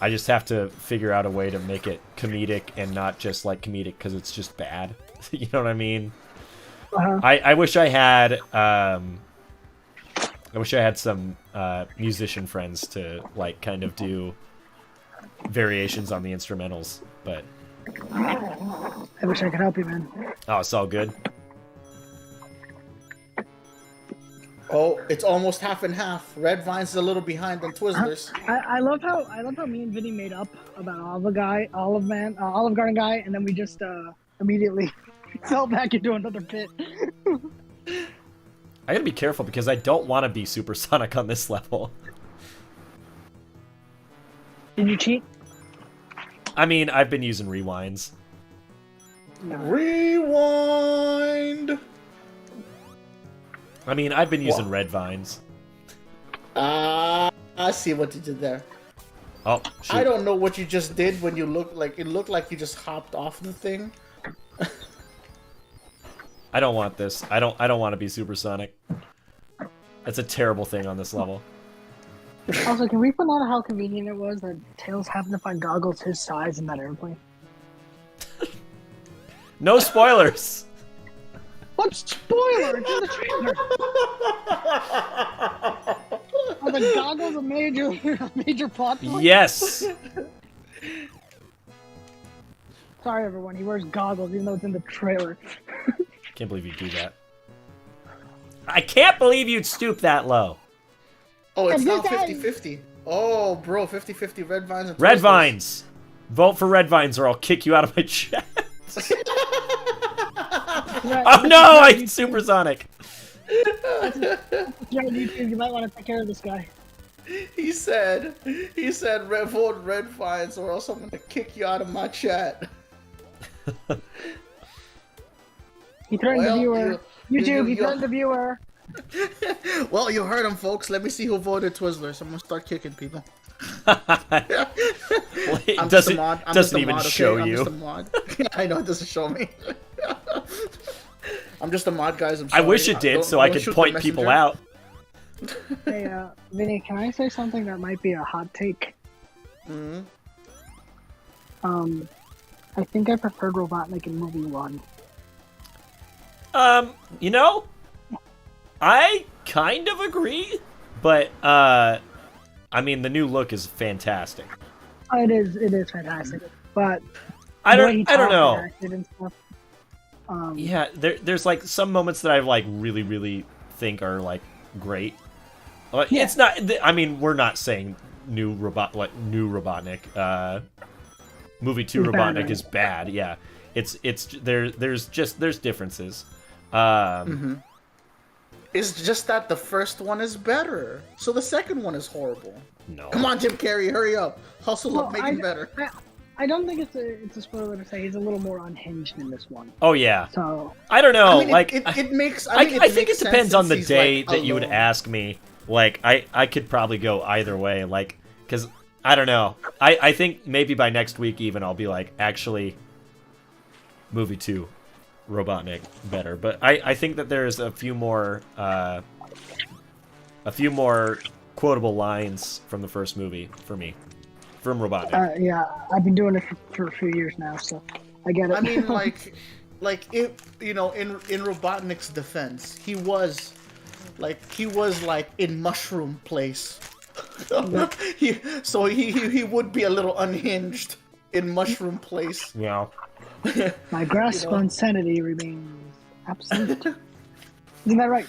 I just have to figure out a way to make it comedic and not just like comedic because it's just bad. You know what I mean? Uh-huh. I wish I had some musician friends to like kind of do variations on the instrumentals, but I wish I could help you, man. oh, it's all good. Oh, it's almost half and half. Red Vine's a little behind on Twizzlers. I love how me and Vinny made up about Olive Garden guy, and then we just immediately fell back into another pit. I gotta be careful because I don't want to be supersonic on this level. Did you cheat? I mean, I've been using rewinds. Rewind! I mean, I've been using red vines. I see what you did there. Oh, shoot. I don't know what you just did when you looked like you just hopped off the thing. I don't want this. I don't want to be supersonic. That's a terrible thing on this level. Also, can we point out how convenient it was that Tails happened to find goggles his size in that airplane? No spoilers. What spoiler? It's in the trailer. Are the goggles a major plot point? Yes. Sorry, everyone. He wears goggles even though it's in the trailer. Can't believe you'd do that. I can't believe you'd stoop that low. Oh, it's And now this 50-50. Oh, bro, 50-50 Red Vines and Red Twizzlers. vines. Vote for red vines or I'll kick you out of my chat. Oh no, I'm supersonic. Yeah, you might want to take care of this guy. He said, vote Red Vines or else I'm gonna kick you out of my chat. He threatened the viewer. YouTube, he you- threatened the viewer. Well, you heard him, folks. Let me see who voted Twizzlers. I'm gonna start kicking people. It I'm just a doesn't mod. I'm doesn't just a even mod, okay? show I'm you. just a mod. I know it doesn't show me. I'm just a mod, guys. I'm I sorry. wish it did so I don't could shoot the point people messenger. out. Hey, Vinny, can I say something that might be a hot take? Mhm. I think I preferred Robotnik in movie 1. You know, I kind of agree, but I mean the new look is fantastic. It is fantastic, but I the way he don't talked know. and acted and stuff, Yeah, there's like some moments that I like really think are like great. Yeah. It's not. I mean, we're not saying new Robotnik. Movie 2 It's bad, Robotnik right? is bad. Yeah, it's there's differences. It's just that the first one is better, so the second one is horrible. No. Come on, Jim Carrey, hurry up! Hustle up, make it better. I don't think it's a spoiler to say he's a little more unhinged in this one. Oh yeah. So I don't know. I mean, like it makes. I think it makes depends sense on the since he's, day like, that you would alone. ask me. Like, I could probably go either way. Like, because, I don't know. I think maybe by next week even I'll be like, actually, movie 2, Robotnik, better. But I think that there's a few more quotable lines from the first movie for me. From Robotnik. yeah, I've been doing it for a few years now, so I get it. I mean, like if in Robotnik's defense, he was in Mushroom Place. he would be a little unhinged in Mushroom Place. Yeah. My grasp on sanity remains absolute. Isn't that right?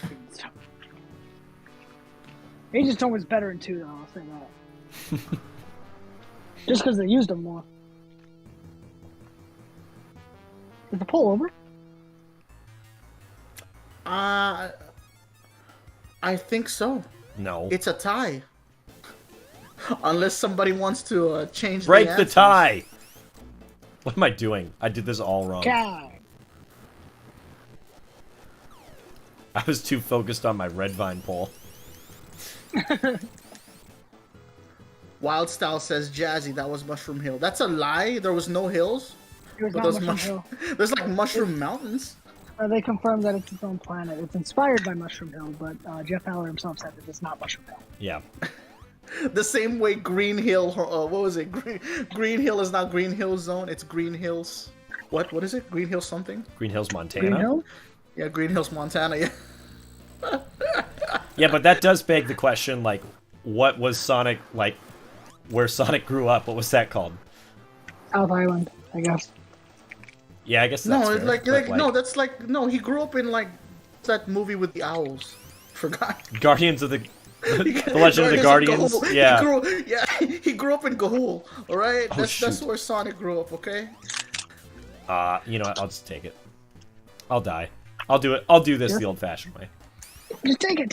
Agent Stone was better in 2, though. I'll say that. Just because they used him more. Is the poll over? I think so. No. It's a tie. Unless somebody wants to change Break the the answers. tie! What am I doing? I did this all wrong. God. I was too focused on my red vine poll. Wild Style says Jazzy, that was Mushroom Hill. That's a lie. There was no hills. It was But not those Mushroom Hill. there's like Mushroom Mountains. They confirmed that it's its own planet. It's inspired by Mushroom Hill, but Jeff Fowler himself said that it's not Mushroom Hill. Yeah. The same way Green Hill, what was it? Green Hill is not Green Hill Zone. It's Green Hills. What is it? Green Hills something? Green Hills, Montana. Green Hill? Yeah, Green Hills, Montana. Yeah. Yeah, but that does beg the question, like, what was Sonic, like, where Sonic grew up? What was that called? South Island, I guess. Yeah, I guess that's No, fair, it's but, no, that's like no. He grew up in like that movie with the owls. Forgot. Guardians of the Legend of the Guardians. Ga'Hoole. Yeah. He grew up in Ga'Hoole. All right, Oh, that's shoot. where Sonic grew up. Okay. You know what? I'll just take it. I'll die. I'll do it. I'll do this Yeah. the old-fashioned way. Just take it.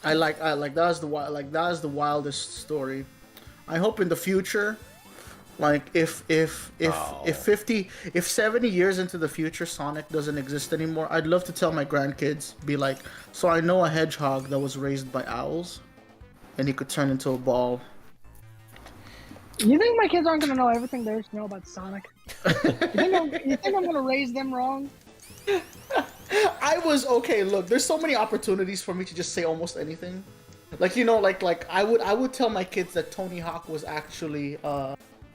I like that's the wildest story. I hope in the future, like if Oh. 70 years into the future Sonic doesn't exist anymore, I'd love to tell my grandkids, be like, so I know a hedgehog that was raised by owls, and he could turn into a ball. You think my kids aren't gonna know everything there is to know about Sonic? You think I'm gonna raise them wrong? I was okay. Look, there's so many opportunities for me to just say almost anything. Like like I would tell my kids that Tony Hawk was actually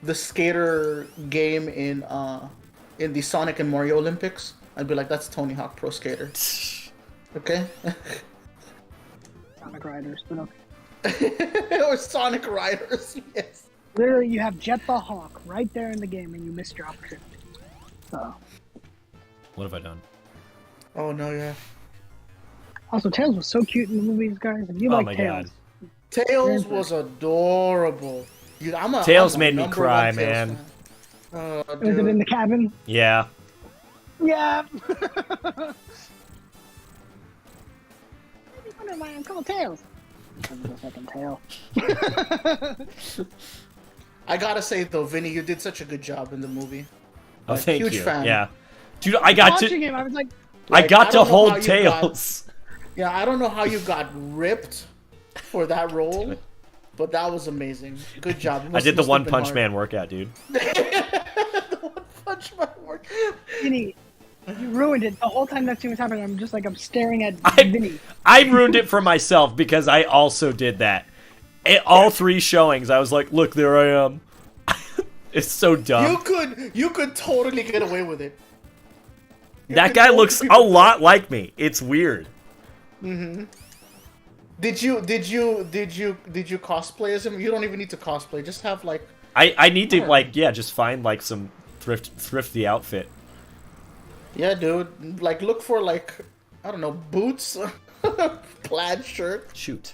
the skater game in the Sonic and Mario Olympics. I'd be like, that's Tony Hawk Pro Skater. Okay. Sonic Riders, but okay. Or Sonic Riders. Yes. Literally, you have Jet the Hawk right there in the game, and you missed your opportunity. So, What have I done? Oh no, yeah. also, Tails was so cute in the movies, guys. If you Oh like my Tails, God. Tails was adorable. Dude, Tails I'm a made me number cry, one Tails man. fan. Oh, was it in dude. the cabin? Yeah. Yeah. What am I? I'm called Tails. I'm the fucking tail. I gotta say though, Vinny, you did such a good job in the movie. Oh, Like, thank huge you. fan. Yeah. Dude, I got Watching to. him, I was like, I Like, got I to don't know how hold you Tails. Yeah, I don't know how you got ripped for that role, but that was amazing. Good job. I did the One Punch hard. Man workout, dude. The One Punch Man work. Vinny, you ruined it. The whole time that scene was happening, I'm staring at Vinny. I ruined it for myself because I also did that. At all three showings, I was like, "Look, there I am." It's so dumb. You could totally get away with it. That guy looks a lot like me. It's weird. Did you cosplay as him? You don't even need to cosplay. Just have like I need to just find like some thrifty outfit. yeah, dude. Like look for like I don't know boots, plaid shirt. Shoot.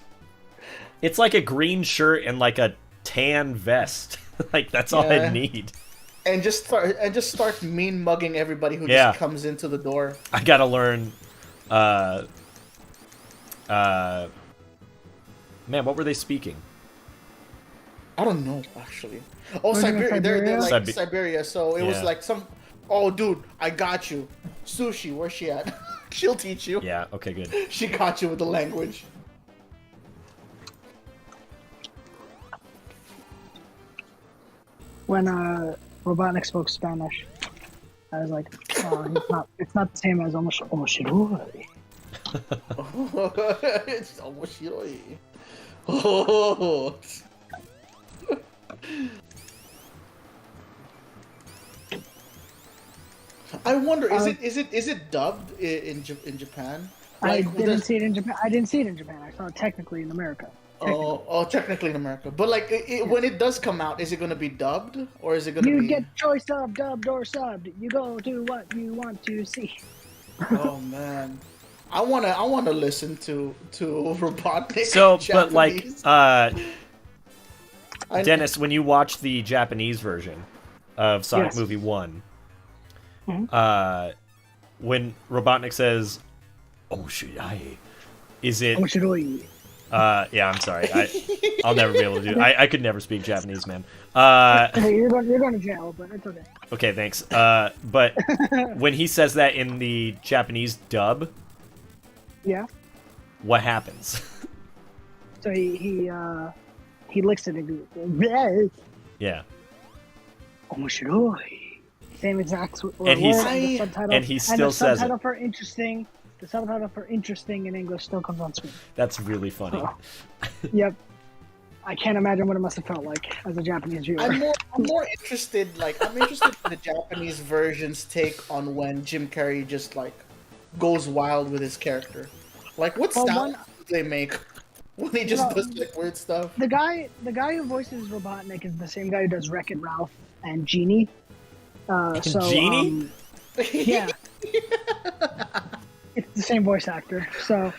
It's like a green shirt and like a tan vest. Like that's all I Yeah. need. And just start mean mugging everybody who Yeah. just comes into the door. I gotta learn. Man, what were they speaking? I don't know actually. Oh, Were they in Siberia. They're like Siberia? Siberia. So it was Yeah. like some. Oh, dude, I got you. Sushi, where's she at? She'll teach you. Yeah. Okay. Good. She got you with the language. When Robotnik spoke Spanish, I was like, oh, it's not the same as omoshiroi. It's almost shiroi. Oh. I wonder, is it dubbed in Japan? I Like, didn't see it in Japan. I didn't see it in Japan. I saw it technically in America. Technically in America. But like, when it does come out, is it going to be dubbed or is it going to You be? get choice of dubbed or subbed. You go to what you want to see. Oh man, I wanna listen to Robotnik. So, but like, Japanese. Dennis, when you watch the Japanese version of Sonic Yes. Movie 1, Mhm. When Robotnik says, "Oh shit, is it?" Omoshiroi. Yeah, I'm sorry. I'll never be able to do. I could never speak Japanese, man. Hey, you're going to jail, but it's okay. Okay, thanks. But when he says that in the Japanese dub, Yeah. What happens? So he licks it and goes, Yeah. "Omoshiroi." Same exact word. And he's- the subtitle, and he still the says subtitle it. for interesting. The subtitle for interesting in English still comes on screen. That's really funny. Oh. Yep. I can't imagine what it must have felt like as a Japanese viewer. I'm more interested. Like, I'm interested in the Japanese version's take on when Jim Carrey just like goes wild with his character. Like, what Well, style one- do they make when he just Well, does like weird stuff? The guy who voices Robotnik is the same guy who does Wreck-It Ralph and Genie. So, Genie? yeah. It's the same voice actor. So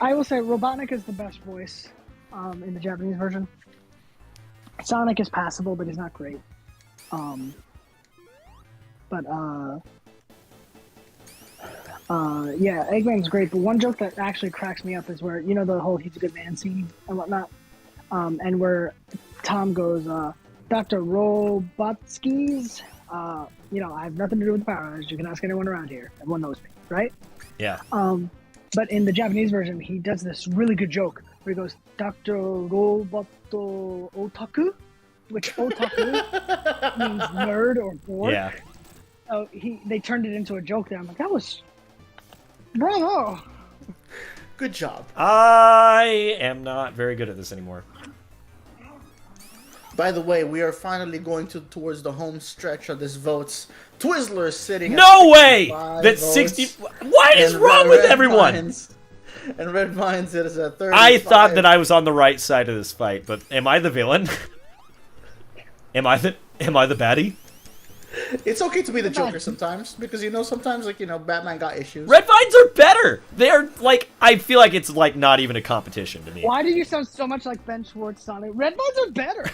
I will say Robotnik is the best voice in the Japanese version. Sonic is passable, but he's not great. Yeah, Eggman's great, but one joke that actually cracks me up is where, you know, the whole he's a good man scene and whatnot, and where Tom goes, Dr. Robotskis, you know, I have nothing to do with the Power Rangers. You can ask anyone around here. Everyone knows me, right? Yeah. But in the Japanese version, he does this really good joke where he goes, Dr. Roboto Otaku, which otaku means nerd or bored. Yeah. So they turned it into a joke there. I'm like, that was bravo. Good job. I am not very good at this anymore. By the way, we are finally going towards the home stretch of this votes. Twizzler is sitting. No at way! 65 That's votes, 60. What is and wrong with everyone? And Red Vines is at 30. I thought that I was on the right side of this fight, but am I the villain? Am I the baddie? It's okay to be the Joker sometimes, because you know sometimes like, you know, Batman got issues. Red Vines are better. They're like, I feel like it's like not even a competition to me. Why do you sound so much like Ben Schwartz, Sonic? Red Buds are better.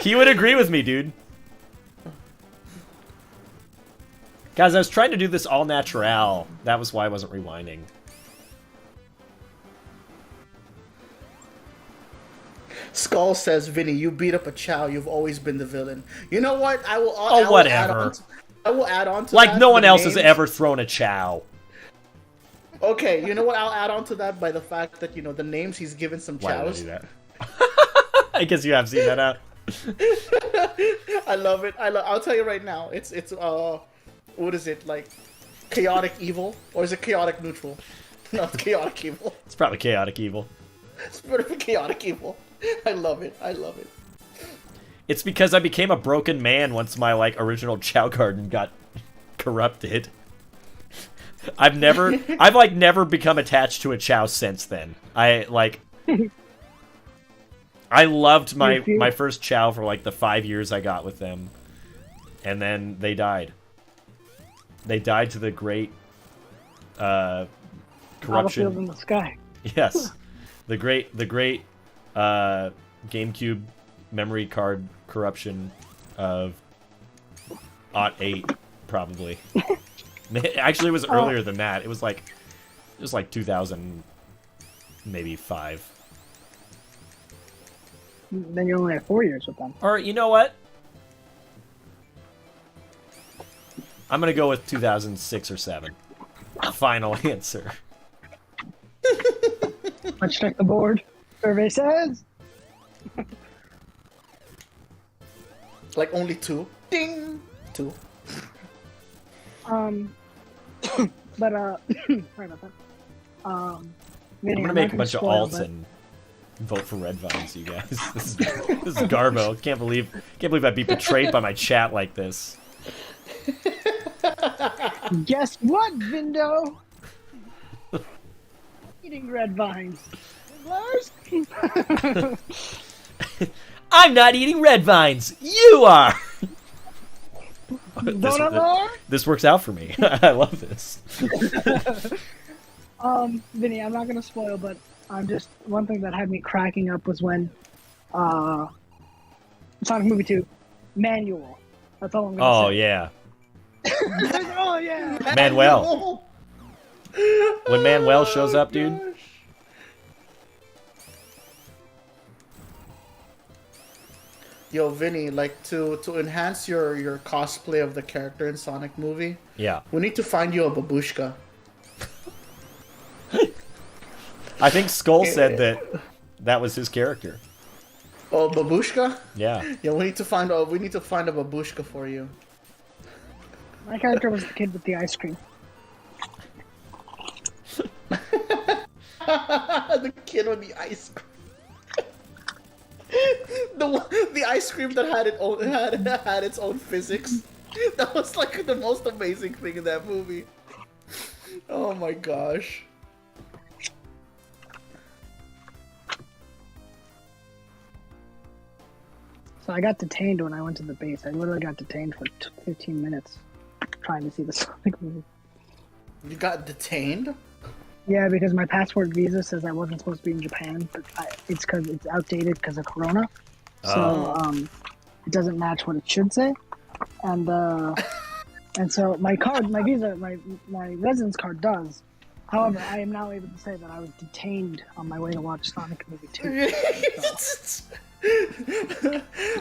He would agree with me, dude. Guys, I was trying to do this all natural. That was why I wasn't rewinding. Skull says, Vinny, you beat up a Chow. You've always been the villain. You know what? I will whatever. I will add on to Like, that. no one the else has names. ever thrown a chow. Okay, you know what? I'll add on to that by the fact that, you know, the names he's given some Why did I Chows. do that? I guess you have seen that out. I love it. I'll tell you right now. It's what is it, like chaotic evil, or is it chaotic neutral? No, it's chaotic evil. It's probably chaotic evil. It's pretty chaotic evil. I love it. I love it. It's because I became a broken man once my like original Chow garden got corrupted. I've never become attached to a Chow since then. I loved my first Chow for like the 5 years I got with them, and then they died. They died to the great corruption. Battlefield in the sky. Yes, the great GameCube memory card corruption of '08, probably. Actually, it was earlier than that. It was like 2000, maybe 5. Then you only have 4 years with them. Or you know what? I'm gonna go with 2006 or 7. Final answer. Let's check the board. Survey says. Like only 2. Ding. 2. But sorry about that. I'm Vinny, gonna I'm make not a bunch of spoil, alts but and vote for Red Vines, you guys. This is Garbo. Can't believe I'd be betrayed by my chat like this. Guess what, Vindo? Eating red vines. Lars? I'm not eating Red Vines. You are. Donut Lord? This works out for me. I love this. Vinny, I'm not gonna spoil, but I'm just one thing that had me cracking up was when Sonic Movie 2 Manual. That's all I'm gonna Oh say. yeah, Oh yeah. Manuel. When Manuel shows up, dude. Gosh. Yo, Vinny, like to enhance your cosplay of the character in Sonic movie, Yeah. we need to find you a babushka. I think Skull said that was his character. Oh, babushka? Yeah. Yeah, we need to find a babushka for you. My character was the kid with the ice cream. The kid with the ice cream. The ice cream that had its own physics. That was like the most amazing thing in that movie. Oh my gosh. So I got detained when I went to the base. I literally got detained for 15 minutes trying to see the Sonic movie. You got detained? Yeah, because my passport visa says I wasn't supposed to be in Japan, but it's because it's outdated because of Corona. So it doesn't match what it should say, and so my visa, my residence card does. However, I am now able to say that I was detained on my way to watch Sonic movie 2.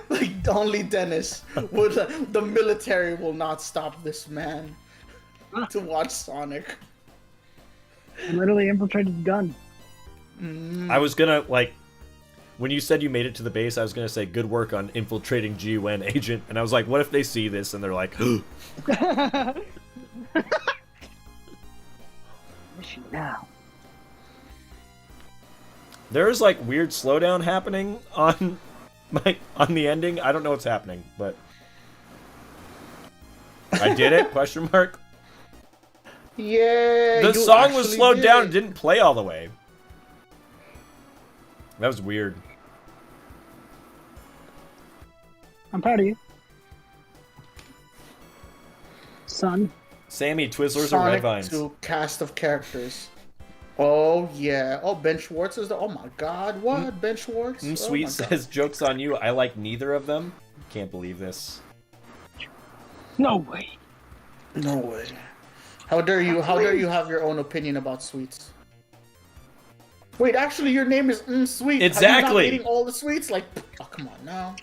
Like only Dennis would. The military will not stop this man to watch Sonic. I literally infiltrated the gun. I was gonna, like, when you said you made it to the base, I was gonna say good work on infiltrating GUN agent, and I was like, what if they see this and they're like, Mission now. there's like weird slowdown happening on the ending. I don't know what's happening, but I did it? Question mark. Yeah. The song was slowed down and didn't play all the way. That was weird. I'm proud of you, son. Sammy, Twizzlers or Sonic Red Vines? 2 cast of characters. Oh yeah. Oh, Ben Schwartz is the. Oh my God. What? Ben Schwartz? Oh Sweet my God. says, joke's on you. I like neither of them. Can't believe this. No way. No way. How dare you? How dare you have your own opinion about sweets? Wait, actually, your name is Sweet. Exactly. Are you not eating all the sweets? Like, oh, come on now.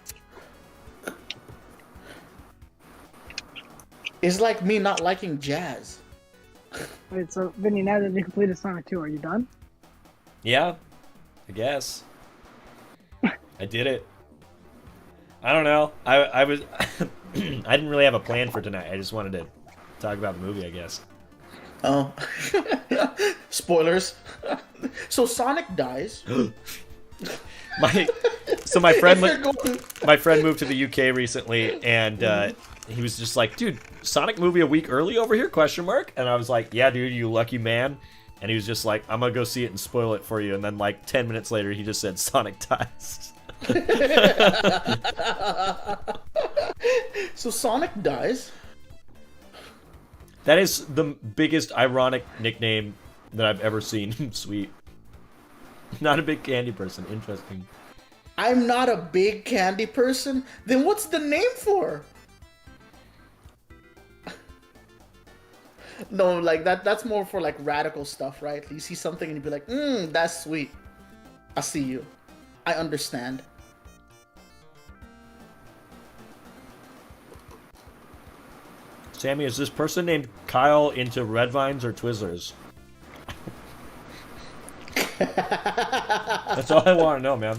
It's like me not liking jazz. Wait, so Vinny, now that you completed Sonic 2, are you done? Yeah, I guess. I did it. I don't know. I was I didn't really have a plan for tonight. I just wanted to talk about the movie, I guess. Oh. Spoilers. So Sonic dies. my friend moved to the UK recently, and he was just like, dude, Sonic movie a week early over here, question mark? And I was like, yeah, dude, you lucky man. And he was just like, I'm gonna go see it and spoil it for you. And then like 10 minutes later, he just said Sonic dies. So Sonic dies. That is the biggest ironic nickname that I've ever seen. Sweet. Not a big candy person. Interesting. I'm not a big candy person. Then what's the name for? No, like that's more for like radical stuff, right? You see something and you be like, that's sweet. I see you. I understand. Sammy, is this person named Kyle into Red Vines or Twizzlers? That's all I want to know, man.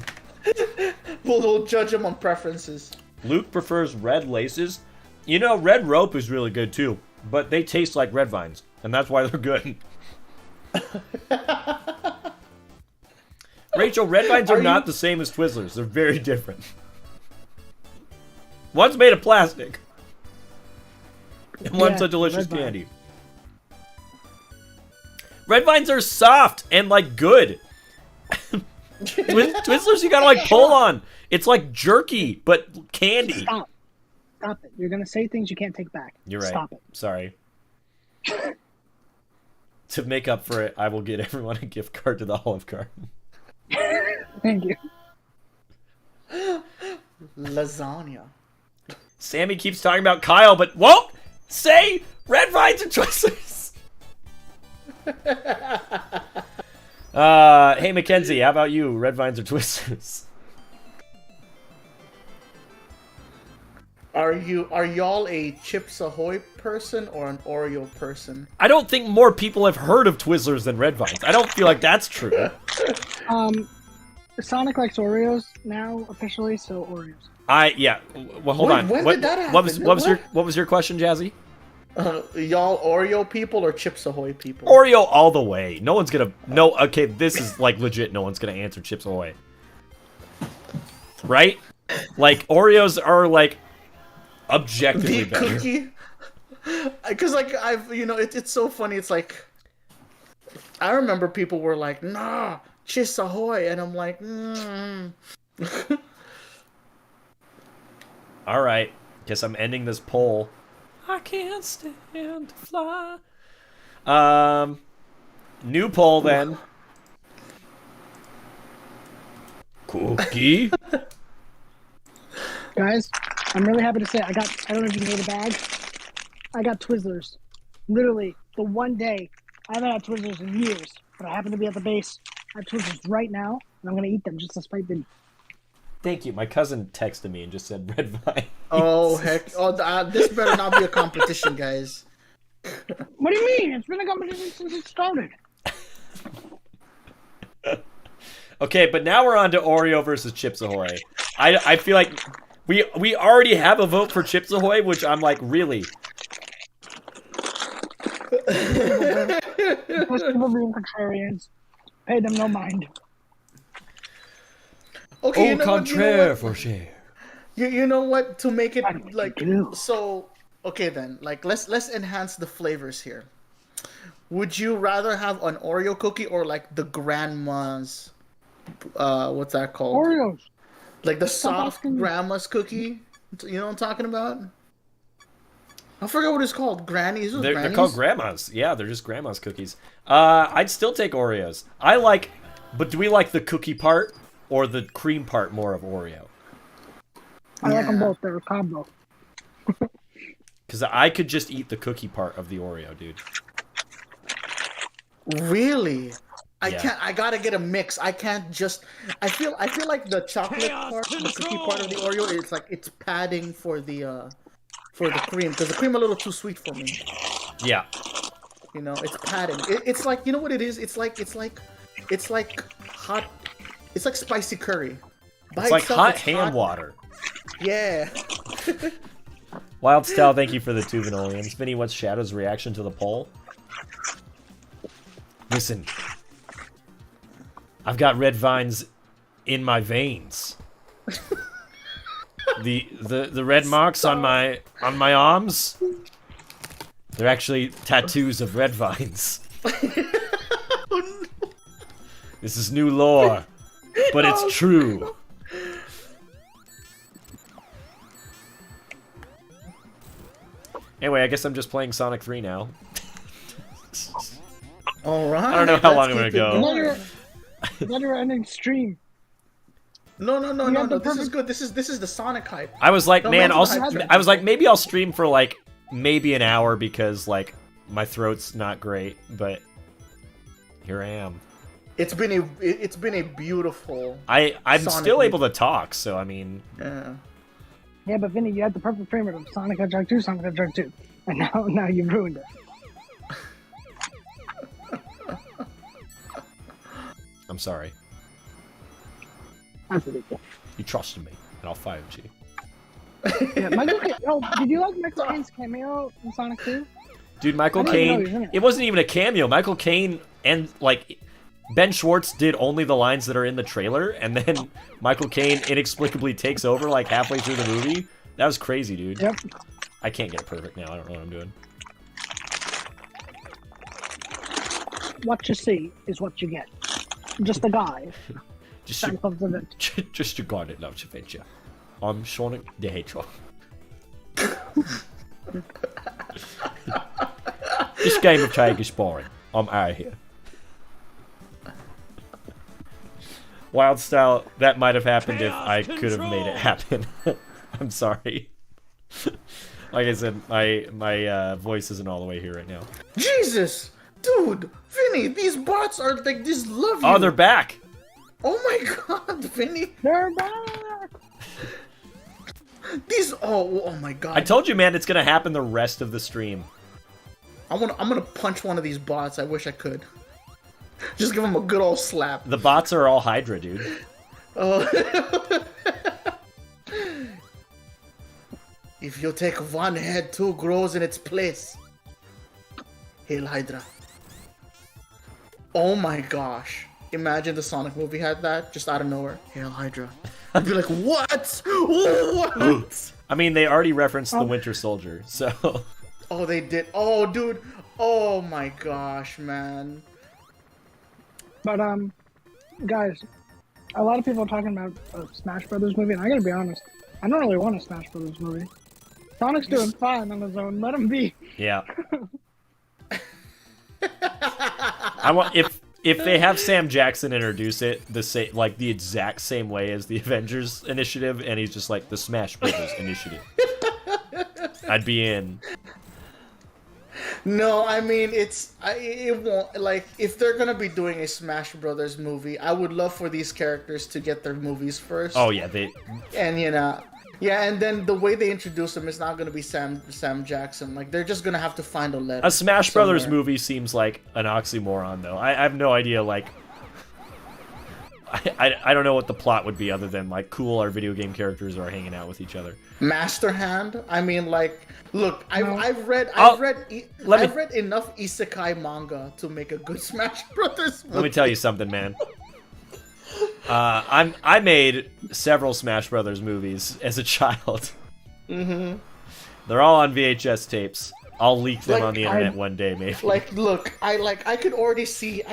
We'll judge him on preferences. Luke prefers red laces. You know, red rope is really good too, but they taste like Red Vines, and that's why they're good. Rachel, Red Vines are not the same as Twizzlers. They're very different. One's made of plastic. And one's a delicious candy. Red Vines are soft and like good. Twizzlers you gotta like pull on. It's like jerky, but candy. Stop. Stop it. You're gonna say things you can't take back. You're right. Stop it. Sorry. To make up for it, I will get everyone a gift card to the Olive Garden. Thank you. Lasagna. Sammy keeps talking about Kyle, but won't say Red Vines or Twizzlers. Hey Mackenzie, how about you? Red Vines or Twizzlers? Are y'all a Chips Ahoy person or an Oreo person? I don't think more people have heard of Twizzlers than Red Vines. I don't feel like that's true. Sonic likes Oreos now officially, so Oreos. Yeah. Well, hold on. When did that happen? What was your question, Jazzy? Y'all Oreo people or Chips Ahoy people? Oreo all the way. No one's gonna. No. Okay, this is like legit. No one's gonna answer Chips Ahoy. Right? Like Oreos are like objectively the better. cookie. Because like it's so funny. It's like I remember people were like, "Nah, Chips Ahoy," and I'm like, All right. Guess I'm ending this poll. I can't stand to fly. New poll then. Cookie. Guys, I'm really happy to say I don't know if you can hear the bag. I got Twizzlers. Literally, the one day I haven't had Twizzlers in years, but I happen to be at the base. I have Twizzlers right now, and I'm gonna eat them just to spite Vinny. Thank you. My cousin texted me and just said Red Vine. "Oh heck! Oh, this better not be a competition, guys." What do you mean? It's been a competition since it started. Okay, but now we're on to Oreo versus Chips Ahoy. I feel like we already have a vote for Chips Ahoy, which I'm like, really? Most people being contrarians. Pay them no mind. Okay, Au contraire, for sure. You know what? To make it What do like you do? so. Okay then, like let's enhance the flavors here. Would you rather have an Oreo cookie or like the grandma's? What's that called? Oreos. Like the Stop soft asking me. grandma's cookie. You know what I'm talking about? I forgot what it's called. Granny's. They're called grandma's. Yeah, they're just grandma's cookies. I'd still take Oreos. But do we like the cookie part or the cream part more of Oreo? I like them Yeah. both. They're a combo. Because I could just eat the cookie part of the Oreo, dude. Really? I Yeah. can't. I gotta get a mix. I can't just. I feel like the chocolate Chaos part, the cookie control! part of the Oreo, it's padding for the cream because the cream a little too sweet for me. Yeah. You know, it's padding. It's like, you know what it is? It's like hot. It's like spicy curry. By It's like itself, hot it's hand water. Yeah. Wild Style, thank you for the 2 Vanillions. Vinny, what's Shadow's reaction to the poll? Listen. I've got red vines in my veins. The red marks on my arms, they're actually tattoos of red vines. This is new lore, but it's true. Anyway, I guess I'm just playing Sonic 3 now. All right. I don't know how long I'm gonna go. Never ending stream. No. have the This is perfect- good. This is the Sonic hype. I was like, No, man, mention the hype train. I was like, maybe I'll stream for like maybe an hour because like my throat's not great, but here I am. It's been a beautiful. I'm Sonic still week. able to talk, so I mean, Yeah. Yeah, but Vinny, you had the perfect frame of Sonic Hedgehog 2, Sonic Hedgehog 2. And now you've ruined it. I'm sorry. That's ridiculous. You trusted me, and I'll fire you. Yeah, did you like Michael Caine's cameo in Sonic 2? Dude, Michael I didn't know he was Caine. in it. It wasn't even a cameo. Michael Caine and like Ben Schwartz did only the lines that are in the trailer, and then Michael Caine inexplicably takes over like halfway through the movie. That was crazy, dude. Yep. I can't get it perfect now. I don't know what I'm doing. What you see is what you get. Just a guy. Just That comes with it. just a guy that loves adventure. I'm Sonic the Hedgehog. This game of tag is boring. I'm out of here. Wild Style, that might have happened if I could have made it happen. I'm sorry. Like I said, my voice isn't all the way here right now. Jesus, dude, Vinny, these bots are like these love you. Oh, they're back! Oh my God, Vinny. They're back! These oh my god. I told you, man, it's gonna happen the rest of the stream. I'm gonna punch one of these bots. I wish I could. Just give him a good old slap. The bots are all Hydra, dude. Oh. If you take one head, two grows in its place. Hail Hydra. Oh my gosh. Imagine the Sonic movie had that, just out of nowhere. Hail Hydra. I'd be like, what? What? I mean, they already referenced the Winter Soldier, so... Oh, they did. Oh, dude. Oh my gosh, man. But guys, a lot of people are talking about a Smash Brothers movie, and I gotta be honest, I don't really want a Smash Brothers movie. Sonic's doing fine on his own. Let him be. Yeah. I want if they have Sam Jackson introduce it the exact same way as the Avengers Initiative, and he's just like the Smash Brothers Initiative, I'd be in. No, I mean it won't, like, if they're gonna be doing a Smash Brothers movie, I would love for these characters to get their movies first. Oh yeah, they. And yeah, and then the way they introduce them is not gonna be Sam Jackson. Like, they're just gonna have to find a letter. A Smash somewhere. Brothers movie seems like an oxymoron, though. I have no idea, like... I don't know what the plot would be other than, like, cool, our video game characters are hanging out with each other. Master Hand? I mean, like, look, I've read enough isekai manga to make a good Smash Brothers movie. Let me tell you something, man. I made several Smash Brothers movies as a child. Mm-hmm. They're all on VHS tapes. I'll leak them Like, on the internet one day, maybe. Like, look, I could already see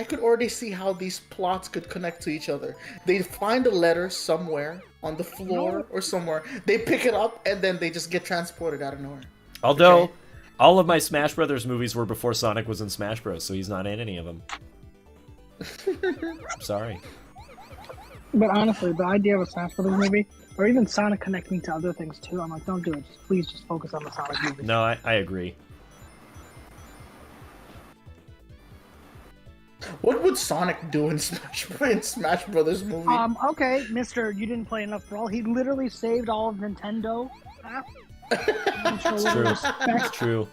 how these plots could connect to each other. They find a letter somewhere on the floor or somewhere. They pick it up and then they just get transported out of nowhere. Although, Okay. all of my Smash Brothers movies were before Sonic was in Smash Bros, so he's not in any of them. I'm sorry. But honestly, the idea of a Smash Brothers movie, or even Sonic connecting to other things too, I'm like, don't do it. Please just focus on the Sonic movie. No, I agree. What would Sonic do in Smash Brothers movie? Okay, Mister, you didn't play enough Brawl. He literally saved all of Nintendo. It's true. It's true.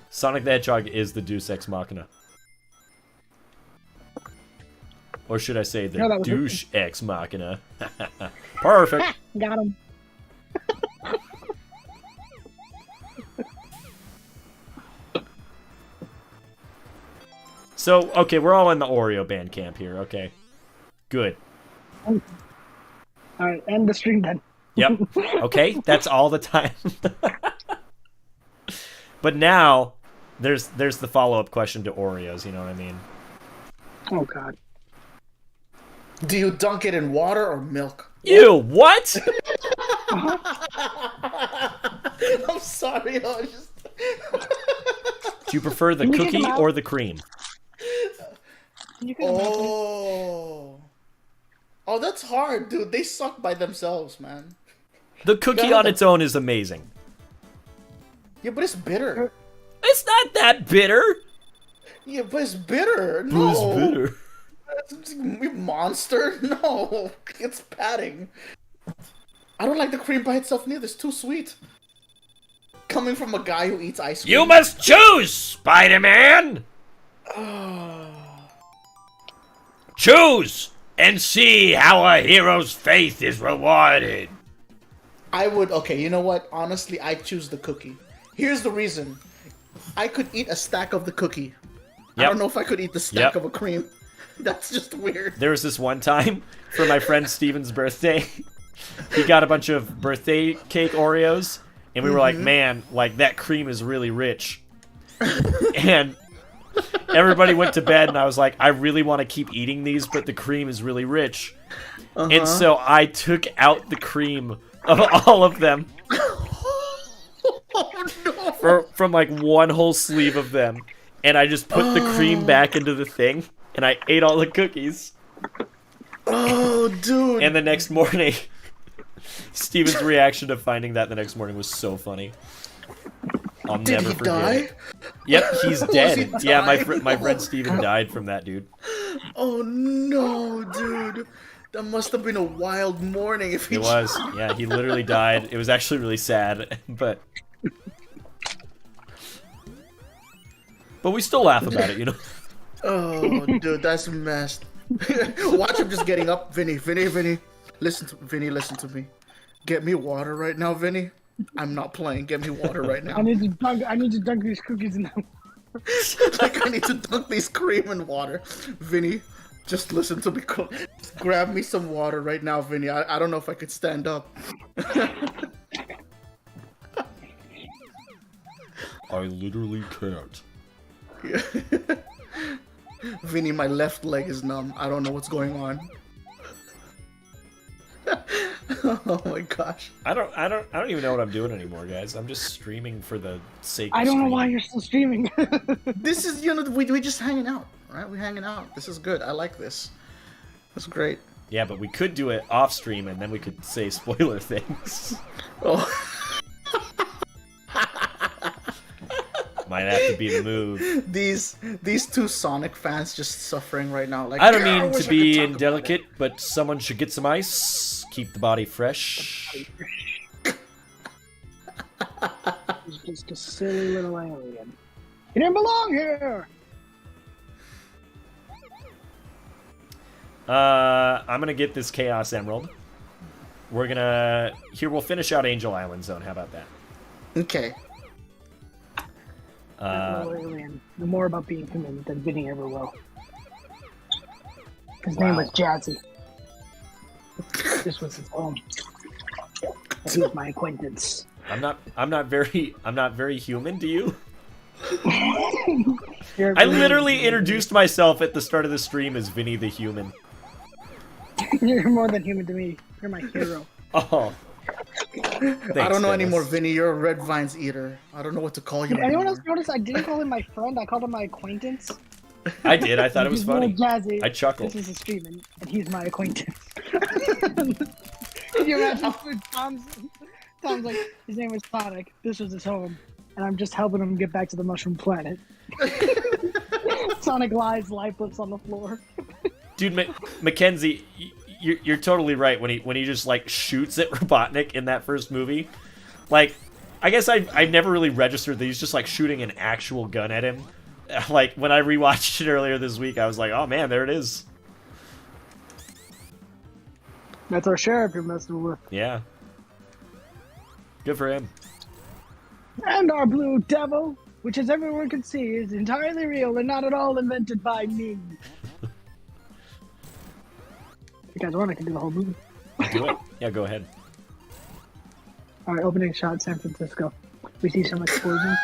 Sonic the Hedgehog is the Deus Ex Machina. Or should I say the douche ex machina? Perfect. Got him. So, okay, we're all in the Oreo band camp here, okay. Good. Alright, end the stream then. Yep. Okay, that's all the time. But now, there's the follow-up question to Oreos, you know what I mean? Oh god. Do you dunk it in water or milk? Ew, what? I'm sorry, I was just... Do you prefer the cookie or the cream? Oh, that's hard, dude. They suck by themselves, man. The cookie on its own is amazing. Yeah, but it's bitter. It's not that bitter. Yeah, but it's bitter. No. It's bitter. You monster. No, it's padding. I don't like the cream by itself neither. It's too sweet. Coming from a guy who eats ice cream. You must choose, Spider-Man! Choose and see how a hero's faith is rewarded. I would, okay, you know what? Honestly, I choose the cookie. Here's the reason. I could eat a stack of the cookie. I don't know if I could eat the stack of a cream. That's just weird. There was this one time for my friend Steven's birthday. He got a bunch of birthday cake Oreos, and we were like, man, like, that cream is really rich. And everybody went to bed, and I was like, I really want to keep eating these, but the cream is really rich. And so I took out the cream of all of them. Oh, no. From like one whole sleeve of them. And I just put the cream back into the thing, and I ate all the cookies. Oh, dude. And the next morning, Steven's reaction to finding that the next morning was so funny. I'll Did never he forget die? it. Yep, he's dead. he Yeah, died? my friend Steven died from that, dude. Oh no, dude. That must have been a wild morning if he It was. Yeah, he literally died. It was actually really sad, but we still laugh about it, you know. Oh, dude, that's messed. Watch him just getting up. Vinny. Listen to me. Get me water right now, Vinny. I'm not playing. Get me water right now. I need to dunk these cookies in them. Like, I need to dunk these cream in water. Vinny, just listen to me. Just grab me some water right now, Vinny. I don't know if I could stand up. I literally can't. Vinny, my left leg is numb. I don't know what's going on. Oh my gosh. I don't even know what I'm doing anymore, guys. I'm just streaming for the sake of I don't know streaming. why you're still streaming. This is, we just hanging out, right? We hanging out. This is good. I like this. That's great. Yeah, but we could do it off stream and then we could say spoiler things. Oh. Might have to be the move. These two Sonic fans just suffering right now. Like, I don't "Yeah, mean wish to I be could talk about indelicate, but someone should get some ice. Keep the body fresh. He's just a silly little alien. You didn't belong here. I'm gonna get this Chaos Emerald. We'll finish out Angel Island Zone. How about that? it." Okay. That little alien. The more about being human than Vinny ever will. His name was Jazzy. This was his home. He was my acquaintance. I'm not very human to you. You're I literally introduced myself at the start of the stream as Vinny the Human. You're more than human to me. You're my hero. Oh. I don't know anymore, Vinny. You're a red vines eater. I don't know what to call you Did anyone anymore. else notice I didn't call him my friend? I called him my acquaintance. I did. I thought it was He's little funny. Jazzy. I chuckled. This is a stream, and he's my acquaintance. Can you imagine? Tom's like, his name was Sonic. This was his home, and I'm just helping him get back to the mushroom planet. Sonic lies lifeless on the floor. Dude, Mackenzie, you're totally right when he just like shoots at Robotnik in that first movie. Like, I guess I never really registered that he's just like shooting an actual gun at him. Like when I rewatched it earlier this week, I was like, oh man, there it is. That's our sheriff you're messing with. Yeah. Good for him. And our blue devil, which as everyone can see is entirely real and not at all invented by me. You guys want, I can do the whole movie. Do it. Yeah, go ahead. Alright, opening shot, San Francisco. We see some explosions.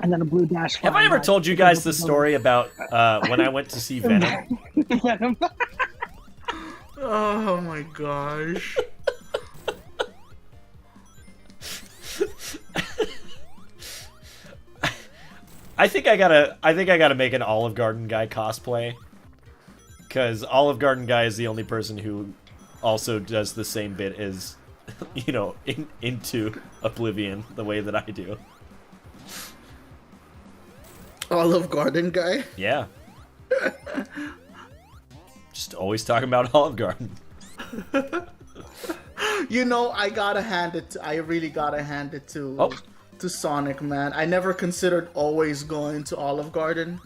And then a blue dash. Have I ever told you guys the story about when I went to see Venom? Venom. Oh my gosh. I think I gotta make an Olive Garden guy cosplay. Because Olive Garden guy is the only person who also does the same bit as, you know, into Oblivion the way that I do. Olive Garden guy? Yeah. Just always talking about Olive Garden. You know, I really gotta hand it to Sonic, man. I never considered always going to Olive Garden.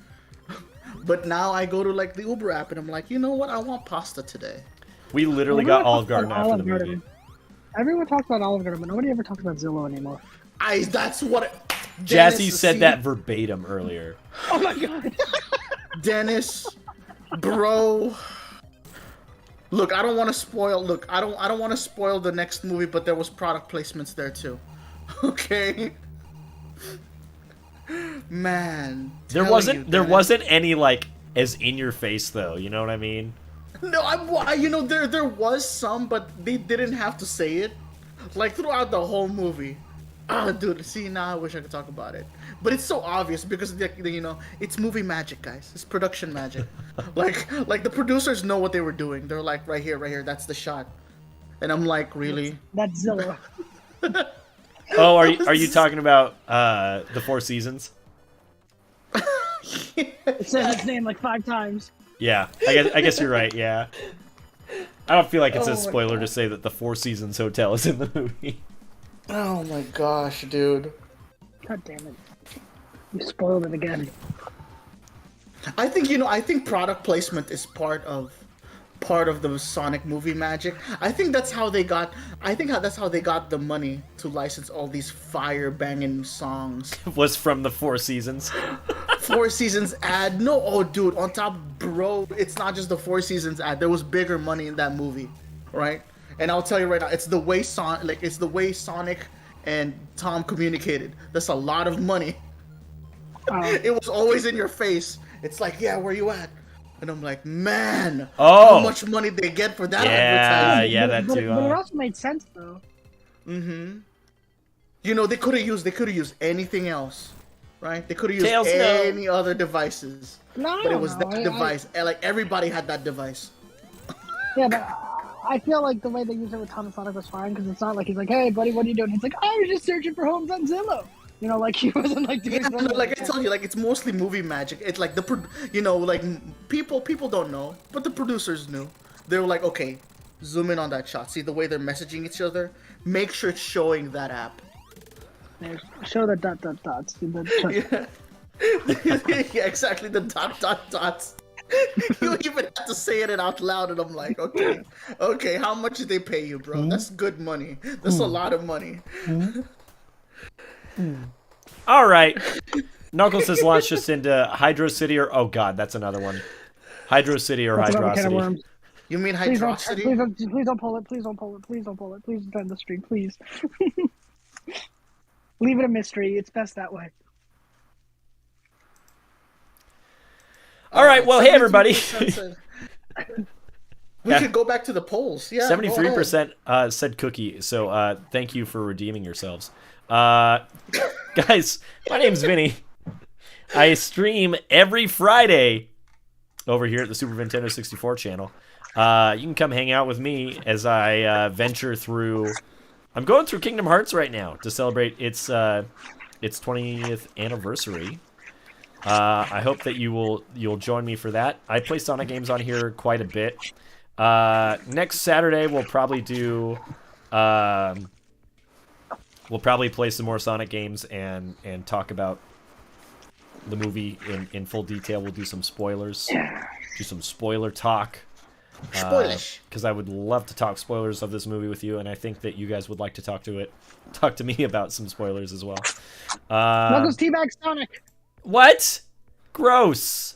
But now I go to like the Uber app and I'm like, you know what? I want pasta today. We literally got Olive Garden after the movie. Everyone talks about Olive Garden, but nobody ever talks about Zillow anymore. That's what Jazzy said that verbatim earlier. Oh my god. Dennis, bro. Look, I don't want to spoil. Look, I don't want to spoil the next movie, but there was product placements there too. Okay. Man, There wasn't any like as in your face though. You know what I mean? No, you know there was some, but they didn't have to say it. Like throughout the whole movie. Oh, dude, see now I wish I could talk about it, but it's so obvious because you know it's movie magic, guys. It's production magic. like the producers know what they were doing. They're like right here, that's the shot, and I'm like, really? That's Zillow. Oh, are you talking about the Four Seasons? It says its name like 5 times. Yeah, I guess you're right. Yeah, I don't feel like it's Oh a my spoiler God. to say that the Four Seasons Hotel is in the movie. Oh my gosh, dude. God damn it. You spoiled it again. I think product placement is part of the Sonic movie magic. I think that's how they got the money to license all these fire banging songs. Was from the Four Seasons. Four Seasons ad. No, oh dude, on top, bro, it's not just the Four Seasons ad. There was bigger money in that movie, right? And I'll tell you right now, it's the way Sonic and Tom communicated. That's a lot of money. It was always in your face. It's like, yeah, where you at? And I'm like, man, Oh. how much money they get for that Yeah, advertising? yeah, that but, too. But it also made sense though. Mm-hmm. You know, they could have used anything else, right? They could have used Tails, no. any other devices, No, but it was no, that device. And like everybody had that device. Yeah, but I feel like the way they used it with Tom and Sonic was fine because it's not like he's like, "Hey, buddy, what are you doing?" He's like, "I was just searching for homes on Zillow." You know, like he wasn't like doing Yeah, no, something like I told you, like it's mostly movie magic. It's like people don't know, but the producers knew. They were like, okay, zoom in on that shot. See the way they're messaging each other. Make sure it's showing that app. Yeah, show the dots. Yeah, yeah, exactly. The dots. You even have to say it out loud, and I'm like, okay, how much did they pay you, bro? That's good money. That's a lot of money. All right. Knuckles has launched us into Hydro City, or oh god, that's another one. Hydro City or That's another can of Hydrocity. worms. You mean Please don't, hydrocity? please don't pull it. Please don't pull it. Please don't pull it. Please defend the stream. Please. Leave it a mystery. It's best that way. All right. Well, hey everybody. 73% We could go back to the polls. Yeah, 73% said cookie. So thank you for redeeming yourselves. Guys, my name's Vinny. I stream every Friday over here at the Super Nintendo 64 channel. You can come hang out with me as I venture through. I'm going through Kingdom Hearts right now to celebrate its 20th anniversary. I hope that you'll join me for that. I play Sonic games on here quite a bit. Next Saturday we'll probably do. We'll probably play some more Sonic games and talk about the movie in full detail. We'll do some spoilers, do some spoiler talk. Spoilish. Because I would love to talk spoilers of this movie with you, and I think that you guys would like to talk to me about some spoilers as well. Knuckles teabag Sonic. What? Gross.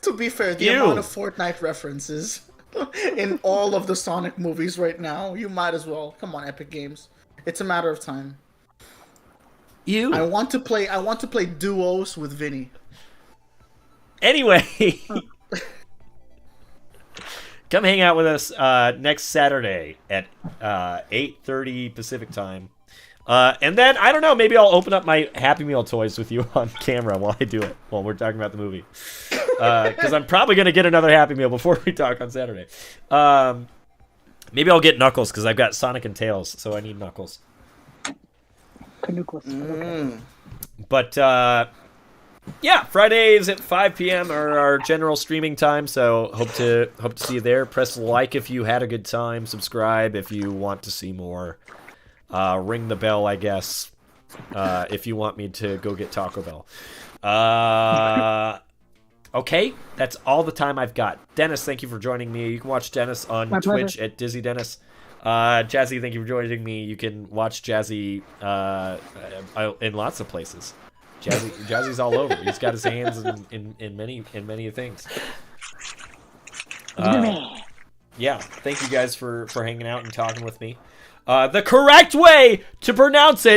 To be fair, the Ew. amount of Fortnite references in all of the Sonic movies right now, you might as well. Come on, Epic Games. It's a matter of time. You. I want to play duos with Vinny. Anyway, come hang out with us next Saturday at 8:30 Pacific time. And then, I don't know, maybe I'll open up my Happy Meal toys with you on camera while I do it, while we're talking about the movie. Because I'm probably going to get another Happy Meal before we talk on Saturday. Maybe I'll get Knuckles, because I've got Sonic and Tails, so I need Knuckles. Canuckless. Okay. But, yeah, Fridays at 5 p.m. are our general streaming time, so hope to see you there. Press like if you had a good time. Subscribe if you want to see more. Ring the bell, I guess, if you want me to go get Taco Bell. Okay, that's all the time I've got. Dennis, thank you for joining me. You can watch Dennis on My Twitch pleasure. at Dizzy Dennis. Jazzy, thank you for joining me. You can watch Jazzy in lots of places. Jazzy's all over. He's got his hands in many things. Yeah, thank you guys for hanging out and talking with me. The correct way to pronounce it